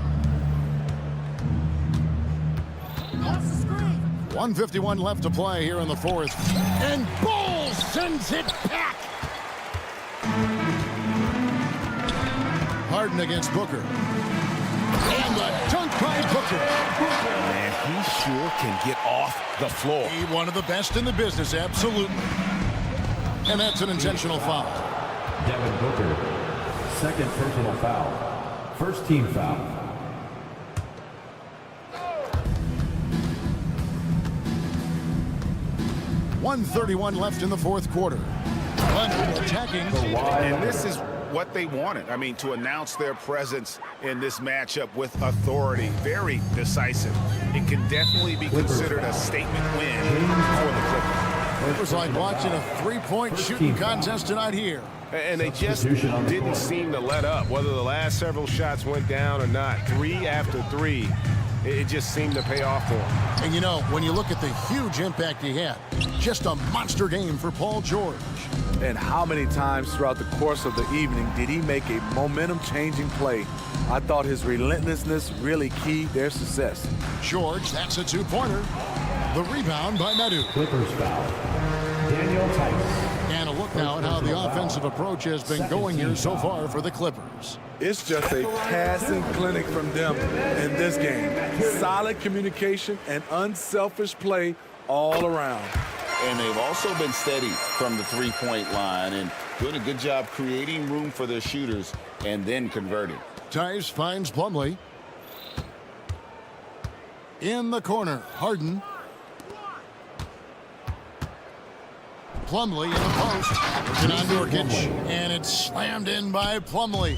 S6: 1:51 left to play here in the fourth. And Ball sends it back. Harden against Booker. And the dunk by Booker.
S1: Man, he sure can get off the floor.
S6: He one of the best in the business, absolutely. And that's an intentional foul.
S4: Devin Booker, second personal foul. First team foul.
S6: .131 left in the fourth quarter. Leonard attacking.
S7: And this is what they wanted. I mean, to announce their presence in this matchup with authority. Very decisive. It can definitely be considered a statement win for the Clippers.
S6: It was like watching a three-point shooting contest tonight here.
S1: And they just didn't seem to let up. Whether the last several shots went down or not, 3 after 3, it just seemed to pay off for him.
S6: And you know, when you look at the huge impact he had, just a monster game for Paul George.
S14: And how many times throughout the course of the evening did he make a momentum-changing play? I thought his relentlessness really keyed their success.
S6: George, that's a two-pointer. The rebound by Nadu.
S4: Clippers foul. Daniel Tice.
S6: And a look now at how the offensive approach has been going here so far for the Clippers.
S14: It's just a passing clinic from them in this game. Solid communication and unselfish play all around.
S7: And they've also been steady from the three-point line and doing a good job creating room for their shooters and then converting.
S6: Tice finds Plumlee. In the corner, Harden. Plumlee in the post. Working on Nurkic. And it's slammed in by Plumlee.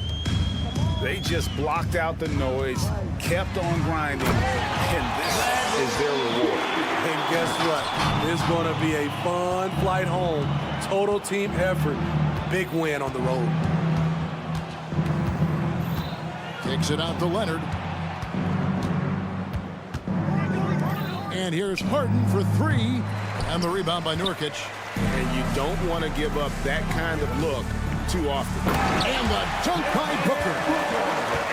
S7: They just blocked out the noise, kept on grinding, and this is their reward.
S14: And guess what? It's going to be a fun flight home. Total team effort. Big win on the road.
S6: Kicks it out to Leonard. And here's Harden for 3. And the rebound by Nurkic.
S7: And you don't want to give up that kind of look too often.
S6: And the dunk by Booker.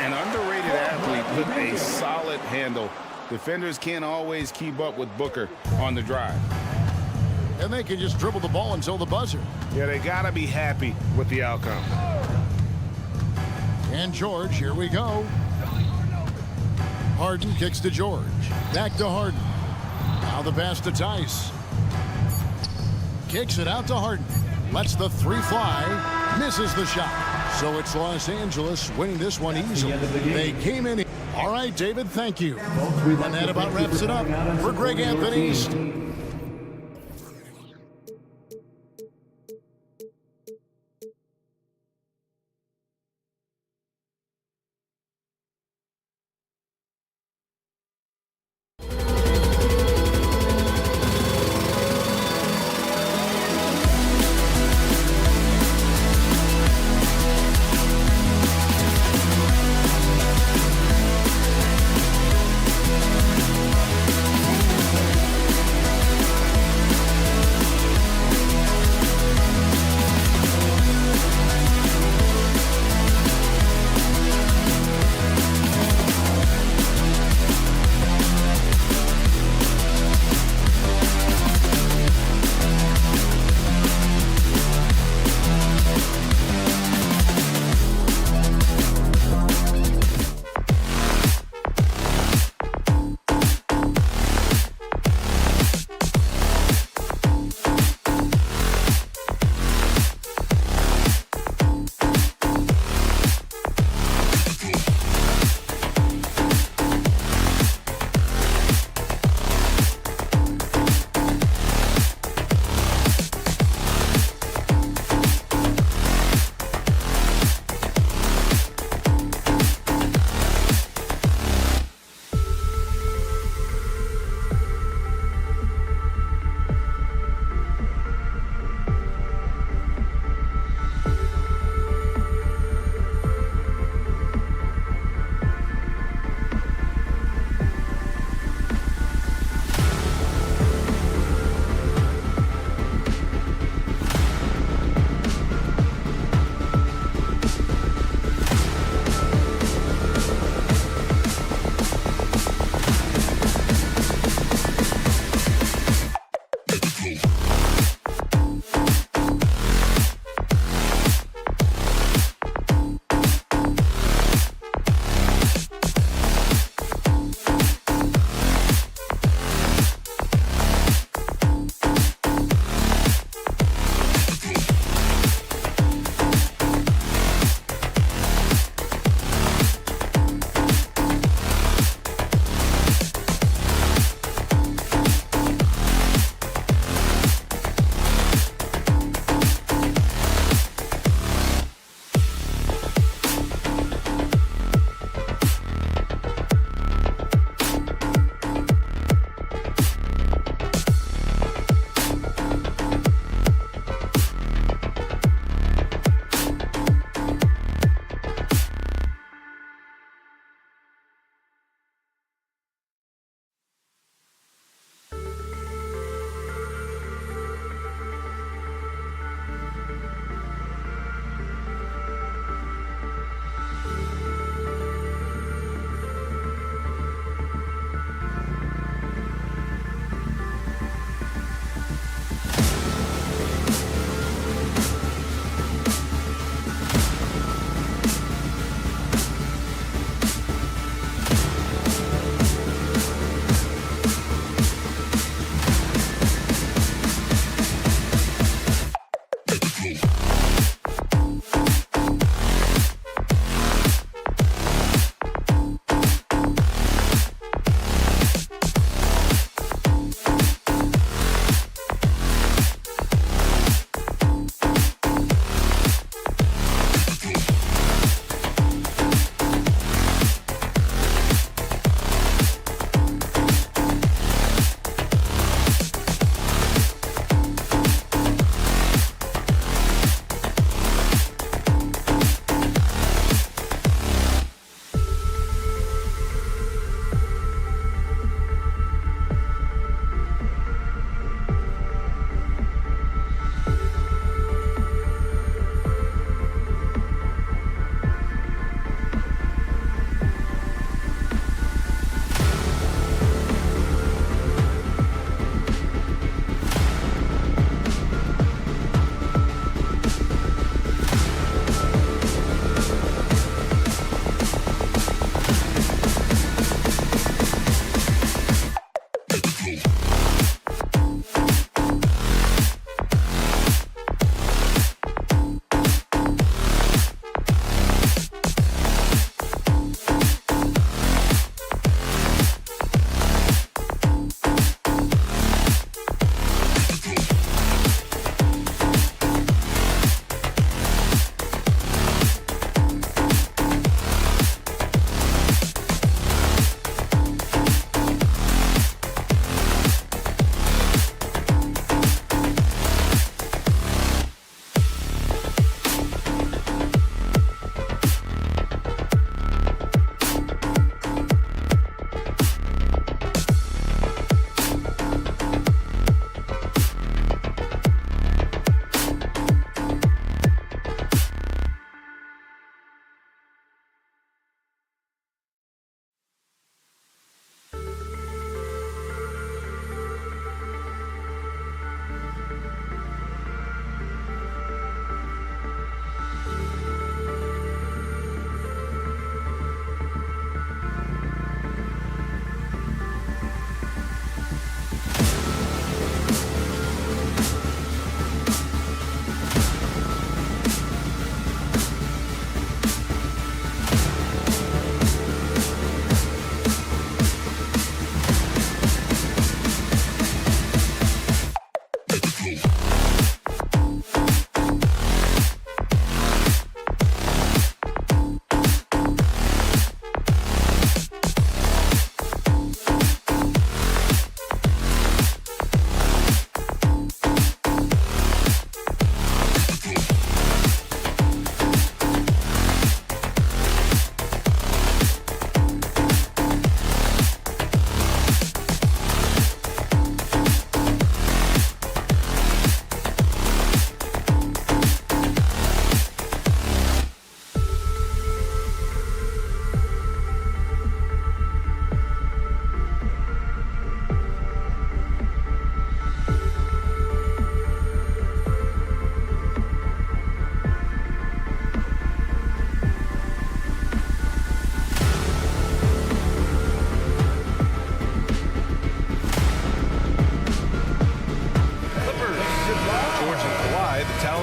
S7: An underrated athlete with a solid handle. Defenders can't always keep up with Booker on the drive.
S6: And they can just dribble the ball until the buzzer.
S1: Yeah, they got to be happy with the outcome.
S6: And George, here we go. Harden kicks to George. Back to Harden. Now the pass to Tice. Kicks it out to Harden. Lets the 3 fly. Misses the shot. So it's Los Angeles winning this one easily. They came in. All right, David, thank you. And that about wraps it up for Greg Anthony.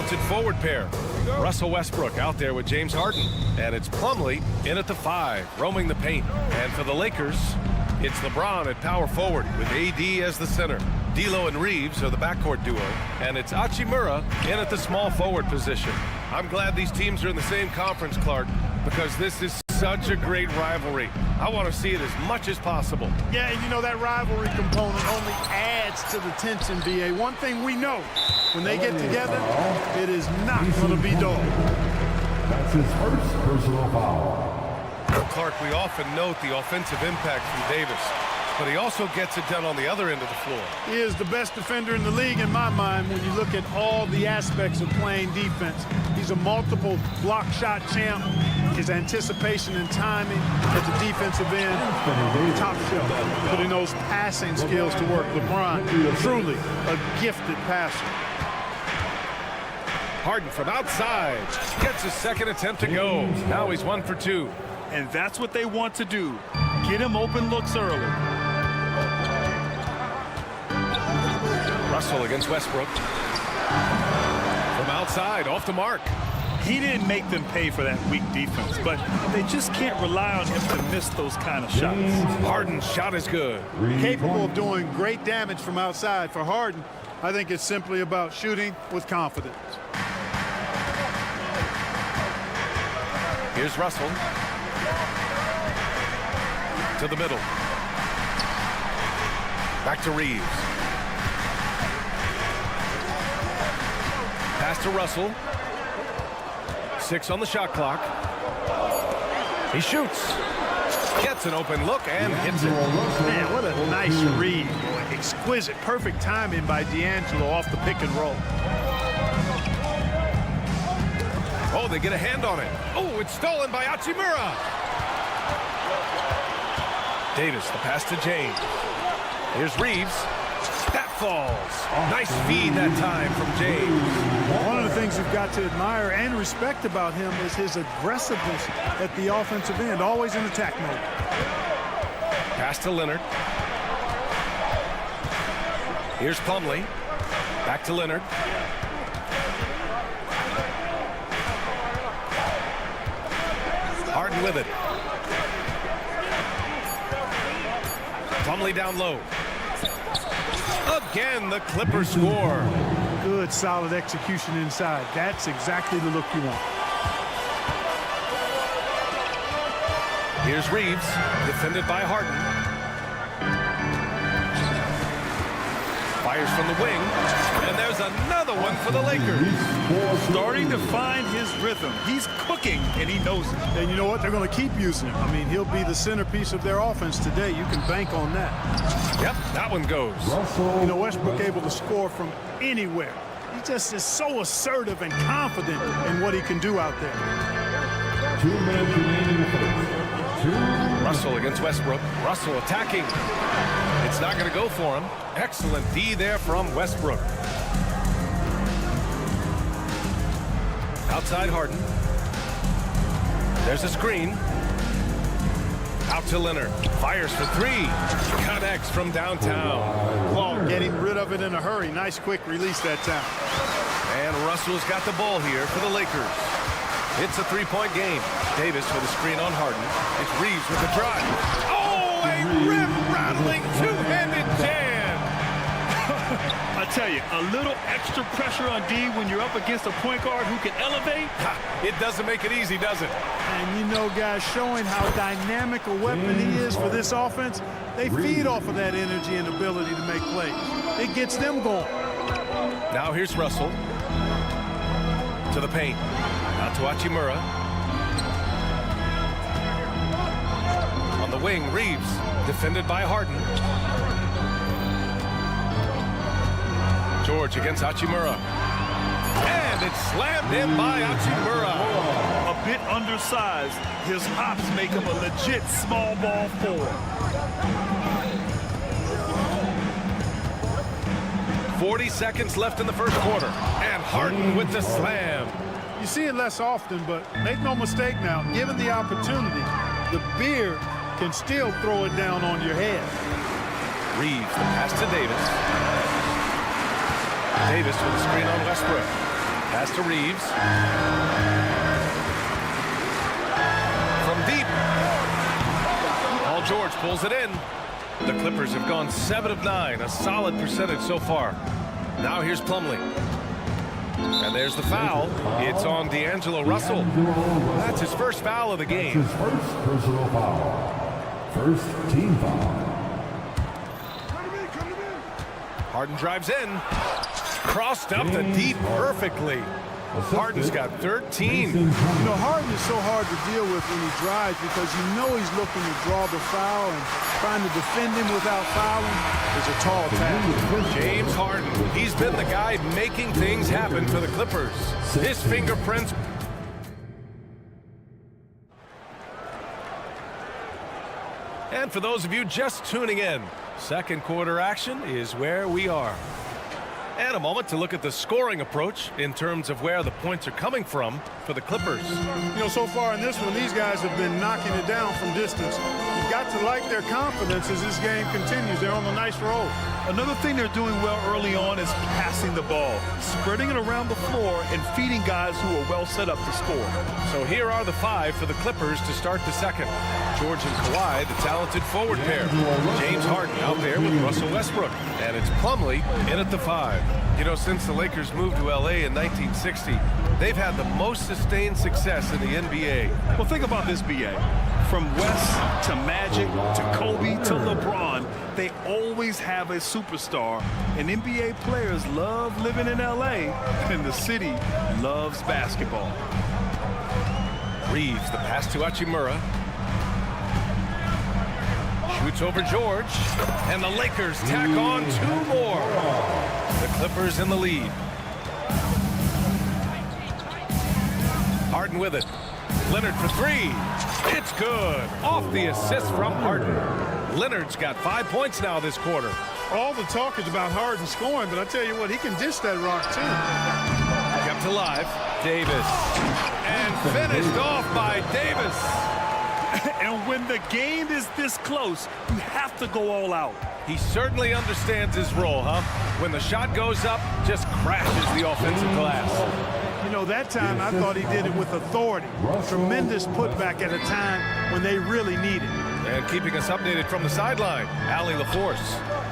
S1: talented forward pair. Russell Westbrook out there with James Harden. And it's Plumlee in at the 5, roaming the paint. And for the Lakers, it's LeBron at power forward with AD as the center. D'Lo and Reeves are the backcourt duo. And it's Hachimura in at the small forward position. I'm glad these teams are in the same conference, Clark, because this is such a great rivalry. I want to see it as much as possible.
S15: Yeah, and you know, that rivalry component only adds to the tension, BA. One thing we know, when they get together, it is not going to be dull.
S4: That's his first personal foul.
S1: Clark, we often note the offensive impact from Davis, but he also gets it done on the other end of the floor.
S15: He is the best defender in the league in my mind when you look at all the aspects of playing defense. He's a multiple block shot champ. His anticipation and timing at the defensive end, top shelf. Putting those passing skills to work. LeBron, truly a gifted passer.
S1: Harden from outside gets his second attempt to go. Now he's 1 for 2.
S3: And that's what they want to do. Get him open looks early.
S1: Russell against Westbrook. From outside, off the mark.
S3: He didn't make them pay for that weak defense, but they just can't rely on him to miss those kind of shots.
S1: Harden's shot is good.
S15: Capable of doing great damage from outside. For Harden, I think it's simply about shooting with confidence.
S1: Here's Russell. To the middle. Back to Reeves. Pass to Russell. 6 on the shot clock. He shoots. Gets an open look and hits it.
S15: Man, what a nice read. Exquisite, perfect timing by D'Angelo off the pick and roll.
S1: Oh, they get a hand on it. Oh, it's stolen by Hachimura. Davis, the pass to James. Here's Reeves. That falls. Nice feed that time from James.
S15: One of the things you've got to admire and respect about him is his aggressiveness at the offensive end, always in attack mode.
S1: Pass to Leonard. Here's Plumlee. Back to Leonard. Harden with it. Plumlee down low. Again, the Clippers score.
S15: Good, solid execution inside. That's exactly the look you want.
S1: Here's Reeves, defended by Harden. Fires from the wing, and there's another one for the Lakers.
S3: Starting to find his rhythm. He's cooking, and he knows it.
S15: And you know what? They're going to keep using him. I mean, he'll be the centerpiece of their offense today. You can bank on that.
S1: Yep, that one goes.
S15: You know, Westbrook able to score from anywhere. He just is so assertive and confident in what he can do out there.
S4: 2 minutes remaining in the first.
S1: Russell against Westbrook. Russell attacking. It's not going to go for him. Excellent D there from Westbrook. Outside Harden. There's a screen. Out to Leonard. Fires for 3. Connects from downtown.
S15: Well, getting rid of it in a hurry. Nice quick release that time.
S1: And Russell's got the ball here for the Lakers. It's a 3-point game. Davis with a screen on Harden. It's Reeves with the drive. Oh, a rim-rattling two-handed jam.
S3: I tell you, a little extra pressure on D when you're up against a point guard who can elevate.
S1: It doesn't make it easy, does it?
S15: And you know, guys, showing how dynamic a weapon he is for this offense, they feed off of that energy and ability to make plays. It gets them going.
S1: Now here's Russell. To the paint. Out to Hachimura. On the wing, Reeves, defended by Harden. George against Hachimura. And it's slammed in by Hachimura.
S3: A bit undersized. His hops make him a legit small ball forward.
S1: 40 seconds left in the first quarter. And Harden with the slam.
S15: You see it less often, but make no mistake now, given the opportunity, the beard can still throw it down on your head.
S1: Reeves, the pass to Davis. Davis with the screen on Westbrook. Pass to Reeves. From deep. Paul George pulls it in. The Clippers have gone 7 of 9, a solid percentage so far. Now here's Plumlee. And there's the foul. It's on D'Angelo Russell. That's his first foul of the game.
S4: His first personal foul. First team foul.
S1: Harden drives in. Crossed up the deep perfectly. Harden's got 13.
S15: You know, Harden is so hard to deal with when he drives because you know he's looking to draw the foul, and trying to defend him without fouling is a tall task.
S1: James Harden, he's been the guy making things happen for the Clippers. His fingerprints. And for those of you just tuning in, second quarter action is where we are. And a moment to look at the scoring approach in terms of where the points are coming from for the Clippers.
S15: You know, so far in this one, these guys have been knocking it down from distance. You've got to like their confidence as this game continues. They're on a nice roll.
S3: Another thing they're doing well early on is passing the ball, spreading it around the floor and feeding guys who are well set up to score.
S1: So here are the 5 for the Clippers to start the second. George and Kawhi, the talented forward pair. James Harden out there with Russell Westbrook. And it's Plumlee in at the 5. You know, since the Lakers moved to LA in 1960, they've had the most sustained success in the NBA.
S3: Well, think about this, B.A. From West to Magic to Kobe to LeBron, they always have a superstar. And NBA players love living in LA, and the city loves basketball.
S1: Reeves, the pass to Hachimura. Shoots over George, and the Lakers tack on 2 more. The Clippers in the lead. Harden with it. Leonard for 3. It's good. Off the assist from Harden. Leonard's got 5 points now this quarter.
S15: All the talk is about Harden scoring, but I tell you what, he can dish that rock too.
S1: Kept alive. Davis. And finished off by Davis.
S3: And when the game is this close, you have to go all out.
S1: He certainly understands his role, huh? When the shot goes up, just crashes the offensive glass.
S15: You know, that time I thought he did it with authority. Tremendous putback at a time when they really need it.
S1: And keeping us updated from the sideline, Allie LaForce.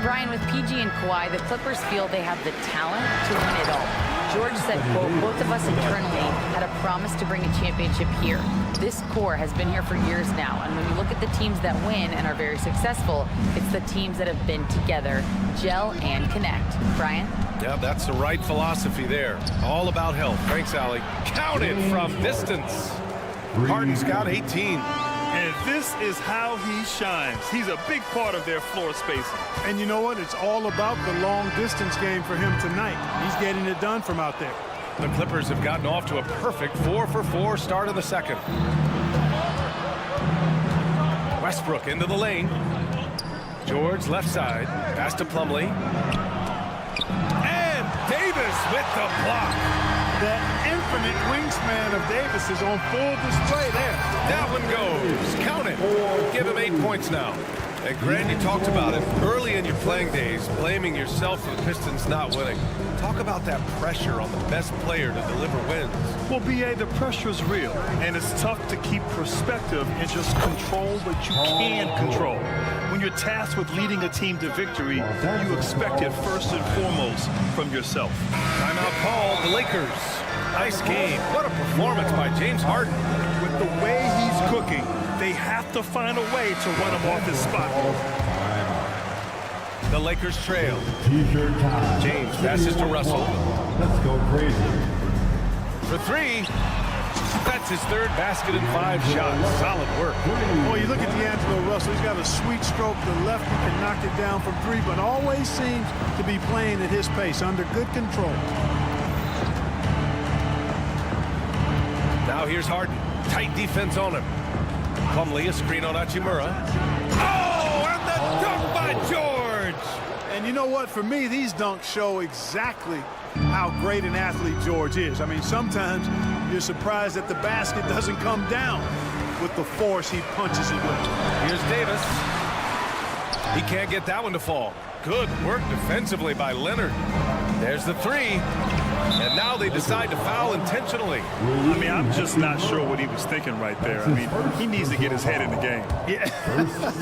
S5: Brian, with PG and Kawhi, the Clippers feel they have the talent to win it all. George said, quote, both of us internally had a promise to bring a championship here. This core has been here for years now, and when you look at the teams that win and are very successful, it's the teams that have been together, gel and connect. Brian?
S1: Yeah, that's the right philosophy there. All about health. Thanks, Allie. Counted from distance. Harden's got 18.
S3: And this is how he shines. He's a big part of their floor spacing.
S15: And you know what? It's all about the long distance game for him tonight. He's getting it done from out there.
S1: The Clippers have gotten off to a perfect 4-for-4 start of the second. Westbrook into the lane. George left side. Pass to Plumlee. And Davis with the block.
S15: The infinite wingspan of Davis is on full display there.
S1: That one goes. Count it. Give him 8 points now. And Grant, you talked about it early in your playing days, blaming yourself for the Pistons not winning. Talk about that pressure on the best player to deliver wins.
S3: Well, B.A., the pressure is real, and it's tough to keep perspective and just control what you can control. When you're tasked with leading a team to victory, you expect it first and foremost from yourself.
S1: Timeout call, the Lakers. Nice game. What a performance by James Harden.
S3: With the way he's cooking, they have to find a way to run him off his spot.
S1: The Lakers trail.
S4: T-shirt time.
S1: James passes to Russell.
S4: Let's go crazy.
S1: For 3. That's his 3rd basket and 5 shots. Solid work.
S15: Boy, you look at D'Angelo Russell. He's got a sweet stroke. The lefty can knock it down from 3, but always seems to be playing at his pace, under good control.
S1: Now here's Harden. Tight defense on him. Plumlee, a screen on Hachimura. Oh, and the dunk by George!
S15: And you know what? For me, these dunks show exactly how great an athlete George is. I mean, sometimes you're surprised that the basket doesn't come down with the force he punches it with.
S1: Here's Davis. He can't get that one to fall. Good work defensively by Leonard. There's the 3. And now they decide to foul intentionally.
S3: I mean, I'm just not sure what he was thinking right there. I mean, he needs to get his head in the game.
S15: Yeah,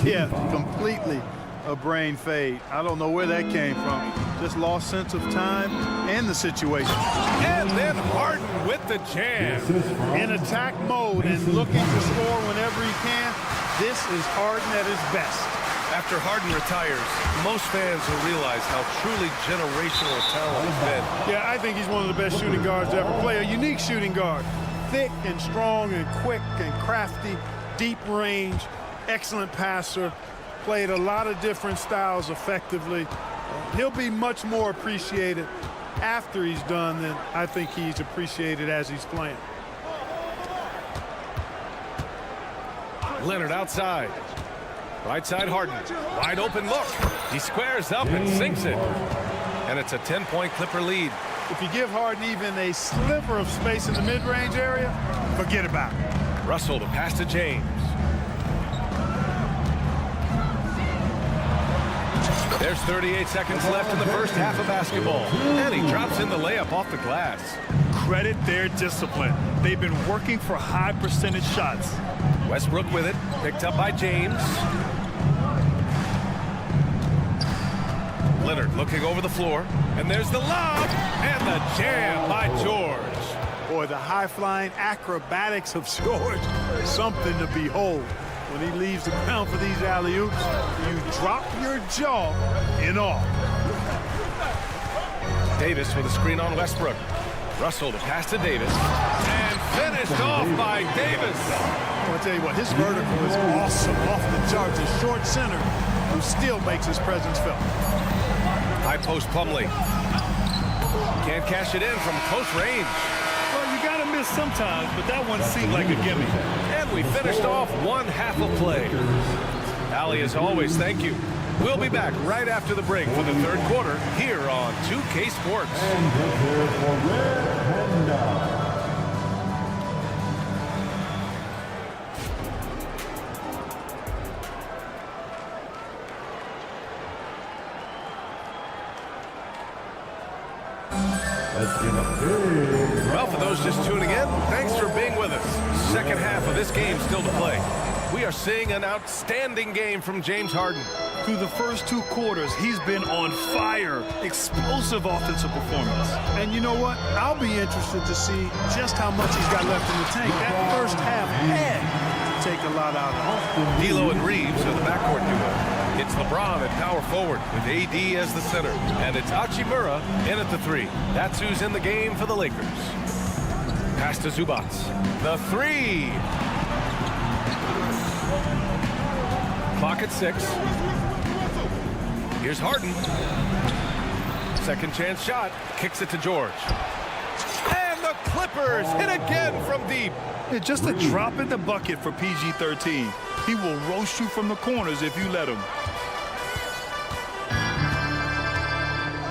S15: yeah, completely a brain fade. I don't know where that came from. Just lost sense of time and the situation.
S1: And then Harden with the jam.
S15: In attack mode and looking to score whenever he can. This is Harden at his best.
S1: After Harden retires, most fans will realize how truly generational a talent he's been.
S15: Yeah, I think he's one of the best shooting guards to ever play. A unique shooting guard. Thick and strong and quick and crafty, deep range, excellent passer. Played a lot of different styles effectively. He'll be much more appreciated after he's done than I think he's appreciated as he's playing.
S1: Leonard outside. Right side Harden. Wide open look. He squares up and sinks it. And it's a 10-point Clipper lead.
S15: If you give Harden even a sliver of space in the mid-range area, forget about it.
S1: Russell to pass to James. There's 38 seconds left in the first half of basketball. And he drops in the layup off the glass.
S3: Credit their discipline. They've been working for high percentage shots.
S1: Westbrook with it. Picked up by James. Leonard looking over the floor. And there's the lob. And the jam by George.
S15: Boy, the high-flying acrobatics of George. Something to behold. When he leaves the ground for these alley-oops, you drop your jaw in awe.
S1: Davis with a screen on Westbrook. Russell to pass to Davis. And finished off by Davis.
S15: I'll tell you what, his vertical is awesome, off the charts. A short center who still makes his presence felt.
S1: High post Plumlee. Can't cash it in from close range.
S3: Well, you got to miss sometimes, but that one seemed like a gimme.
S1: And we finished off one half of play. Allie, as always, thank you. We'll be back right after the break for the third quarter here on 2K Sports. Well, for those just tuning in, thanks for being with us. Second half of this game still to play. We are seeing an outstanding game from James Harden.
S3: Through the first two quarters, he's been on fire. Explosive offensive performance.
S15: And you know what? I'll be interested to see just how much he's got left in the tank. That first half had to take a lot out of him.
S1: D'Lo and Reeves are the backcourt duo. It's LeBron at power forward with AD as the center. And it's Hachimura in at the three. That's who's in the game for the Lakers. Pass to Zubac. The three. Clock at 6. Here's Harden. Second chance shot. Kicks it to George. And the Clippers hit again from deep.
S3: Yeah, just a drop in the bucket for PG-13. He will roast you from the corners if you let him.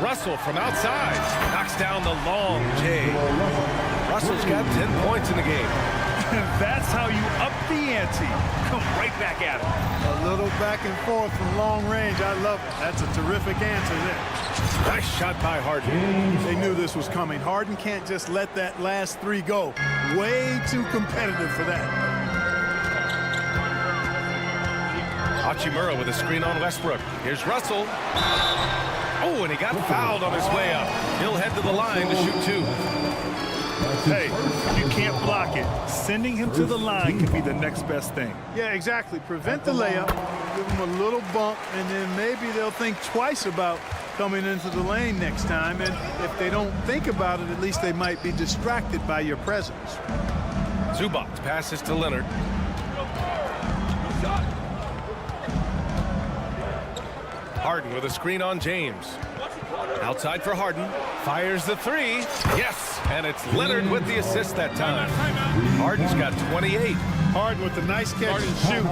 S1: Russell from outside knocks down the long J. Russell's got 10 points in the game.
S3: That's how you up the ante. Come right back at him.
S15: A little back and forth from long range. I love it. That's a terrific answer there.
S1: Nice shot by Harden.
S15: They knew this was coming. Harden can't just let that last three go. Way too competitive for that.
S1: Hachimura with a screen on Westbrook. Here's Russell. Oh, and he got fouled on his way up. He'll head to the line to shoot two.
S3: Hey, you can't block it. Sending him to the line can be the next best thing.
S15: Yeah, exactly. Prevent the layup, give him a little bump, and then maybe they'll think twice about coming into the lane next time. And if they don't think about it, at least they might be distracted by your presence.
S1: Zubac passes to Leonard. Harden with a screen on James. Outside for Harden. Fires the three. Yes, and it's Leonard with the assist that time. Harden's got 28.
S15: Harden with a nice catch and shoot.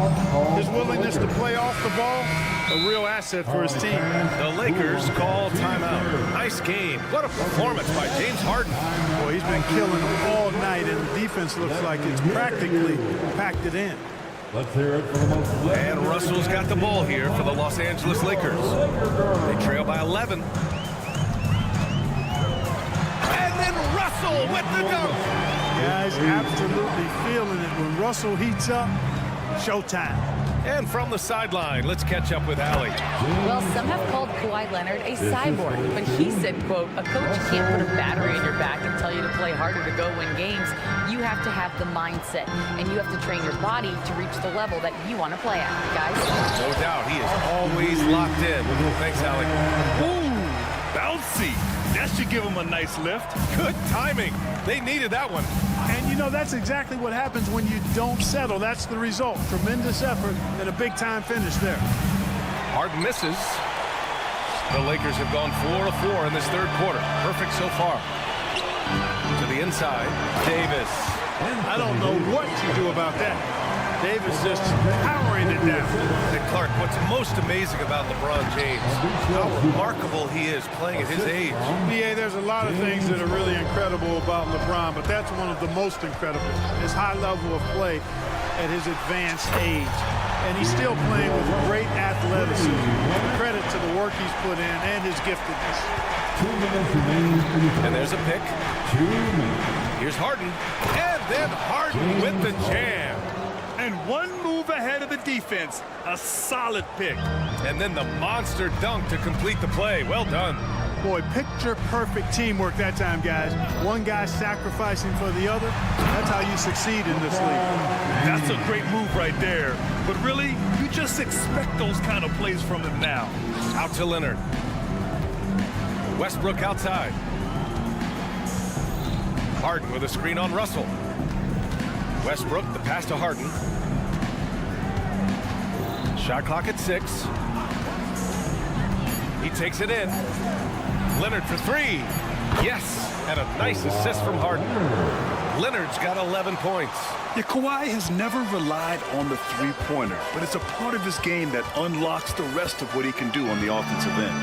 S15: His willingness to play off the ball, a real asset for his team.
S1: The Lakers call timeout. Nice game. What a performance by James Harden.
S15: Boy, he's been killing them all night, and the defense looks like it's practically packed it in.
S4: Let's hear it for the most.
S1: And Russell's got the ball here for the Los Angeles Lakers. They trail by 11. And Russell with the dunk.
S15: Guys absolutely feeling it. When Russell heats up, showtime.
S1: And from the sideline, let's catch up with Allie.
S5: Well, some have called Kawhi Leonard a cyborg, but he said, quote, a coach can't put a battery in your back and tell you to play harder to go win games. You have to have the mindset, and you have to train your body to reach the level that you want to play at, guys.
S1: No doubt, he is always locked in. Thanks, Allie.
S3: Ooh, bouncy. That should give him a nice lift.
S1: Good timing. They needed that one.
S15: And you know, that's exactly what happens when you don't settle. That's the result. Tremendous effort and a big-time finish there.
S1: Harden misses. The Lakers have gone 4 of 4 in this third quarter. Perfect so far. To the inside, Davis.
S15: I don't know what you do about that. Davis just powering it down.
S1: And Clark, what's most amazing about LeBron James, how remarkable he is playing at his age.
S15: BA, there's a lot of things that are really incredible about LeBron, but that's one of the most incredible. His high level of play at his advanced age. And he's still playing with great athleticism. Credit to the work he's put in and his giftedness.
S4: 2 minutes remaining.
S1: And there's a pick.
S4: 2 minutes.
S1: Here's Harden. And then Harden with the jam.
S3: And one move ahead of the defense. A solid pick.
S1: And then the monster dunk to complete the play. Well done.
S15: Boy, picture-perfect teamwork that time, guys. One guy sacrificing for the other. That's how you succeed in this league.
S3: That's a great move right there. But really, you just expect those kind of plays from him now.
S1: Out to Leonard. Westbrook outside. Harden with a screen on Russell. Westbrook, the pass to Harden. Shot clock at 6. He takes it in. Leonard for 3. Yes, and a nice assist from Harden. Leonard's got 11 points.
S3: Yeah, Kawhi has never relied on the three-pointer, but it's a part of his game that unlocks the rest of what he can do on the offensive end.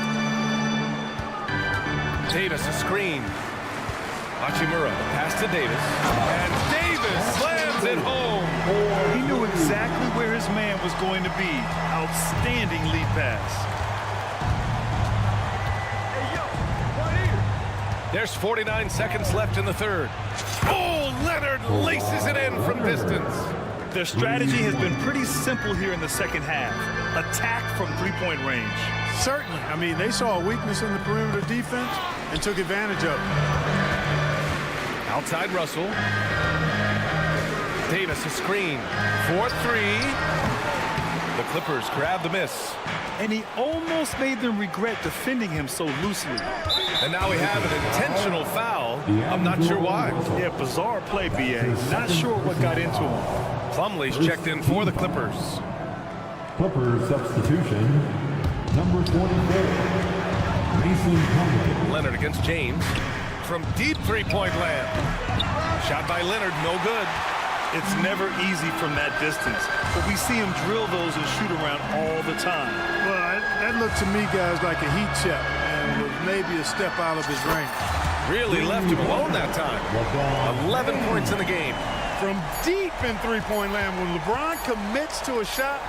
S1: Davis a screen. Hachimura, pass to Davis. And Davis slams it home.
S3: He knew exactly where his man was going to be. Outstanding lead pass.
S1: There's 49 seconds left in the third. Oh, Leonard laces it in from distance.
S3: Their strategy has been pretty simple here in the second half. Attack from three-point range.
S15: Certainly. I mean, they saw a weakness in the perimeter defense and took advantage of it.
S1: Outside Russell. Davis a screen. 4-3. The Clippers grab the miss.
S3: And he almost made them regret defending him so loosely.
S1: And now we have an intentional foul. I'm not sure why.
S3: Yeah, bizarre play, B.A. Not sure what got into him.
S1: Plumlee's checked in for the Clippers.
S4: Clippers substitution, number 44, Mason Plumlee.
S1: Leonard against James. From deep three-point land. Shot by Leonard, no good.
S3: It's never easy from that distance, but we see him drill those and shoot around all the time.
S15: Well, that looked to me, guys, like a heat check and was maybe a step out of his range.
S1: Really left him alone that time. 11 points in the game.
S15: From deep in three-point land, when LeBron commits to a shot,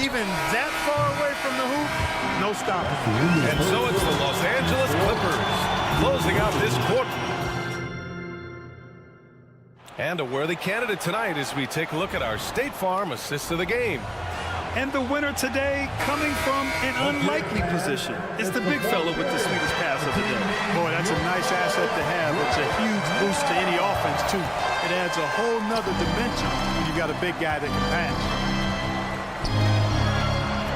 S15: even that far away from the hoop, no stopping.
S1: And so it's the Los Angeles Clippers closing out this quarter. And a worthy candidate tonight as we take a look at our State Farm assist of the game.
S3: And the winner today coming from an unlikely position. It's the big fella with the sweetest pass of the day.
S15: Boy, that's a nice asset to have. It's a huge boost to any offense, too. It adds a whole nother dimension when you got a big guy that can pass.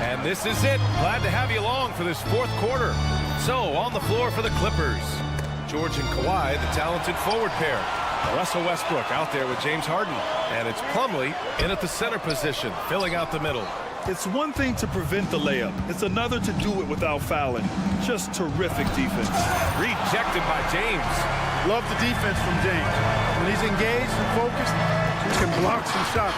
S1: And this is it. Glad to have you along for this fourth quarter. So, on the floor for the Clippers, George and Kawhi, the talented forward pair. Russell Westbrook out there with James Harden. And it's Plumlee in at the center position, filling out the middle.
S3: It's one thing to prevent the layup. It's another to do it without fouling. Just terrific defense.
S1: Rejected by James.
S15: Love the defense from James. When he's engaged and focused, he can block some shots.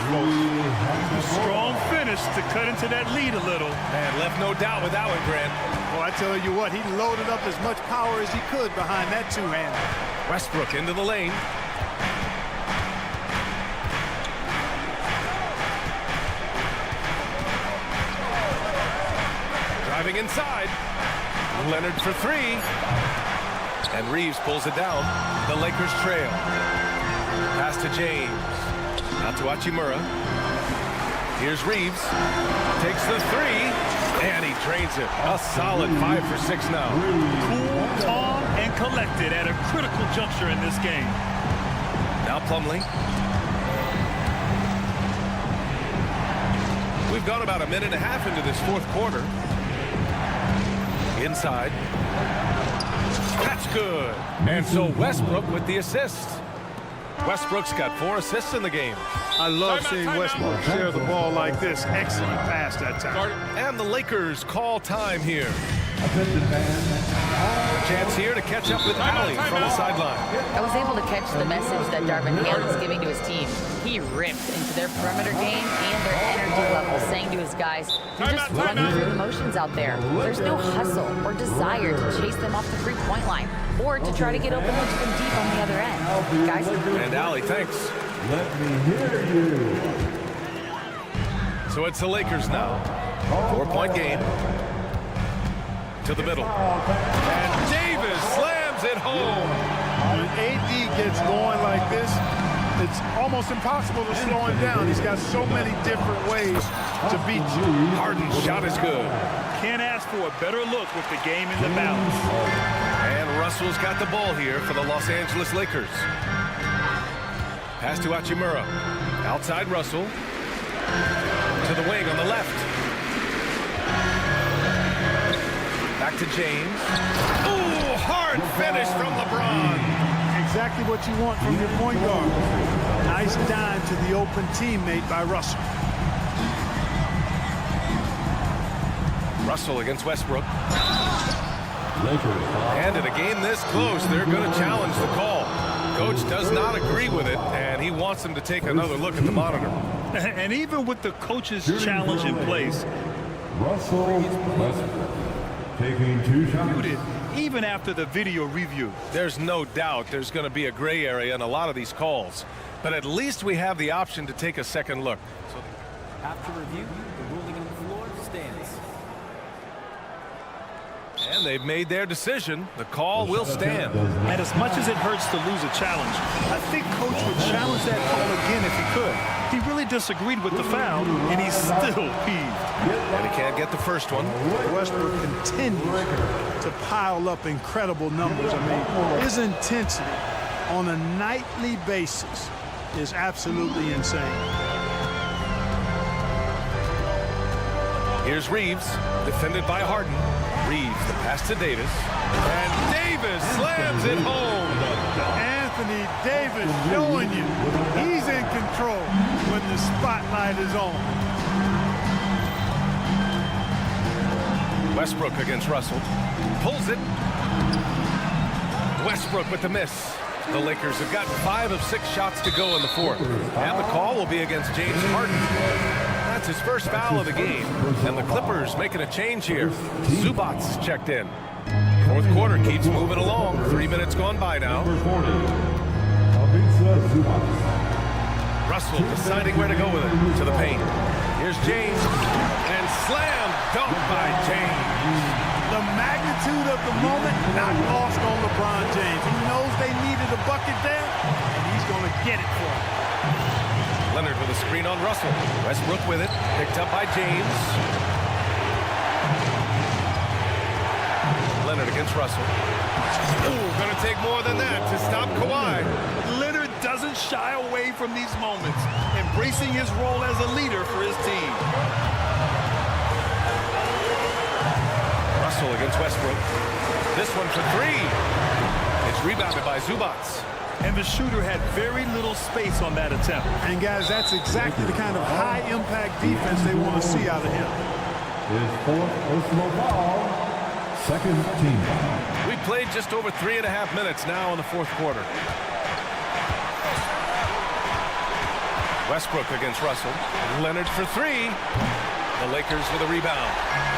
S3: Strong finish to cut into that lead a little.
S1: And left no doubt with that one, Grant.
S15: Well, I tell you what, he loaded up as much power as he could behind that two-hander.
S1: Westbrook into the lane. Driving inside. Leonard for 3. And Reeves pulls it down. The Lakers trail. Pass to James. Out to Hachimura. Here's Reeves. Takes the three. And he drains it. A solid 5 for 6 now.
S3: Cool, calm, and collected at a critical juncture in this game.
S1: Now Plumlee. We've gone about a minute and a half into this fourth quarter. Inside. That's good. And so Westbrook with the assist. Westbrook's got 4 assists in the game.
S15: I love seeing Westbrook share the ball like this. Excellent pass that time.
S1: And the Lakers call time here. A chance here to catch up with Allie from the sideline.
S5: I was able to catch the message that Darvin Ham is giving to his team. He ripped into their perimeter game and their energy level, saying to his guys, you're just running through the motions out there. There's no hustle or desire to chase them off the three-point line or to try to get open with them deep on the other end. Guys,
S1: and Allie, thanks.
S4: Let me hear you.
S1: So it's the Lakers now. 4-point game. To the middle. And Davis slams it home.
S15: When AD gets going like this, it's almost impossible to slow him down. He's got so many different ways to beat you.
S1: Harden's shot is good.
S3: Can't ask for a better look with the game in the balance.
S1: And Russell's got the ball here for the Los Angeles Lakers. Pass to Hachimura. Outside Russell. To the wing on the left. Back to James. Ooh, hard finish from LeBron.
S15: Exactly what you want from your point guard. Nice dime to the open teammate by Russell.
S1: Russell against Westbrook. And in a game this close, they're going to challenge the call. Coach does not agree with it, and he wants them to take another look at the monitor.
S3: And even with the coach's challenge in place,
S4: Russell Westbrook taking 2 shots.
S3: even after the video review.
S1: There's no doubt there's going to be a gray area in a lot of these calls, but at least we have the option to take a second look. So
S12: after review, the ruling on the floor stands.
S1: And they've made their decision. The call will stand.
S3: And as much as it hurts to lose a challenge, I think Coach would challenge that call again if he could. He really disagreed with the foul, and he's still peeved.
S1: And he can't get the first one.
S15: Westbrook continues to pile up incredible numbers. I mean, his intensity on a nightly basis is absolutely insane.
S1: Here's Reeves, defended by Harden. Reeves, the pass to Davis. And Davis slams it home.
S15: Anthony Davis showing you he's in control when the spotlight is on.
S1: Westbrook against Russell. Pulls it. Westbrook with the miss. The Lakers have got 5 of 6 shots to go in the fourth. And the call will be against James Harden. That's his first foul of the game. And the Clippers making a change here. Zubac's checked in. Fourth quarter keeps moving along. 3 minutes gone by now. Russell deciding where to go with it. To the paint. Here's James. And slam dunk by James.
S15: The magnitude of the moment not lost on LeBron James. He knows they needed a bucket there, and he's going to get it for him.
S1: Leonard with a screen on Russell. Westbrook with it. Picked up by James. Leonard against Russell. Ooh, going to take more than that to stop Kawhi.
S3: Leonard doesn't shy away from these moments, embracing his role as a leader for his team.
S1: Russell against Westbrook. This one for 3. It's rebounded by Zubac.
S3: And the shooter had very little space on that attempt.
S15: And guys, that's exactly the kind of high-impact defense they want to see out of him.
S4: His fourth personal foul, second team foul.
S1: We played just over 3.5 minutes now in the fourth quarter. Westbrook against Russell. Leonard for 3. The Lakers with a rebound.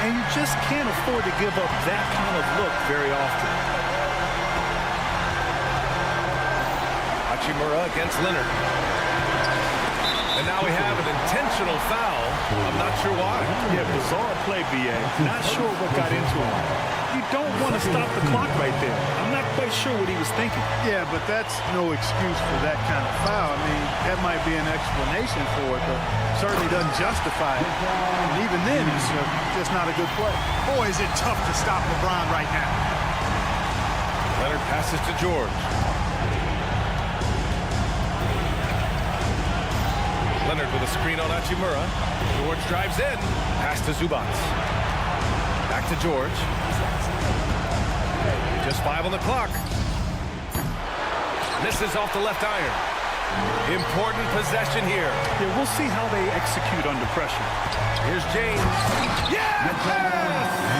S3: And you just can't afford to give up that kind of look very often.
S1: Hachimura against Leonard. And now we have an intentional foul. I'm not sure why.
S3: Yeah, bizarre play, B.A. Not sure what got into him. You don't want to stop the clock right there. I'm not quite sure what he was thinking.
S15: Yeah, but that's no excuse for that kind of foul. I mean, that might be an explanation for it, but certainly doesn't justify it. And even then, it's just not a good play. Boy, is it tough to stop LeBron right now.
S1: Leonard passes to George. Leonard with a screen on Hachimura. George drives in. Pass to Zubac. Back to George. Just 5 on the clock. Misses off the left iron. Important possession here.
S3: Yeah, we'll see how they execute under pressure.
S1: Here's James.
S3: Yes!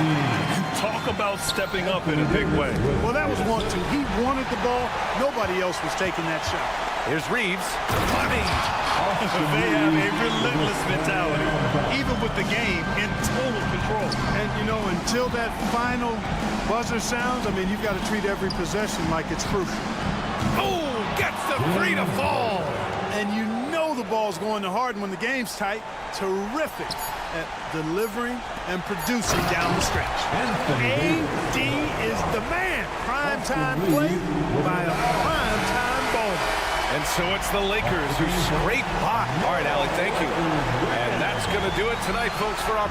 S3: You talk about stepping up in a big way.
S15: Well, that was 1-2. He wanted the ball. Nobody else was taking that shot.
S1: Here's Reeves. Money.
S3: They have a relentless mentality, even with the game in total control.
S15: And, you know, until that final buzzer sounds, I mean, you've got to treat every possession like it's crucial.
S1: Oh, gets the 3 to fall.
S15: And you know the ball's going to Harden when the game's tight. Terrific at delivering and producing down the stretch. AD is the man. Primetime play by a primetime ball.
S1: And so it's the Lakers who scrape by. All right, Alec, thank you. And that's going to do it tonight, folks, for our...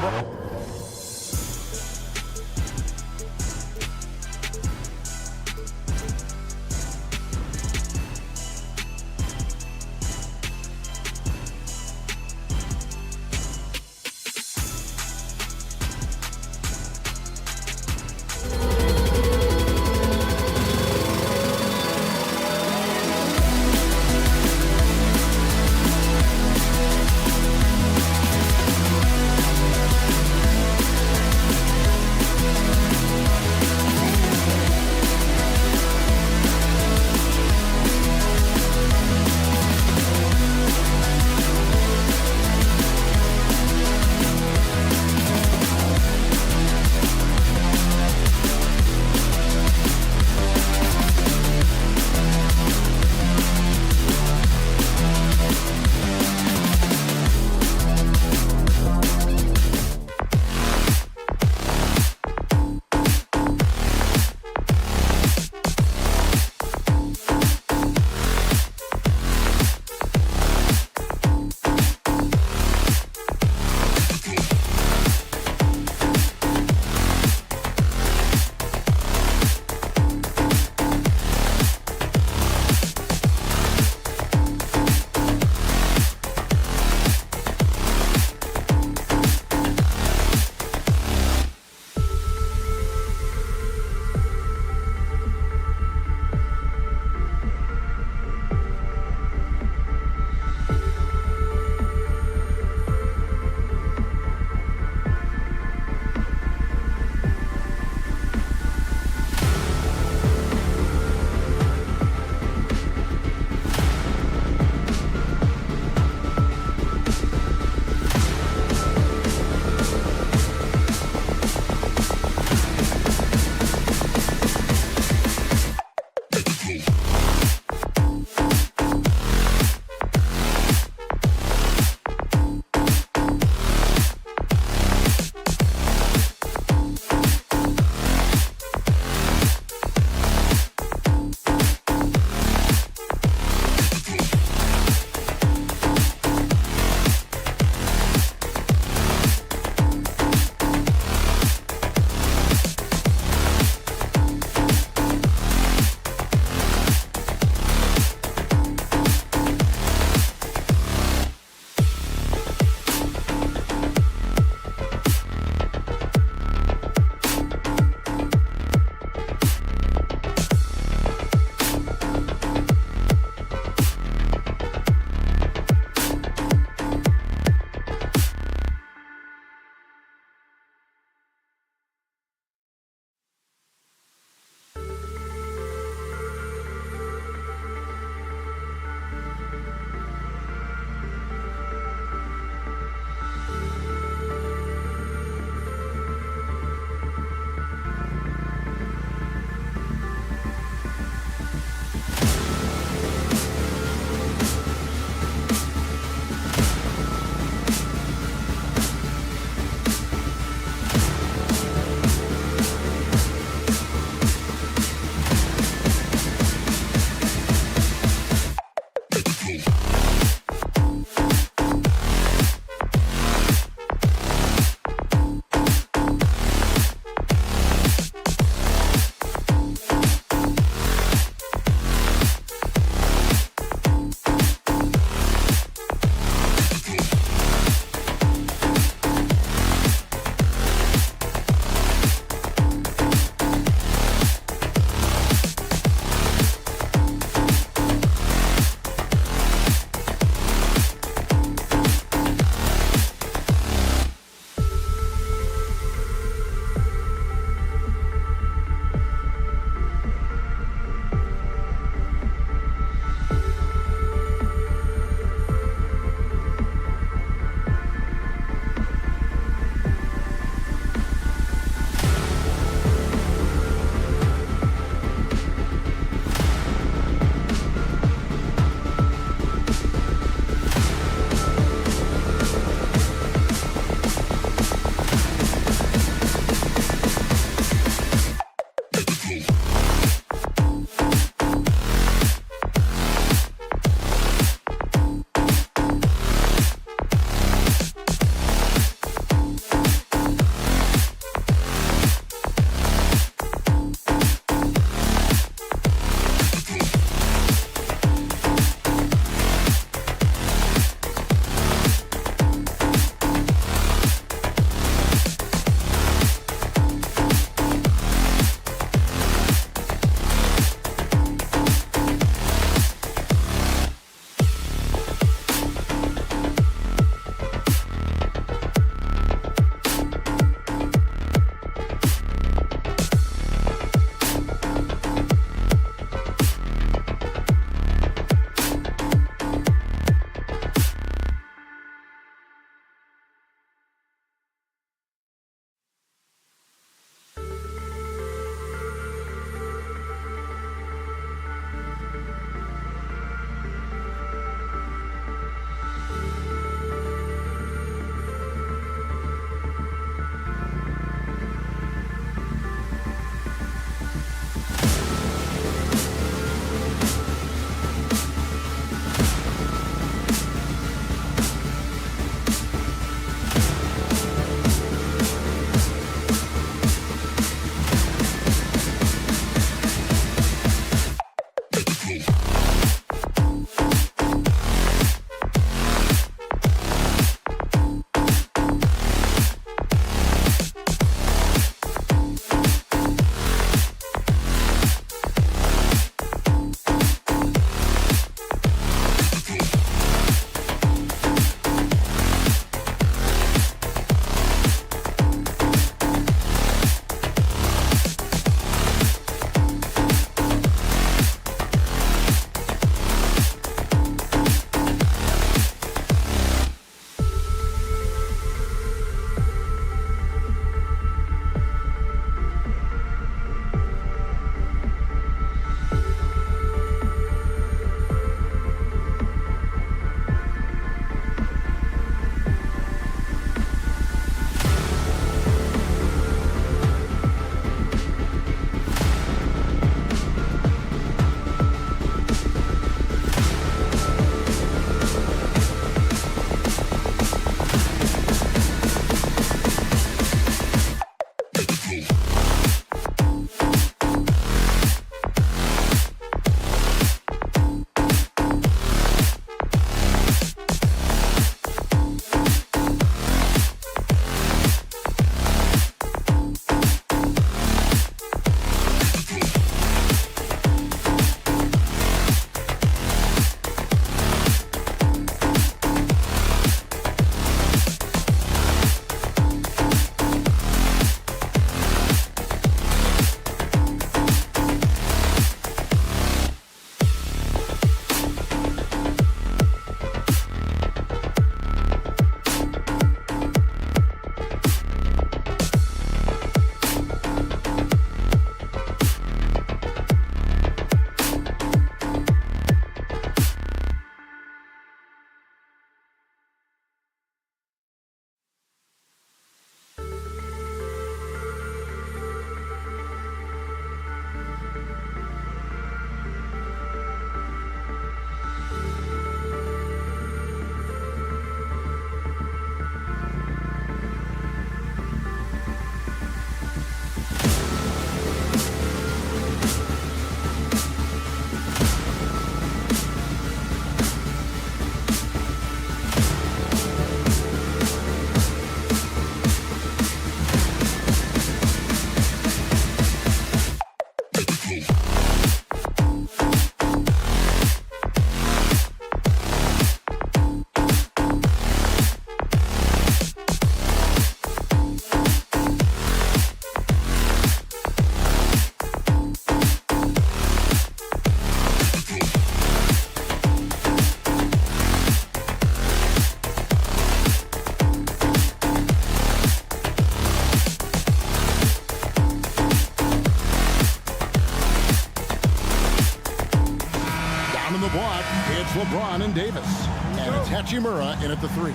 S6: Sun and Davis. And it's Hachimura in at the 3.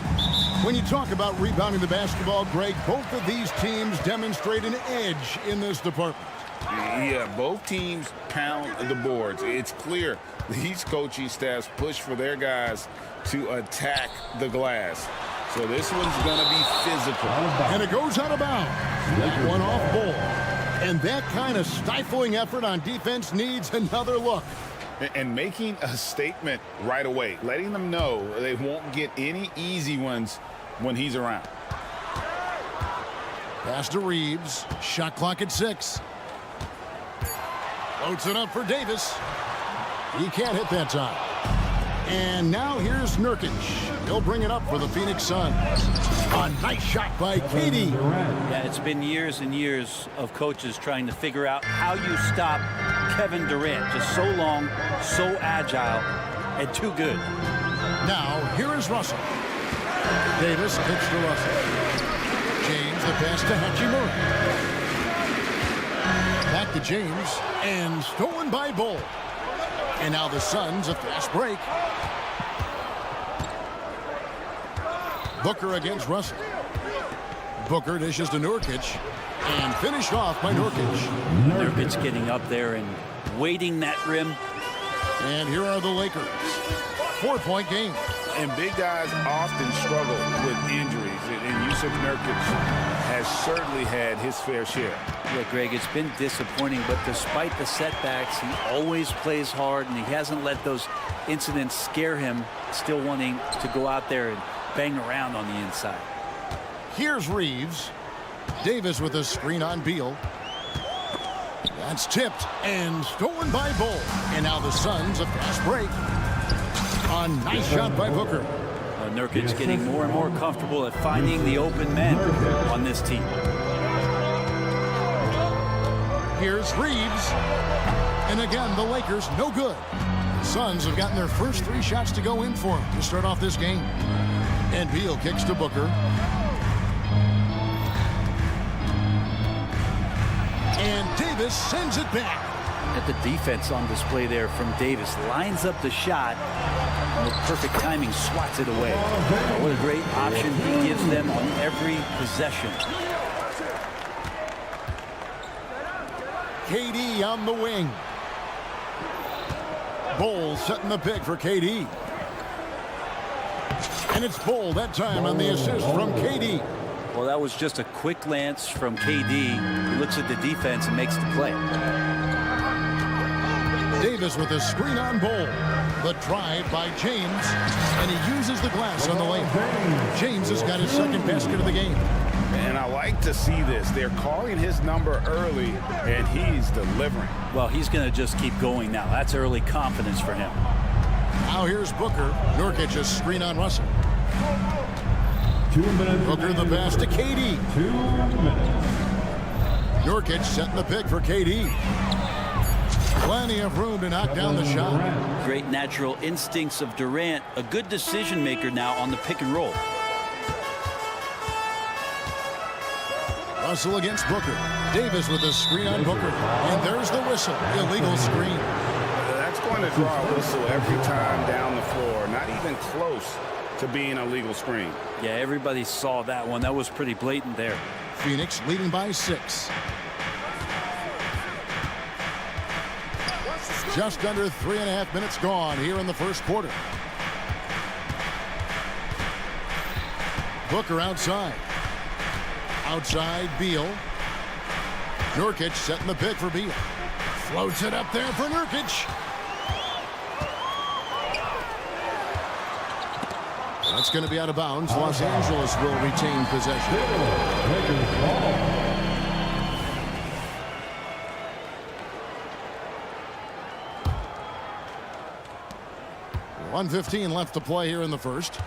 S6: When you talk about rebounding the basketball, Greg, both of these teams demonstrate an edge in this department.
S7: Yeah, both teams pound the boards. It's clear these coaching staffs push for their guys to attack the glass. So this one's going to be physical.
S6: And it goes out of bounds. That one off ball. And that kind of stifling effort on defense needs another look.
S7: And making a statement right away, letting them know they won't get any easy ones when he's around.
S6: Pass to Reeves. Shot clock at 6. Floats it up for Davis. He can't hit that time. And now here's Nurkic. He'll bring it up for the Phoenix Suns. A nice shot by KD.
S2: Yeah, it's been years and years of coaches trying to figure out how you stop Kevin Durant. Just so long, so agile, and too good.
S6: Now, here is Russell. Davis kicks to Russell. James, the pass to Hachimura. Back to James, and stolen by Bull. And now the Suns, a fast break. Booker against Russell. Booker dishes to Nurkic, and finished off by Nurkic.
S2: Nurkic getting up there and waiting that rim.
S6: And here are the Lakers. 4-point game.
S7: And big guys often struggle with injuries, and Yusuf Nurkic has certainly had his fair share.
S2: Yeah, Greg, it's been disappointing, but despite the setbacks, he always plays hard, and he hasn't let those incidents scare him, still wanting to go out there and bang around on the inside.
S6: Here's Reeves. Davis with a screen on Beal. That's tipped and stolen by Bull. And now the Suns, a fast break. A nice shot by Booker.
S2: Nurkic getting more and more comfortable at finding the open men on this team.
S6: Here's Reeves. And again, the Lakers no good. The Suns have gotten their first 3 shots to go in for them to start off this game. And Beal kicks to Booker. And Davis sends it back.
S2: At the defense on display there from Davis. Lines up the shot. And with perfect timing, swats it away. What a great option he gives them on every possession.
S6: KD on the wing. Bull setting the pick for KD. And it's Bull that time on the assist from KD.
S2: Well, that was just a quick glance from KD. He looks at the defense and makes the play.
S6: Davis with a screen on Bull. The drive by James. And he uses the glass on the layup. James has got his second basket of the game.
S7: And I like to see this. They're calling his number early, and he's delivering.
S2: Well, he's going to just keep going now. That's early confidence for him.
S6: Now here's Booker. Nurkic a screen on Russell.
S4: 2 minutes.
S6: Booker the pass to KD.
S4: 2 minutes.
S6: Nurkic setting the pick for KD. Plenty of room to knock down the shot.
S2: Great natural instincts of Durant. A good decision maker now on the pick and roll.
S6: Russell against Booker. Davis with a screen on Booker. And there's the whistle. Illegal screen.
S7: That's going to draw a whistle every time down the floor. Not even close to being a legal screen.
S2: Yeah, everybody saw that one. That was pretty blatant there.
S6: Phoenix leading by 6. Just under 3.5 minutes gone here in the first quarter. Booker outside. Outside Beal. Nurkic setting the pick for Beal. Floats it up there for Nurkic. That's going to be out of bounds. Los Angeles will retain possession. 1:15 left to play here in the first.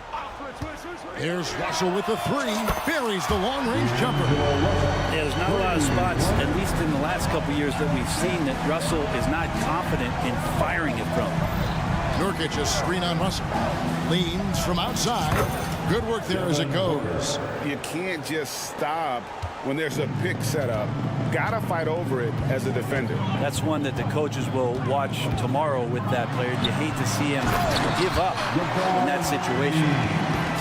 S6: Here's Russell with the 3. Buries the long-range jumper.
S2: Yeah, there's not a lot of spots, at least in the last couple years, that we've seen that Russell is not confident in firing it from.
S6: Nurkic a screen on Russell. Leans from outside. Good work there as it goes.
S7: You can't just stop when there's a pick set up. Gotta fight over it as a defender.
S2: That's one that the coaches will watch tomorrow with that player. You hate to see him give up in that situation.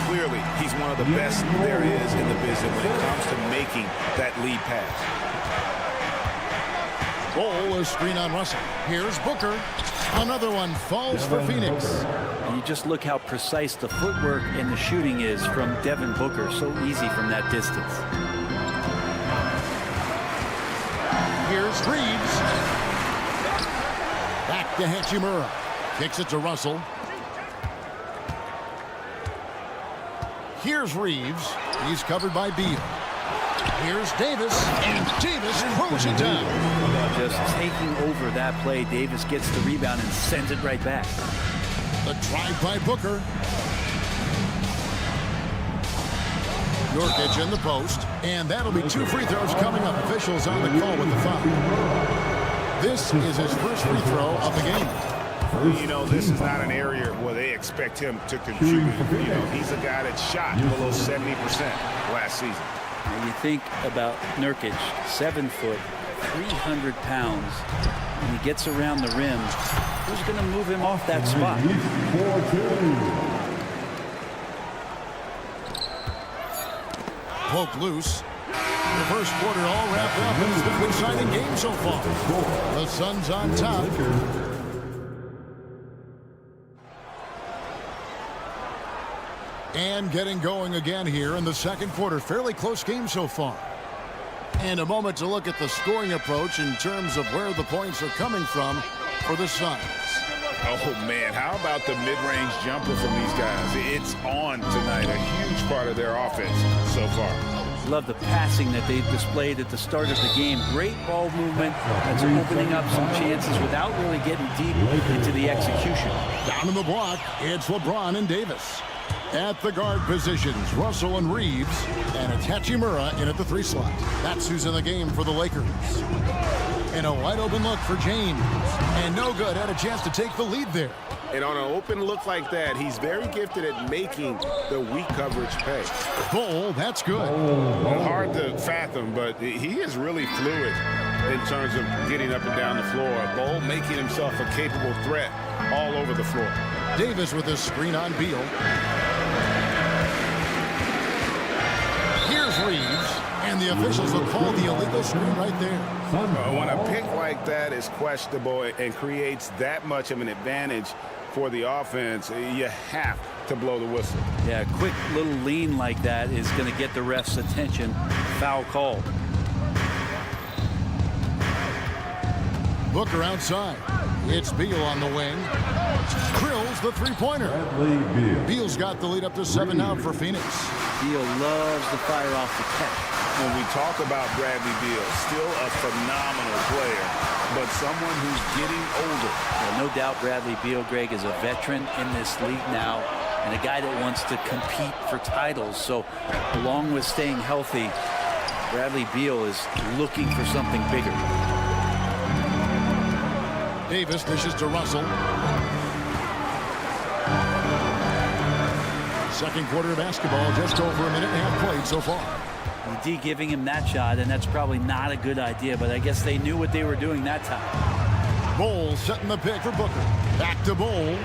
S7: Clearly, he's one of the best there is in the business when it comes to making that lead pass.
S6: Bol a screen on Russell. Here's Booker. Another one falls for Phoenix.
S2: And you just look how precise the footwork and the shooting is from Devin Booker. So easy from that distance.
S6: Here's Reeves. Back to Hachimura. Kicks it to Russell. Here's Reeves. He's covered by Beal. Here's Davis. And Davis throws it down.
S2: Just taking over that play. Davis gets the rebound and sends it right back.
S6: The drive by Booker. Nurkic in the post. And that'll be 2 free throws coming up. Officials on the call with the foul. This is his first free throw of the game.
S7: You know, this is not an area where they expect him to contribute. You know, he's a guy that shot below 70% last season.
S2: When you think about Nurkic, 7 foot, 300 pounds, and he gets around the rim, who's going to move him off that spot?
S6: Poke loose. The first quarter all wrapped up, and it's been an exciting game so far. The Suns on top. And getting going again here in the second quarter. Fairly close game so far. And a moment to look at the scoring approach in terms of where the points are coming from for the Suns.
S7: Oh, man, how about the mid-range jumper from these guys? It's on tonight, a huge part of their offense so far.
S2: Love the passing that they've displayed at the start of the game. Great ball movement. That's opening up some chances without really getting deep into the execution.
S6: Down in the block, it's LeBron and Davis. At the guard positions, Russell and Reeves, and it's Hachimura in at the 3 slot. That's who's in the game for the Lakers. And a wide open look for James. And no good, had a chance to take the lead there.
S7: And on an open look like that, he's very gifted at making the weak coverage pay.
S6: Bol, that's good.
S7: Well, hard to fathom, but he is really fluid in terms of getting up and down the floor. Bol making himself a capable threat all over the floor.
S6: Davis with a screen on Beal. Here's Reeves, and the officials will call the illegal screen right there.
S7: When a pick like that is questionable and creates that much of an advantage for the offense, you have to blow the whistle.
S2: Yeah, a quick little lean like that is going to get the ref's attention. Foul called.
S6: Booker outside. It's Beal on the wing. Drills the three-pointer. Beal's got the lead up to 7 now for Phoenix.
S2: Beal loves to fire off the catch.
S7: When we talk about Bradley Beal, still a phenomenal player, but someone who's getting older.
S2: Well, no doubt Bradley Beal, Greg, is a veteran in this league now and a guy that wants to compete for titles. So along with staying healthy, Bradley Beal is looking for something bigger.
S6: Davis dishes to Russell. Second quarter of basketball, just over a minute and a half played so far.
S2: The D giving him that shot, and that's probably not a good idea, but I guess they knew what they were doing that time.
S6: Bol setting the pick for Booker. Back to Bol.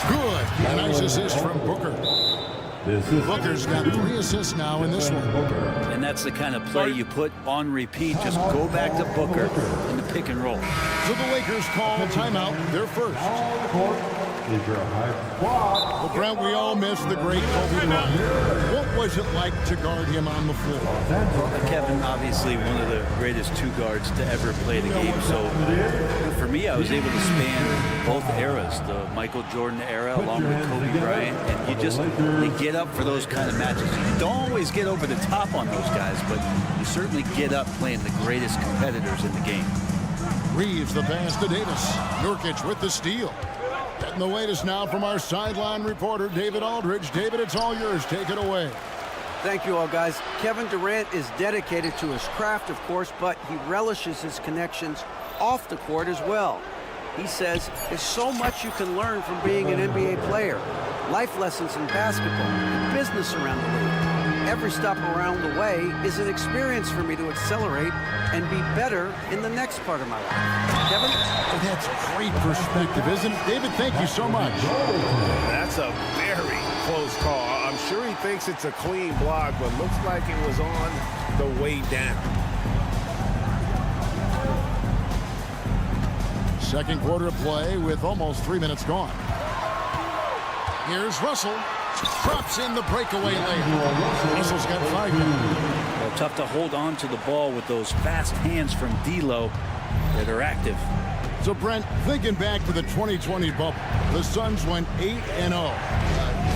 S6: Good. A nice assist from Booker. Booker's got 3 assists now in this one.
S2: And that's the kind of play you put on repeat. Just go back to Booker in the pick and roll.
S6: So the Lakers call timeout, their first. Well, Brent, we all miss the great Kobe Bryant. What was it like to guard him on the floor?
S2: Kevin, obviously one of the greatest 2 guards to ever play the game. So for me, I was able to span both eras, the Michael Jordan era along with Kobe Bryant. And you get up for those kind of matches. You don't always get over the top on those guys, but you certainly get up playing the greatest competitors in the game.
S6: Reeves the pass to Davis. Nurkic with the steal. Getting the latest now from our sideline reporter, David Aldridge. David, it's all yours. Take it away.
S9: Thank you all, guys. Kevin Durant is dedicated to his craft, of course, but he relishes his connections off the court as well. He says there's so much you can learn from being an NBA player. Life lessons in basketball, business around the league. Every stop around the way is an experience for me to accelerate and be better in the next part of my life. Kevin?
S6: That's great perspective, isn't it? David, thank you so much.
S7: That's a very close call. I'm sure he thinks it's a clean block, but looks like it was on the way down.
S6: Second quarter of play with almost 3 minutes gone. Here's Russell. Drops in the breakaway lane. Russell's got 5 now.
S2: Well, tough to hold on to the ball with those fast hands from D'Lo that are active.
S6: So, Brent, thinking back to the 2020 bubble, the Suns went 8-0.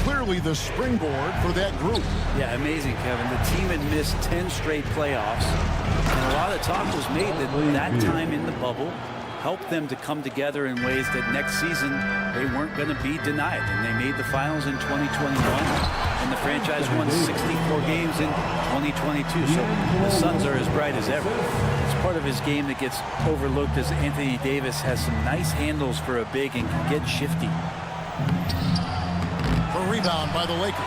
S6: Clearly the springboard for that group.
S2: Yeah, amazing, Kevin. The team had missed 10 straight playoffs, and a lot of talk was made that time in the bubble helped them to come together in ways that next season they weren't going to be denied. And they made the finals in 2021, and the franchise won 64 games in 2022. So the Suns are as bright as ever. It's part of his game that gets overlooked as Anthony Davis has some nice handles for a big and can get shifty.
S6: A rebound by the Lakers.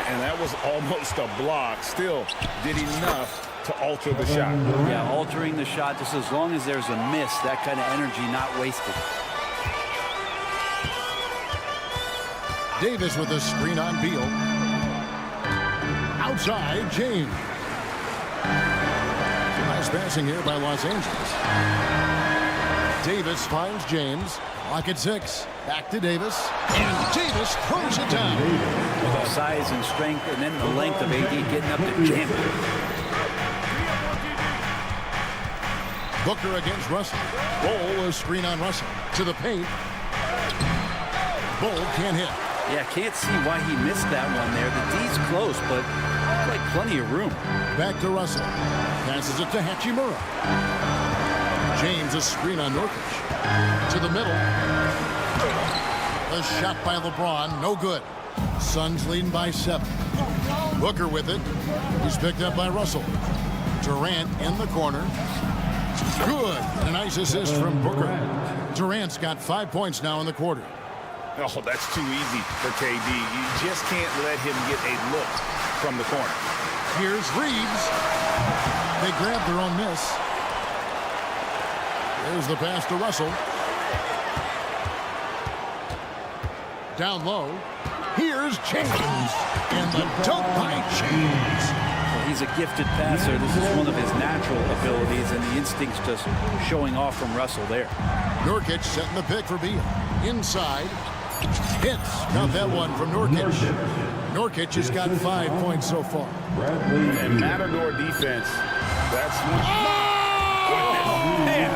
S7: And that was almost a block. Still did enough to alter the shot.
S2: Yeah, altering the shot, just as long as there's a miss, that kind of energy not wasted.
S6: Davis with a screen on Beal. Outside, James. Nice passing here by Los Angeles. Davis finds James. Lock at 6. Back to Davis. And Davis throws it down.
S2: With size and strength, and then the length of AD getting up to jam.
S6: Booker against Russell. Bull a screen on Russell. To the paint. Bull can't hit.
S2: Yeah, can't see why he missed that one there. The D's close, but like plenty of room.
S6: Back to Russell. Passes it to Hachimura. James a screen on Nurkic. To the middle. A shot by LeBron. No good. Suns leading by 7. Booker with it. He's picked up by Russell. Durant in the corner. Good. And a nice assist from Booker. Durant's got 5 points now in the quarter.
S7: Oh, that's too easy for KD. You just can't let him get a look from the corner.
S6: Here's Reeves. They grab their own miss. There's the pass to Russell. Down low. Here's James. And the dunk by James.
S2: Well, he's a gifted passer. This is one of his natural abilities, and the instincts just showing off from Russell there.
S6: Nurkic setting the pick for Beal. Inside. Hits. Got that one from Nurkic. Nurkic has got 5 points so far.
S7: And Matador defense. That's one.
S3: Oh, man.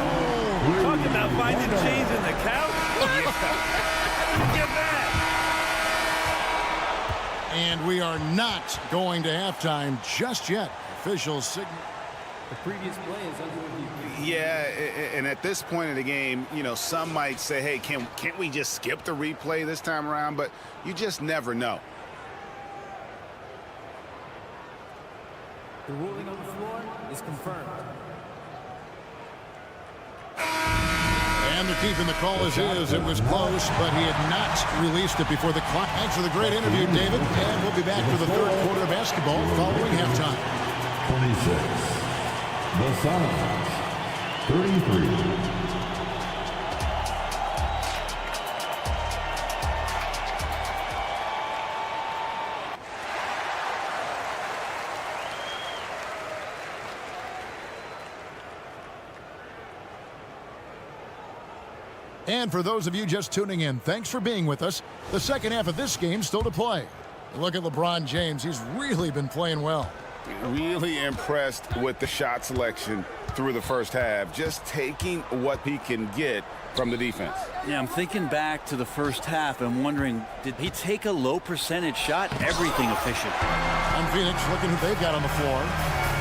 S3: Talk about finding change in the couch. Get that.
S6: And we are not going to halftime just yet. Officials signal.
S12: The previous play is under review.
S7: Yeah, and at this point in the game, you know, some might say, hey, can't we just skip the replay this time around? But you just never know.
S12: The ruling on the floor is confirmed.
S6: And they're keeping the call as is. It was close, but he had not released it before the clock. Thanks for the great interview, David. And we'll be back for the third quarter of basketball following halftime.
S4: 26. The Suns. 33.
S6: And for those of you just tuning in, thanks for being with us. The second half of this game still to play. Look at LeBron James. He's really been playing well.
S7: Really impressed with the shot selection through the first half. Just taking what he can get from the defense.
S2: Yeah, I'm thinking back to the first half and wondering, did he take a low percentage shot? Everything efficient.
S6: On Phoenix, looking who they've got on the floor.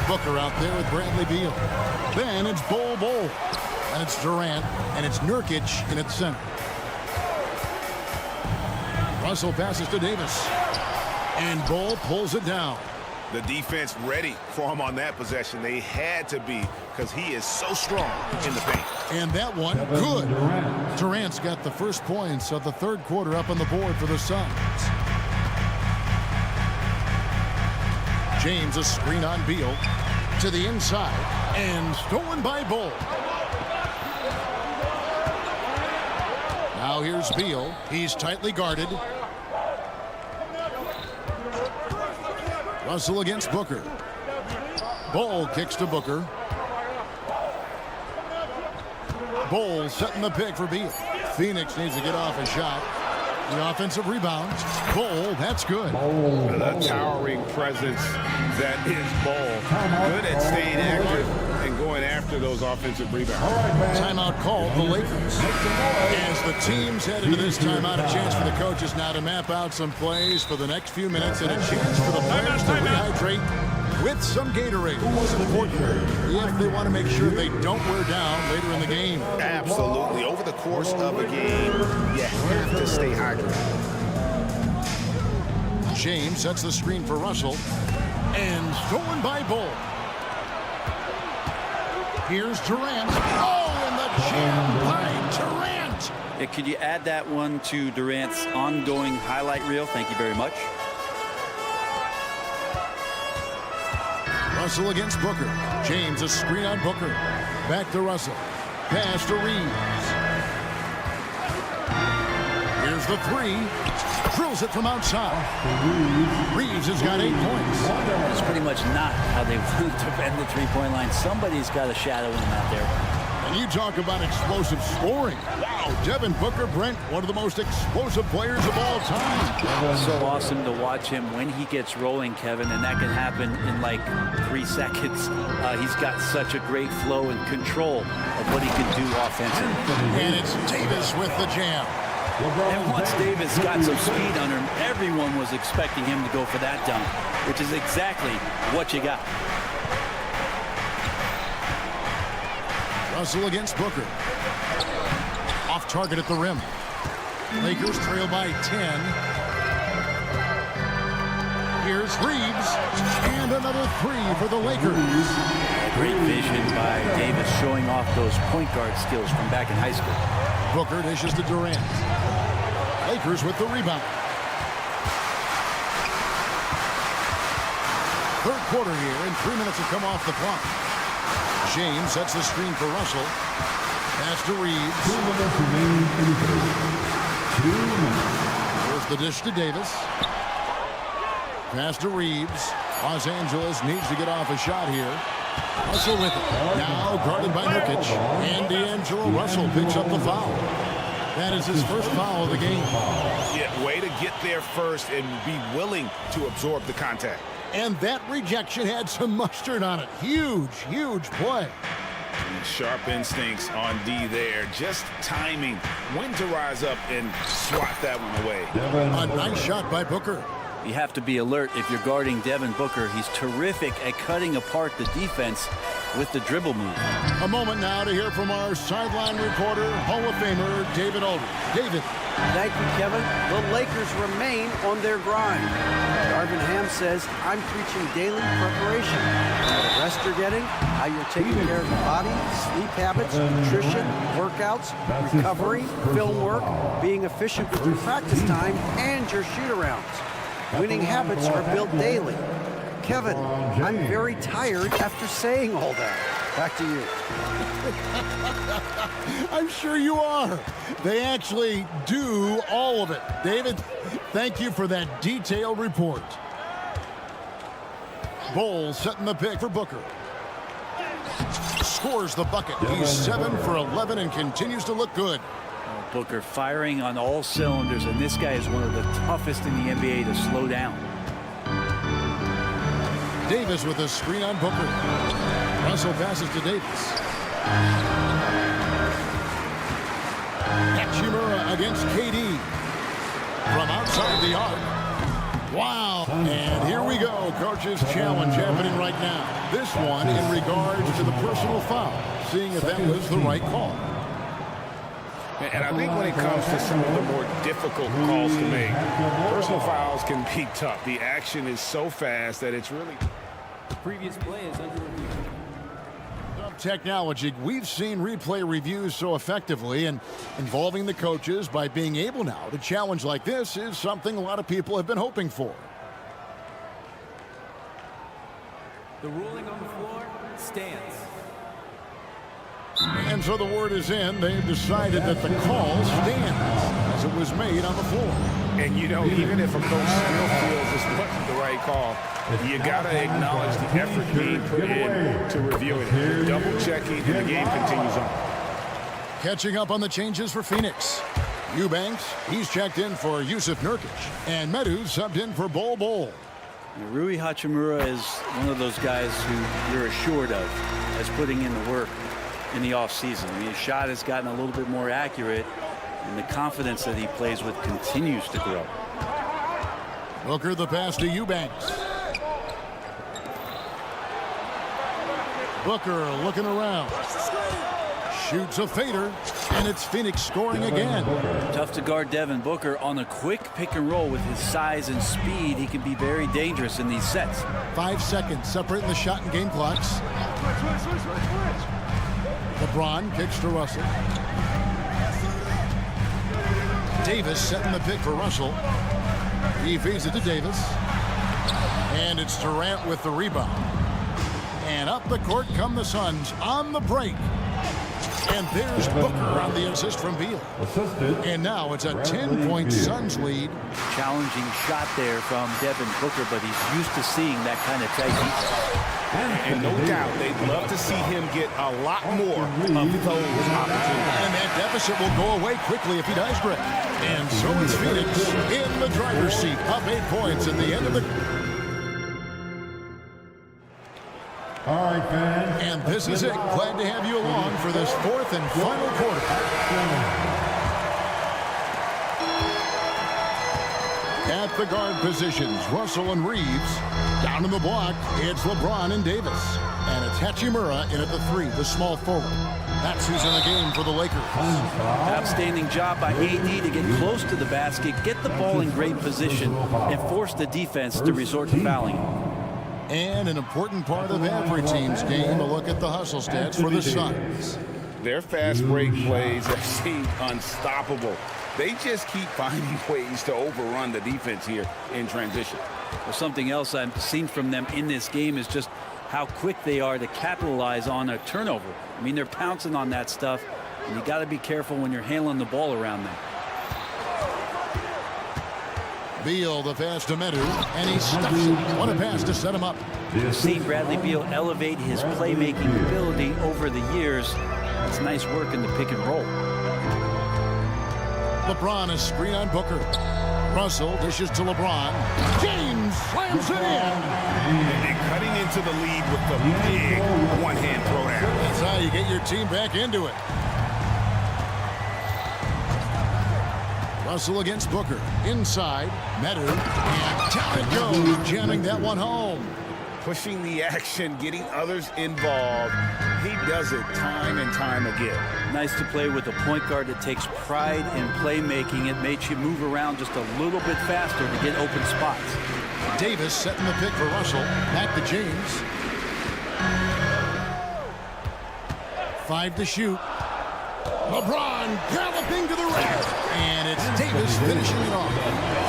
S6: Booker out there with Bradley Beal. Then it's Bull. And it's Durant, and it's Nurkic in its center. Russell passes to Davis. And Bull pulls it down.
S7: The defense ready for him on that possession. They had to be, because he is so strong in the paint.
S6: And that one, good. Durant's got the first points of the third quarter up on the board for the Suns. James, a screen on Beal. To the inside. And stolen by Bull. Now here's Beal. He's tightly guarded. Russell against Booker. Bull kicks to Booker. Bull setting the pick for Beal. Phoenix needs to get off a shot. The offensive rebound. Bull, that's good.
S7: The towering presence that is Bull. Good at staying active and going after those offensive rebounds.
S6: Timeout called the Lakers. As the teams head into this timeout, a chance for the coaches now to map out some plays for the next few minutes and a chance for the players to rehydrate with some Gatorade. Most important if they want to make sure they don't wear down later in the game.
S7: Absolutely. Over the course of a game, you have to stay hydrated.
S6: James sets the screen for Russell. And stolen by Bull. Here's Durant. Oh, and the jam by Durant.
S2: Yeah, could you add that one to Durant's ongoing highlight reel? Thank you very much.
S6: Russell against Booker. James, a screen on Booker. Back to Russell. Pass to Reeves. Here's the three. Drills it from outside. Reeves has got 8 points.
S2: That's pretty much not how they want to defend the three-point line. Somebody's got a shadow him out there.
S6: And you talk about explosive scoring. Wow, Devin Booker, Brent, one of the most explosive players of all time.
S2: So awesome to watch him when he gets rolling, Kevin, and that can happen in like 3 seconds. He's got such a great flow and control of what he can do offensively.
S6: And it's Davis with the jam.
S2: And once Davis got some speed on him, everyone was expecting him to go for that dunk, which is exactly what you got.
S6: Russell against Booker. Off target at the rim. Lakers trail by 10. Here's Reeves. And another 3 for the Lakers.
S2: Great vision by Davis showing off those point guard skills from back in high school.
S6: Booker dishes to Durant. Lakers with the rebound. Third quarter here, and 3 minutes have come off the clock. James sets the screen for Russell. Pass to Reeves. Here's the dish to Davis. Pass to Reeves. Los Angeles needs to get off a shot here. Russell with it. Now guarded by Nurkic. And D'Angelo Russell picks up the foul. That is his first foul of the game.
S7: Yeah, way to get there first and be willing to absorb the contact.
S6: And that rejection had some mustard on it. Huge, huge play.
S7: Sharp instincts on D there. Just timing when to rise up and swat that one away.
S6: A nice shot by Booker.
S2: You have to be alert if you're guarding Devin Booker. He's terrific at cutting apart the defense with the dribble move.
S6: A moment now to hear from our sideline reporter, Hall of Famer David Aldridge. David.
S9: Thank you, Kevin. The Lakers remain on their grind. Darvin Ham says, I'm preaching daily preparation. The rest you're getting, how you're taking care of your body, sleep habits, nutrition, workouts, recovery, film work, being efficient with your practice time, and your shoot-arounds. Winning habits are built daily. Kevin, I'm very tired after saying all that. Back to you.
S6: I'm sure you are. They actually do all of it. David, thank you for that detailed report. Bull setting the pick for Booker. Scores the bucket. He's 7 for 11 and continues to look good.
S2: Booker firing on all cylinders, and this guy is one of the toughest in the NBA to slow down.
S6: Davis with a screen on Booker. Russell passes to Davis. Hachimura against KD. From outside the arc. Wow. And here we go. Coach's challenge happening right now. This one in regards to the personal foul. Seeing if that was the right call.
S7: And I think when it comes to some of the more difficult calls to make, personal fouls can be tough. The action is so fast that it's really...
S12: The previous play is under review.
S6: The Technology. We've seen replay reviews so effectively, and involving the coaches by being able now to challenge like this is something a lot of people have been hoping for.
S12: The ruling on the floor stands.
S6: And so the word is in. They've decided that the call stands as it was made on the floor.
S7: And you know, even if a coach still feels this wasn't the right call, you got to acknowledge the effort being put in to review it. You're double-checking, and the game continues on.
S6: Catching up on the changes for Phoenix. Eubanks, he's checked in for Yusuf Nurkic. And Medu subbed in for Bol Bol.
S2: Rui Hachimura is one of those guys who you're assured of as putting in the work in the offseason. I mean, his shot has gotten a little bit more accurate, and the confidence that he plays with continues to grow.
S6: Booker the pass to Eubanks. Booker looking around. Shoots a fader, and it's Phoenix scoring again.
S2: Tough to guard Devin Booker on a quick pick and roll with his size and speed. He can be very dangerous in these sets.
S6: 5 seconds separating the shot and game clocks. LeBron kicks to Russell. Davis setting the pick for Russell. He feeds it to Davis. And it's Durant with the rebound. And up the court come the Suns on the break. And there's Booker on the assist from Beal. And now it's a 10-point Suns lead.
S2: Challenging shot there from Devin Booker, but he's used to seeing that kind of tight defense.
S7: And no doubt, they'd love to see him get a lot more of those opportunities.
S6: And that deficit will go away quickly if he does, Greg. And so is Phoenix in the driver's seat, up 8 points at the end of the...
S4: All right, fans.
S6: And this is it. Glad to have you along for this fourth and final quarter. At the guard positions, Russell and Reeves. Down in the block, it's LeBron and Davis. And it's Hachimura in at the 3, the small forward. That's who's in the game for the Lakers.
S2: Outstanding job by AD to get close to the basket, get the ball in great position, and force the defense to resort to fouling.
S6: And an important part of every team's game, a look at the hustle stats for the Suns.
S7: Their fast break plays have seemed unstoppable. They just keep finding ways to overrun the defense here in transition.
S2: Well, something else I've seen from them in this game is just how quick they are to capitalize on a turnover. I mean, they're pouncing on that stuff, and you got to be careful when you're handling the ball around them.
S6: Beal the pass to Medu, and he stuffs it. What a pass to set him up.
S2: We've seen Bradley Beal elevate his playmaking ability over the years. It's nice work in the pick and roll.
S6: LeBron is screen on Booker. Russell dishes to LeBron. James slams it in.
S7: And cutting into the lead with the big one-hand throwdown.
S6: That's how you get your team back into it. Russell against Booker. Inside, Medu. And down it goes, jamming that one home.
S7: Pushing the action, getting others involved. He does it time and time again.
S2: Nice to play with a point guard that takes pride in playmaking. It makes you move around just a little bit faster to get open spots.
S6: Davis setting the pick for Russell. Back to James. 5 to shoot. LeBron galloping to the rack. And it's Davis finishing it off.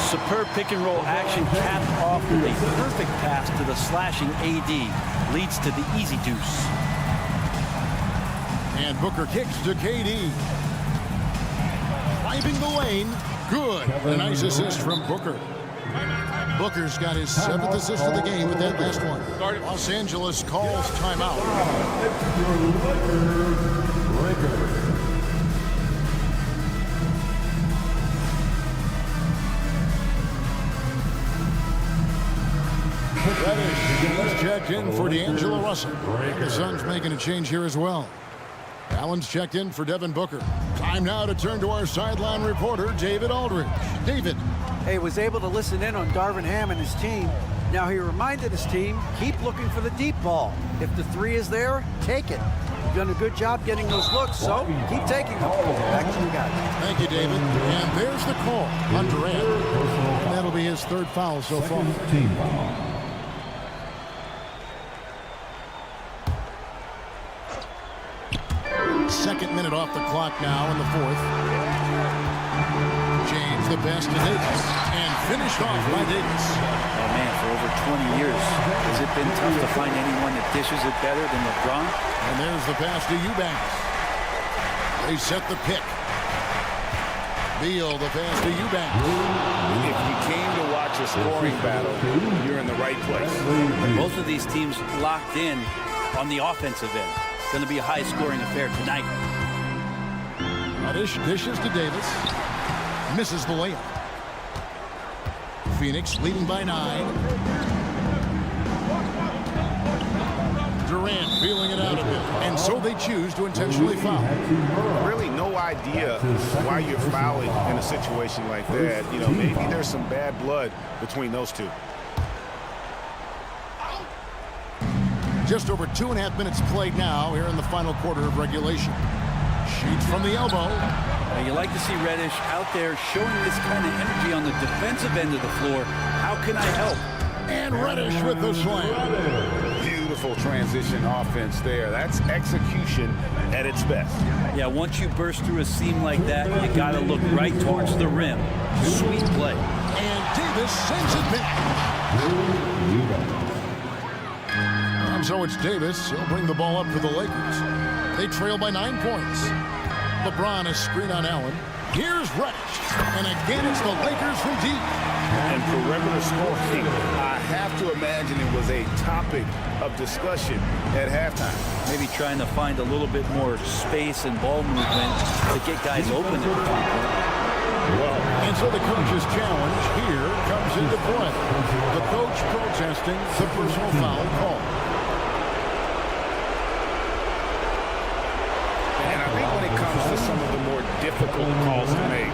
S2: Superb pick and roll action capped off with a perfect pass to the slashing AD. Leads to the easy deuce.
S6: And Booker kicks to KD. Driving the lane. Good. A nice assist from Booker. Booker's got his 7th assist of the game with that last one. Los Angeles calls timeout. He's checked in for D'Angelo Russell. The Suns making a change here as well. Allen's checked in for Devin Booker. Time now to turn to our sideline reporter, David Aldridge. David.
S9: Hey, was able to listen in on Darvin Ham and his team. Now he reminded his team, keep looking for the deep ball. If the 3 is there, take it. You've done a good job getting those looks, so keep taking them. Back to you guys.
S6: Thank you, David. And there's the call on Durant. And that'll be his 3rd foul so far.
S4: Team foul.
S6: off the clock now in the fourth. James the pass to Davis. And finished off by Davis.
S2: Oh, man, for over 20 years, has it been tough to find anyone that dishes it better than LeBron?
S6: And there's the pass to Eubanks. They set the pick. Beal, the pass to Eubanks.
S7: If you came to watch a scoring battle, you're in the right place.
S2: Both of these teams locked in on the offensive end. Going to be a high-scoring affair tonight.
S6: Reddish dishes to Davis. Misses the layup. Phoenix leading by 9. Durant feeling it out a bit, and so they choose to intentionally foul.
S7: Really no idea why you're fouling in a situation like that. You know, maybe there's some bad blood between those two.
S6: Just over 2.5 minutes played now here in the final quarter of regulation. Shoots from the elbow.
S2: Now, you like to see Reddish out there showing this kind of energy on the defensive end of the floor. How can I help?
S6: And Reddish with the slam.
S7: Beautiful transition offense there. That's execution at its best.
S2: Yeah, once you burst through a seam like that, you got to look right towards the rim. Sweet play.
S6: And Davis sends it back. And so it's Davis. He'll bring the ball up for the Lakers. They trail by 9 points. LeBron is screen on Allen. Here's Reddish. And again, it's the Lakers from deep.
S7: And perimeter scoring, I have to imagine it was a topic of discussion at halftime.
S2: Maybe trying to find a little bit more space and ball movement to get guys open at the front.
S6: Well, and so the coach's challenge here comes into play. The coach protesting the personal foul call.
S7: And I think when it comes to some of the more difficult calls to make,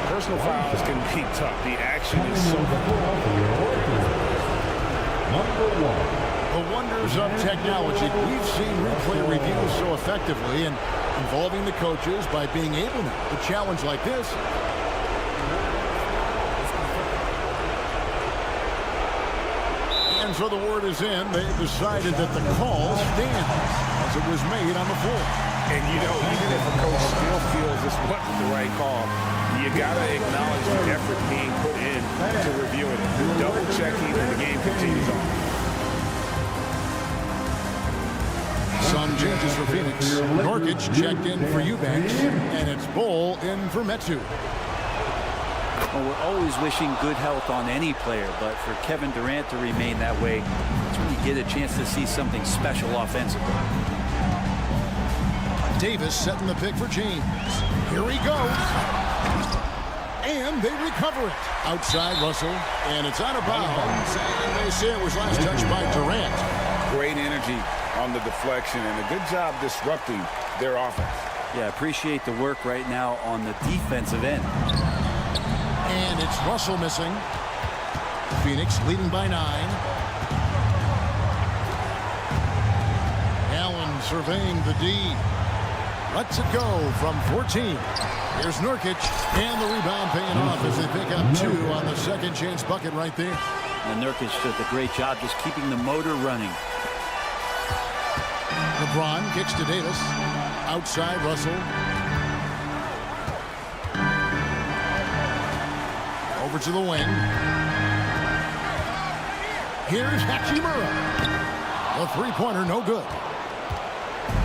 S7: personal fouls can be tough. The action is so
S6: The wonders of technology. We've seen replay reviews so effectively and involving the coaches by being able to challenge like this. And so the word is in. They've decided that the call stands as it was made on the floor.
S7: And, you know, even if a coach still feels this wasn't the right call, you got to acknowledge the effort being put in to reviewing it. Double checking, and the game continues on.
S6: Some changes for Phoenix. Nurkic checked in for Eubanks, and it's Bol in for Metu.
S2: Well, we're always wishing good health on any player, but for Kevin Durant to remain that way, that's when you get a chance to see something special offensively.
S6: Davis setting the pick for James. Here he goes. And they recover it. Outside Russell, and it's out of bounds. And they say it was last touched by Durant.
S7: Great energy on the deflection, and a good job disrupting their offense.
S2: Yeah, appreciate the work right now on the defensive end.
S6: And it's Russell missing. Phoenix leading by 9. Allen surveying the D. Lets it go from 14. Here's Nurkic, and the rebound paying off as they pick up 2 on the second chance bucket right there.
S2: And Nurkic did a great job just keeping the motor running.
S6: LeBron kicks to Davis. Outside Russell. Over to the wing. Here's Hachimura. The three-pointer no good.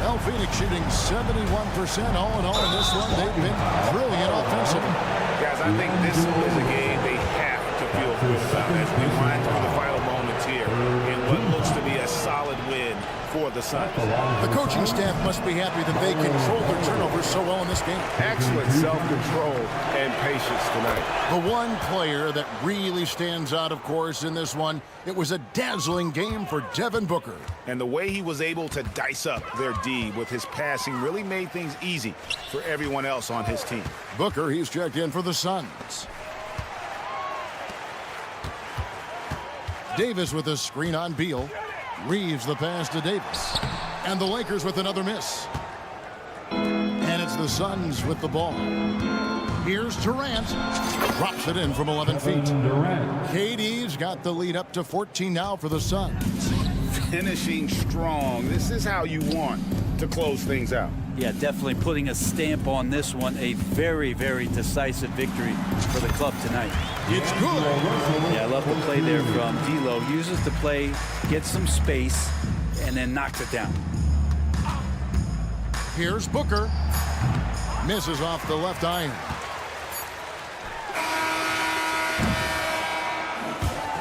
S6: Well, Phoenix shooting 71% all in all in this one. They've been brilliant offensively.
S7: Guys, I think this is a game they have to feel good about as we wind through the final moments here in what looks to be a solid win for the Suns.
S6: The coaching staff must be happy that they controlled their turnovers so well in this game.
S7: Excellent self-control and patience tonight.
S6: The one player that really stands out, of course, in this one, it was a dazzling game for Devin Booker.
S7: And the way he was able to dice up their D with his passing really made things easy for everyone else on his team.
S6: Booker, he's checked in for the Suns. Davis with a screen on Beal. Reeves the pass to Davis. And the Lakers with another miss. And it's the Suns with the ball. Here's Durant. Drops it in from 11 feet. KD's got the lead up to 14 now for the Suns.
S7: Finishing strong. This is how you want to close things out.
S2: Yeah, definitely putting a stamp on this one. A very, very decisive victory for the club tonight.
S6: It's good.
S2: Yeah, I love the play there from D'Lo. Uses the play, gets some space, and then knocks it down.
S6: Here's Booker. Misses off the left iron.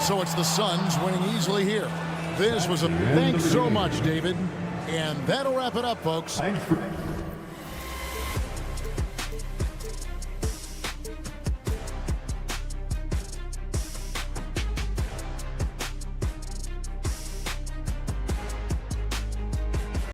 S6: So it's the Suns winning easily here. This was a thanks so much, David. And that'll wrap it up, folks.